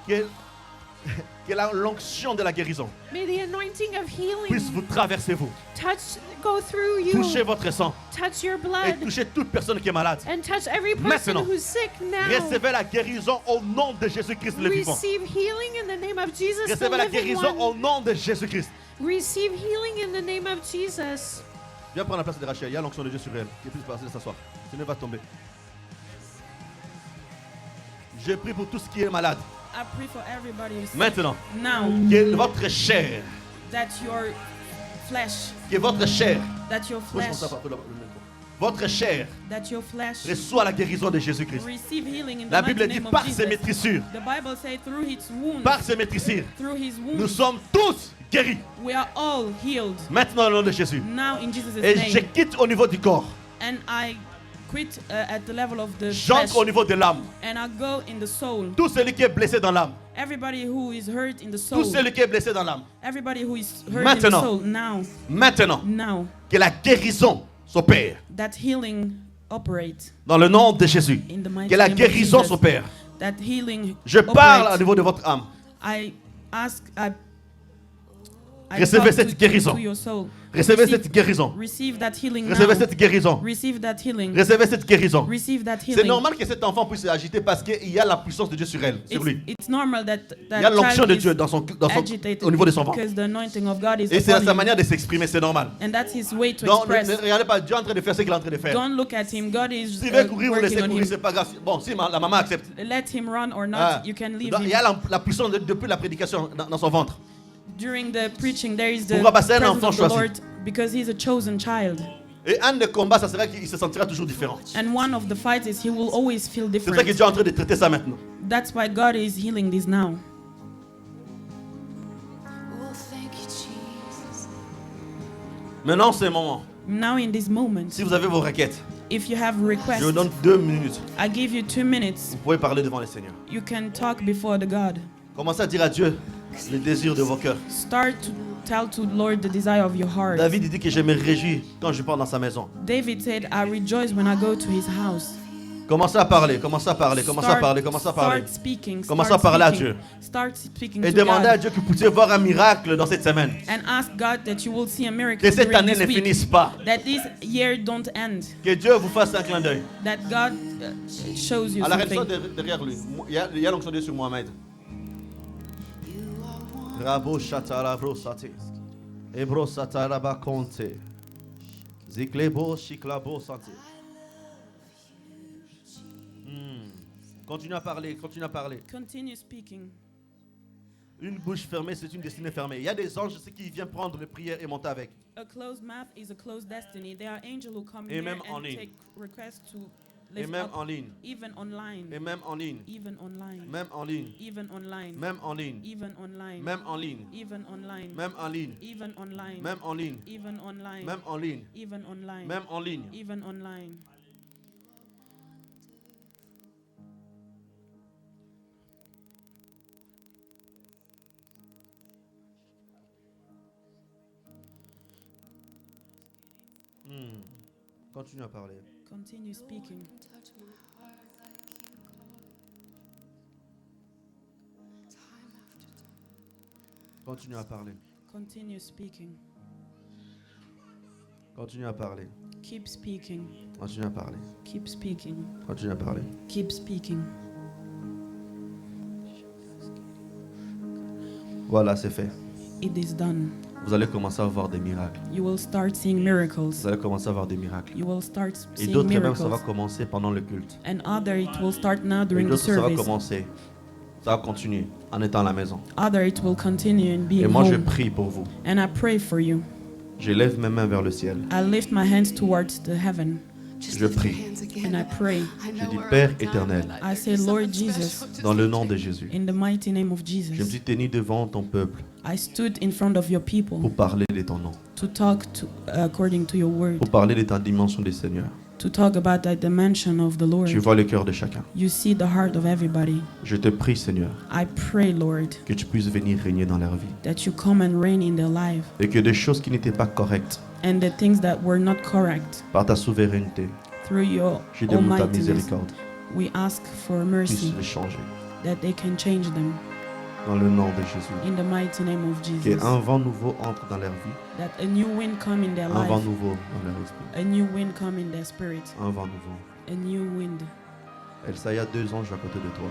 Que l'onction de la guérison May the anointing of puisse healing vous traverser vous. go through you. Touchez votre sang Touch your et blood. touchez toute personne qui est malade. And touch every person Maintenant. who's sick now. Recevez la guérison au nom de Jésus-Christ le vivant. Receive healing in the name of Jesus, the Recevez la living guérison one. au nom de Jésus-Christ. Receive healing in the name of Jesus. Viens prendre la place de Rachel. Il y a l'onction de Dieu sur elle. Qui puisse passer s'asseoir. Sinon, elle va tomber. Je prie pour tout ce qui est malade. I pray for everybody who's sick Maintenant, now que votre chair, that your flesh, que votre chair, that your Bouge flesh, comme ça partout là, le micro. Votre chair that your flesh reçoit la guérison de Jésus-Christ. receive healing in the La mighty Bible dit name par of ses Jesus. maîtrissures, The Bible says through his wounds, par ses maîtrissures, through his nous wounds, sommes tous guéris. we are all healed. Maintenant, au nom de Jésus. Now in Jesus' Et je name. quitte au niveau du corps. And I quit at the level of the flesh. J'entre au niveau de l'âme. And I go in the soul. Tout celui qui est blessé dans l'âme. Everybody who is hurt in the Tout soul. celui qui est blessé dans l'âme. Everybody who is hurt in the Maintenant. soul. Now. Maintenant, Now. que la guérison s'opère. That healing operates. Dans le nom de Jésus. In the mighty Que la name of guérison Jesus. s'opère. That healing Je parle au operates. niveau de votre âme. I Recevez talk cette guérison. to your soul. Recevez cette guérison. Receive that healing Recevez now. cette guérison. Receive that healing. Recevez cette guérison. Receive that C'est healing. normal que cet enfant puisse agiter parce qu'il y a la puissance de Dieu sur elle, sur lui. It's normal that Il y a l'onction child de is Dieu agitated au niveau de son ventre. because the anointing of God is Et c'est upon sa him. manière de s'exprimer, c'est normal. And that's his way to Donc, express. ne regardez pas Dieu en train de faire ce qu'il est en train de faire. Don't look at him. God is S'il veut courir, vous working laissez on courir, him. c'est pas grave. Bon, si la maman accepte. Let him run or not. Ah. You can leave Donc, il y him. a la puissance depuis la prédication dans son ventre. During the preaching, there is the Pourquoi? Parce que c'est un presence enfant of the choisi. Lord because he's a chosen child. Et un des combats, ça sera qu'il se sentira toujours différent. And one of the fights is he will always feel C'est ça que different. Dieu est en train de traiter ça maintenant. That's why God is healing this now. Oh, thank you, Jesus. Maintenant, c'est le moment. Now in this moment, Si vous avez vos requêtes, if you have je requests, vous donne 2 minutes. I give you 2 minutes. Vous pouvez parler devant le Seigneur. You can talk before the God. Commencez à dire à Dieu le désir de vos cœurs. Start to tell to the Lord the desire of your heart. David il dit que je me réjouis quand je pars dans sa maison. David said, I rejoice when I go to his house. Commencez à parler, commencez à parler, commencez à parler, commencez à parler. Start speaking. Commencez Start à parler à speaking. Dieu. Start speaking Et to demandez à God. Dieu que vous puissiez voir un miracle dans cette semaine. And ask God that you will see a miracle Que cette during année this ne week. finisse pas. That this year don't end. Que Dieu vous fasse un clin d'œil. That God shows you À la réaction something. derrière lui, il y a l'onction de Dieu sur Mohamed. Rabo Shatara Brosate. Ebro Satara Bakonte. Ziklebo Shiklabo Sante. Continue à parler, continue à parler. Continue speaking. Une bouche fermée, c'est une destinée fermée. Il y a des anges qui viennent prendre les prières et monter avec. A closed mouth is a closed destiny. There are angels who come Et here même en and ligne. take requests to Et lift même up, en ligne. even online. Et même en ligne. Even online. Même en ligne. Even online. Même en ligne. Even online. Même en ligne. Even online. Même en ligne. Even online. Même en ligne. Even online. Même en ligne. Even online. Même en ligne. Even online. Continue à parler. Continue speaking. Touch my heart like you call. Time after time. Continue à parler. Continue speaking. Continue à parler. Keep speaking. Continue à parler. Keep speaking. Continue à parler. Keep speaking. Voilà, c'est fait. It is done. Vous allez commencer à voir des miracles. You will start seeing Vous miracles. allez commencer à voir des miracles. You will start Et seeing d'autres même, ça va miracles. commencer pendant le culte. And other, it will start now Et during the d'autres, ça va service. commencer. Ça va continuer en étant à la maison. Other, it will continue and be Et moi, je home. prie pour vous. And I pray for you. Je lève mes mains vers le ciel. I lift my hands towards the heaven Just Je lift your prie. hands and again. I pray I know Je dis we're Père out of time, éternel, but I say, there's Lord something Jesus, special. Just dans le nom lift de it. Jésus. in the mighty name of Je me Jesus. suis tenu devant ton peuple I stood in front of your people pour parler de ton nom, to talk to, according to your word, pour parler de ta dimension des Seigneurs. to talk about the dimension of the Lord. Tu vois le cœur de chacun. You see the heart of everybody. Je te prie, Seigneur, I pray, Lord, que tu puisses venir régner dans leur vie. that you come and reign in their life, Et que des choses qui n'étaient pas correctes and the things that were not correct, par ta souveraineté, through your je demande ta almightiness, miséricorde, we ask for puisse mercy, les changer. that they can change them Dans le nom de Jésus. in the mighty name of Que Jesus. un vent nouveau entre dans leur vie, That a new wind come in their un vent life, nouveau dans leur esprit, a new wind come in their spirit, un vent nouveau. a new wind. Elsa, il y a 2 anges à côté de toi.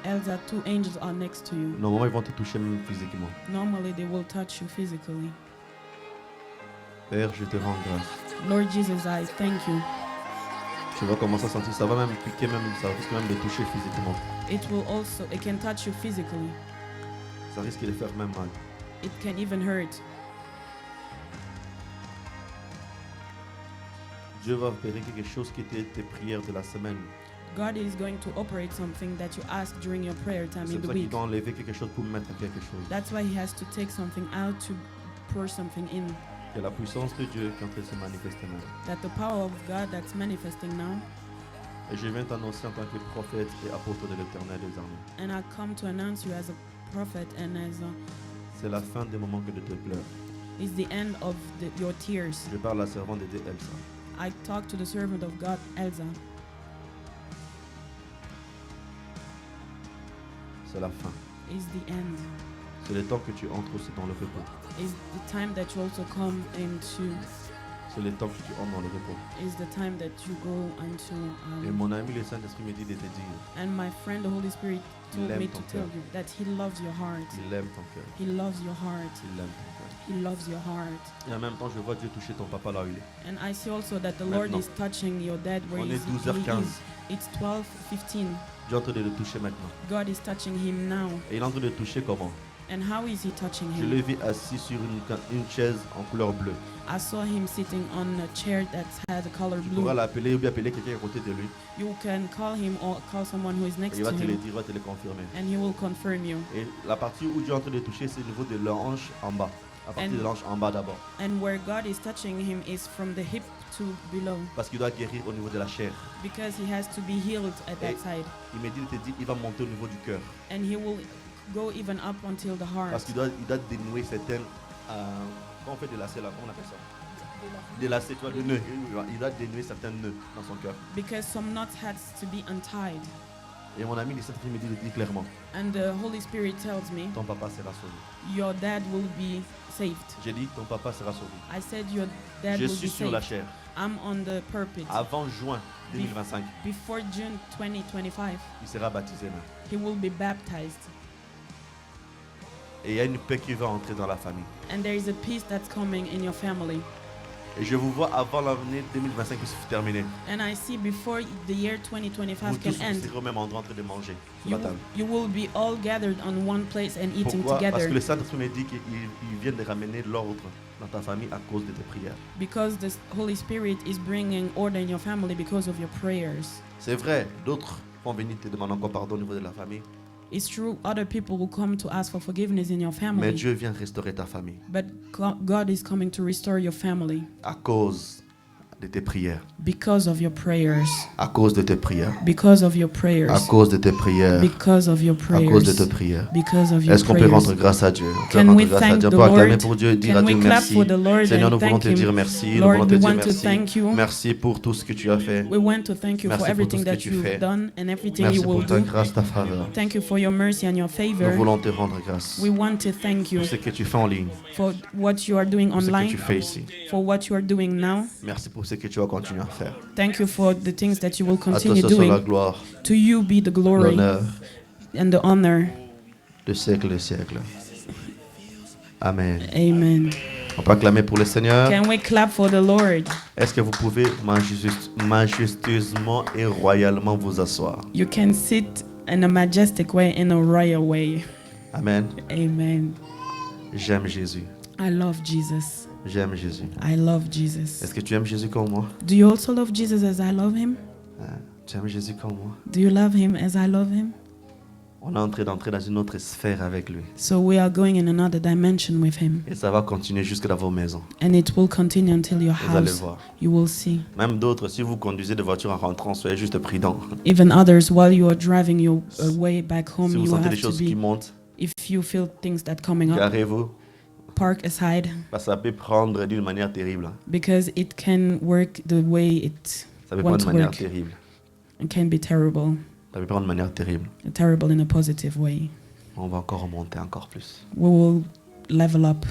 Elsa, 2 angels are next to you. Normalement, ils vont te toucher même physiquement. Normally they will touch you physically. Père, je te rends grâce. Lord Jesus, I thank you. Tu vas commencer à sentir, ça va même piquer, même, ça risque même de toucher physiquement. It can touch you physically. Ça risque de faire même mal. It can even hurt. Dieu va opérer quelque chose qui était tes prières de la semaine. God is going to operate something that you asked during your prayer time C'est in pour the ça qu'il week. doit enlever quelque chose pour mettre quelque chose. That's why he has to take something out to pour something in. Que la puissance de Dieu qui est en train de se manifester maintenant. That the power of God that's manifesting now. Et je viens t'annoncer en tant que prophète et apôtre de l'Éternel des armées. And I come to announce you as a prophet and as C'est la fin des moments que de te pleurs. is the end of your tears. Je parle à la servante de Dieu, Elsa. I talk to the servant of God, Elsa. C'est la fin. Is the end. C'est le temps que tu entres aussi dans le repos. Is the time that you also come into. C'est le temps que tu entres dans le repos. Is the time that you go into. Et mon ami le Saint-Esprit me dit de te dire, And my friend, the Holy Spirit, told Il aime me ton to tell cœur. you that He loves your heart. il aime ton cœur. He loves your heart. Il aime ton cœur. He loves your heart. Et en même temps, je vois Dieu toucher ton papa là où il est. And I see also that the Lord Maintenant. is touching your dad where On he est 12h15. is. It's 12:15. Dieu est en train de le toucher maintenant. God is touching him now. Et il est en train de le toucher comment? And how is he touching Je him? l'ai vu assis sur une chaise en couleur bleue. I saw him sitting on a chair that had a color Tu blue. pourras l'appeler ou bien appeler quelqu'un à côté de lui. You can call him or call someone who is Et next il va to te le him, dire, il va te le confirmer. and he will confirm you. Et la partie où Dieu est en train de toucher, c'est au niveau de la hanche en bas. À partir And- de la hanche en bas d'abord. And where God is touching him is from the hip to below, Parce qu'il doit guérir au niveau de la chair. because he has to be healed at that Et- side, Il me dit, il te dit, il va monter au niveau du cœur. and he will go even up until the Parce heart, qu'il doit dénouer certaines... quand on fait des lacets là, comment on appelle ça? Délasser, tu vois, de nœuds. Il doit dénouer certains nœuds dans son cœur. because some knots had to be untied. Et mon ami, le Saint-Esprit me dit clairement, And the Holy Spirit tells me, ton papa sera sauvé. your dad will be saved. J'ai dit, ton papa sera sauvé. I said, your dad Je will suis be sur la saved. chair. I'm on the pulpit. Avant juin 2025, Before June 2025, il sera baptisé. Même. he will be baptized. Et il y a une paix qui va entrer dans la famille. And there is a peace that's coming in your family. Et je vous vois avant l'année 2025 qui se terminer. And I see before the year Vous 2025 tous, can vous end, serez même en train de manger sur you, la table. you will be all gathered on one place and eating Pourquoi? Parce que together le Saint-Esprit me dit qu'il vient de ramener l'ordre dans ta famille à cause de tes prières. because the Holy Spirit is bringing order in your family because of your prayers. C'est vrai, d'autres vont venir te demander encore pardon au niveau de la famille. It's true, other people will come to ask for forgiveness in your Mais family, Dieu vient restaurer ta famille but God is coming to restore your family à cause de tes prières. because of your prayers, À cause de tes prières. because of your À prayers, cause de tes prières. because of your À cause de prayers, tes prières. because of your Est-ce qu'on peut rendre prayers. grâce à Dieu? On peut Can rendre we grâce à thank Dieu. On the peut acclamer Lord? pour Dieu, dire à Can Dieu we clap merci. for the Lord Seigneur, nous and voulons thank te Him? dire merci. Nous Lord, voulons te we dire want to merci. thank you. Merci pour tout ce que tu as fait. We want to thank you Merci for pour everything tout ce that que tu fais. you've done and everything Merci you will pour ta do. grâce, ta faveur. Thank you for your mercy and your Nous favor. voulons te rendre grâce We want to thank you pour ce que tu fais en ligne, for what you are doing pour ce que online, tu fais ici. for what you are doing now. Merci pour ce que tu vas continuer à faire. Thank you for the things that you will À toi continue seul soit la doing. gloire, To you be the glory l'honneur, and the honor. de siècle et siècle. Amen. Amen. On peut acclamer pour le Seigneur. Can we clap for the Lord? Est-ce que vous pouvez majestueusement et royalement vous asseoir? You can sit in a majestic way, in a royal way. Amen. Amen. J'aime Jésus. I love Jesus. J'aime Jésus. I love Jesus. Est-ce que tu aimes Jésus comme moi? Do you also love Jesus as I love him? Tu aimes Jésus comme moi? Do you love him as I love him? On est en train d'entrer dans une autre sphère avec lui. So we are going in another dimension with him. Et ça va continuer jusque dans vos maisons. And it will continue until your Vous allez house. voir. You will see. Même d'autres, si vous conduisez de voiture en rentrant, soyez juste prudents. Even others, while you are driving your way back home, Si vous you sentez des have to choses qui be, montent, if you feel things that coming up, garez-vous. park aside, Parce que ça peut prendre d'une manière terrible. because it can work the way it Ça peut prendre de wants to manière work. terrible. It can be terrible, Ça peut prendre de manière terrible. terrible in a positive way. On va encore remonter encore plus. We will level up.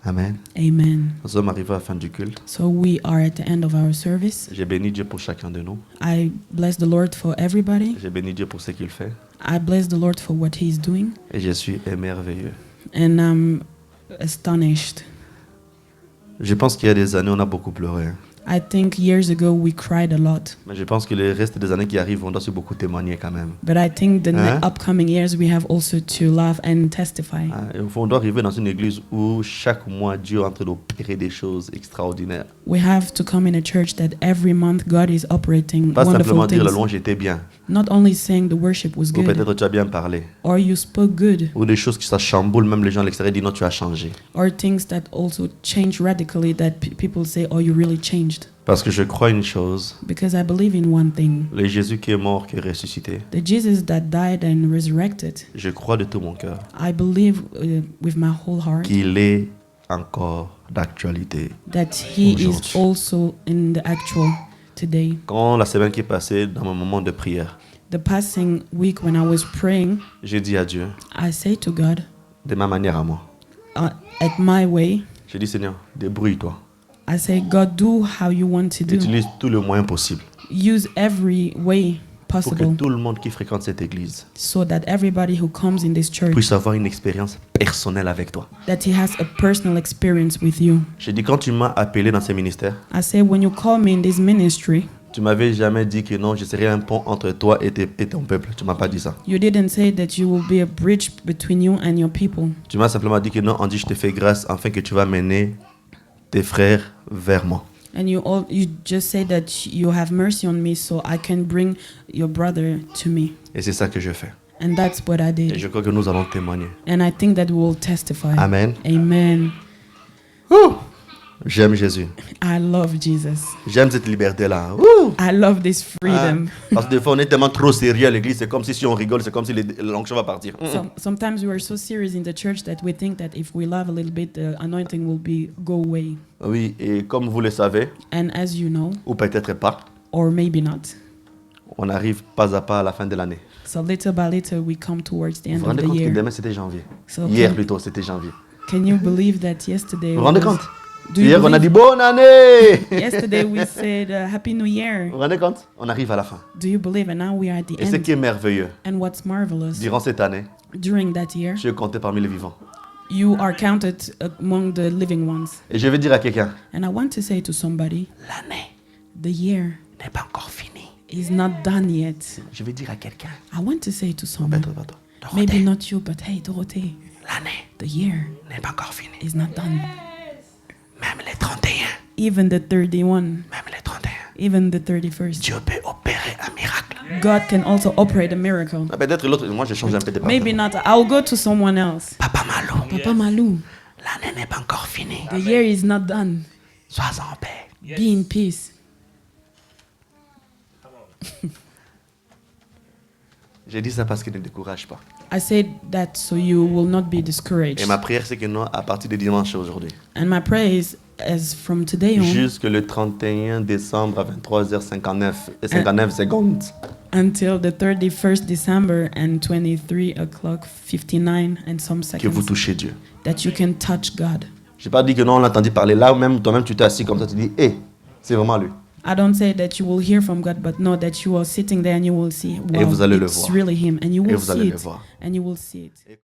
Amen. Amen. Nous sommes arrivés à la fin du culte. So we are at the end of our service. J'ai béni Dieu pour chacun de nous. I bless the Lord for everybody. J'ai béni Dieu pour ce qu'il fait. I bless the Lord for what He's doing. Et je suis émerveilleux. And I'm astonished. Je pense qu'il y a des années, on a beaucoup pleuré. I think years ago we cried a lot. Mais je pense que le reste des années qui arrivent, on doit se beaucoup témoigner quand même. But I think the Hein? upcoming years we have also to laugh and testify. Et on doit arriver dans une église où chaque mois, Dieu est en train d'opérer des choses extraordinaires. We have to come in a church that every month God is operating Pas simplement wonderful dire la things. louange était bien. Not only saying the worship was Ou good, peut-être tu as bien parlé. or you spoke good, Ou des choses qui ça chamboule, même les gens à l'extérieur disent non, tu as changé. or things that also change radically that people say, oh, you really changed. Parce que je crois une chose, Because I believe in one thing. le Jésus qui est mort, qui est ressuscité, The Jesus that died and resurrected, je crois de tout mon cœur I believe with my whole heart qu'il est encore d'actualité. that He is Aujourd'hui. also in the actual today. Quand la semaine qui est passée, dans mon moment de prière, The passing week when I was praying, j'ai dit à Dieu, I say to God, de ma manière à moi, at my way, j'ai dit Seigneur, débrouille-toi. I say, God, do how you want to do. Utilise tous les moyens possibles Use every way pour que possible tout le monde qui fréquente cette église so that everybody who comes in this church, puisse avoir une expérience personnelle avec toi. that he has a personal experience with you. J'ai dit, quand tu m'as appelé dans ces ministères, I say, when you call me in this ministry, tu m'avais jamais dit que non, je serais un pont entre toi et ton peuple. Tu m'as pas dit ça. you didn't say that you will be a bridge between you and your people. Tu m'as simplement dit que non, on dit je te fais grâce afin que tu vas mener tes frères vers moi. And you just say that you have mercy on me so I can bring your brother to me. Et c'est ça que je fais. And that's what I Et did. je crois que nous allons témoigner. And I think that we will testify. Amen. Amen. J'aime Jésus. I love Jesus. J'aime cette liberté-là. Ouh! I love this Ah, freedom. parce que des fois, on est tellement trop sérieux à l'église. C'est comme si on rigole, c'est comme si l'onction va partir. Sometimes we are so serious in the church that we think that if we laugh a little bit, the anointing will go away. Oui, et comme vous le savez, And as you know, ou peut-être pas, or maybe not, on arrive pas à pas à la fin de l'année. so little by little we come towards the Vous end vous of rendez the compte que year. demain c'était janvier. So Hier can, plutôt, c'était janvier. can you believe that yesterday? Vous vous rendez was- compte? Do you Hier, on a dit believe- bonne année. Yesterday we said Happy New Year. Vous vous rendez compte? On arrive à la fin. Do you believe? And now we are at the Et ce end. qui est merveilleux, And what's marvelous, durant cette année, during that year, je suis compté parmi les vivants. you are counted among the living ones. Et je vais dire à quelqu'un, And I want to say to somebody, l'année the year n'est pas encore finie. is not done yet. Je vais dire à quelqu'un, I want to say to someone, Dorothée, maybe not you, but hey, Dorothée, l'année the year n'est pas encore finie. is not done. Même les 31, Even the 31, même les 31, even the 31st, Dieu peut opérer un miracle. God can also operate a miracle. Ah, peut-être l'autre, moi je change un peu de Maybe département. not. I'll go to someone else. Papa Malou, Papa Malou, l'année n'est pas encore finie. the year is not done. Sois en paix. Be in peace. J'ai dit ça parce qu'il ne décourage pas. I said that so you will not be discouraged. Et ma prière, c'est que nous, à partir de dimanche aujourd'hui, And my prayer is, as from today on, jusque le 31 décembre à 23h59 et 59 secondes, until the 31st December and 23 o'clock 59 and some que vous seconds, touchez Dieu. that you can touch God. J'ai pas dit que non, on l'a entendu parler là, ou même toi-même tu t'es assis comme ça, tu dis, hé, c'est vraiment lui. I don't say that you will hear from God, but know that you are sitting there and you will see, wow, vous allez le it's voir. really Him, and you Et will vous allez see le it, voir. and you will see it.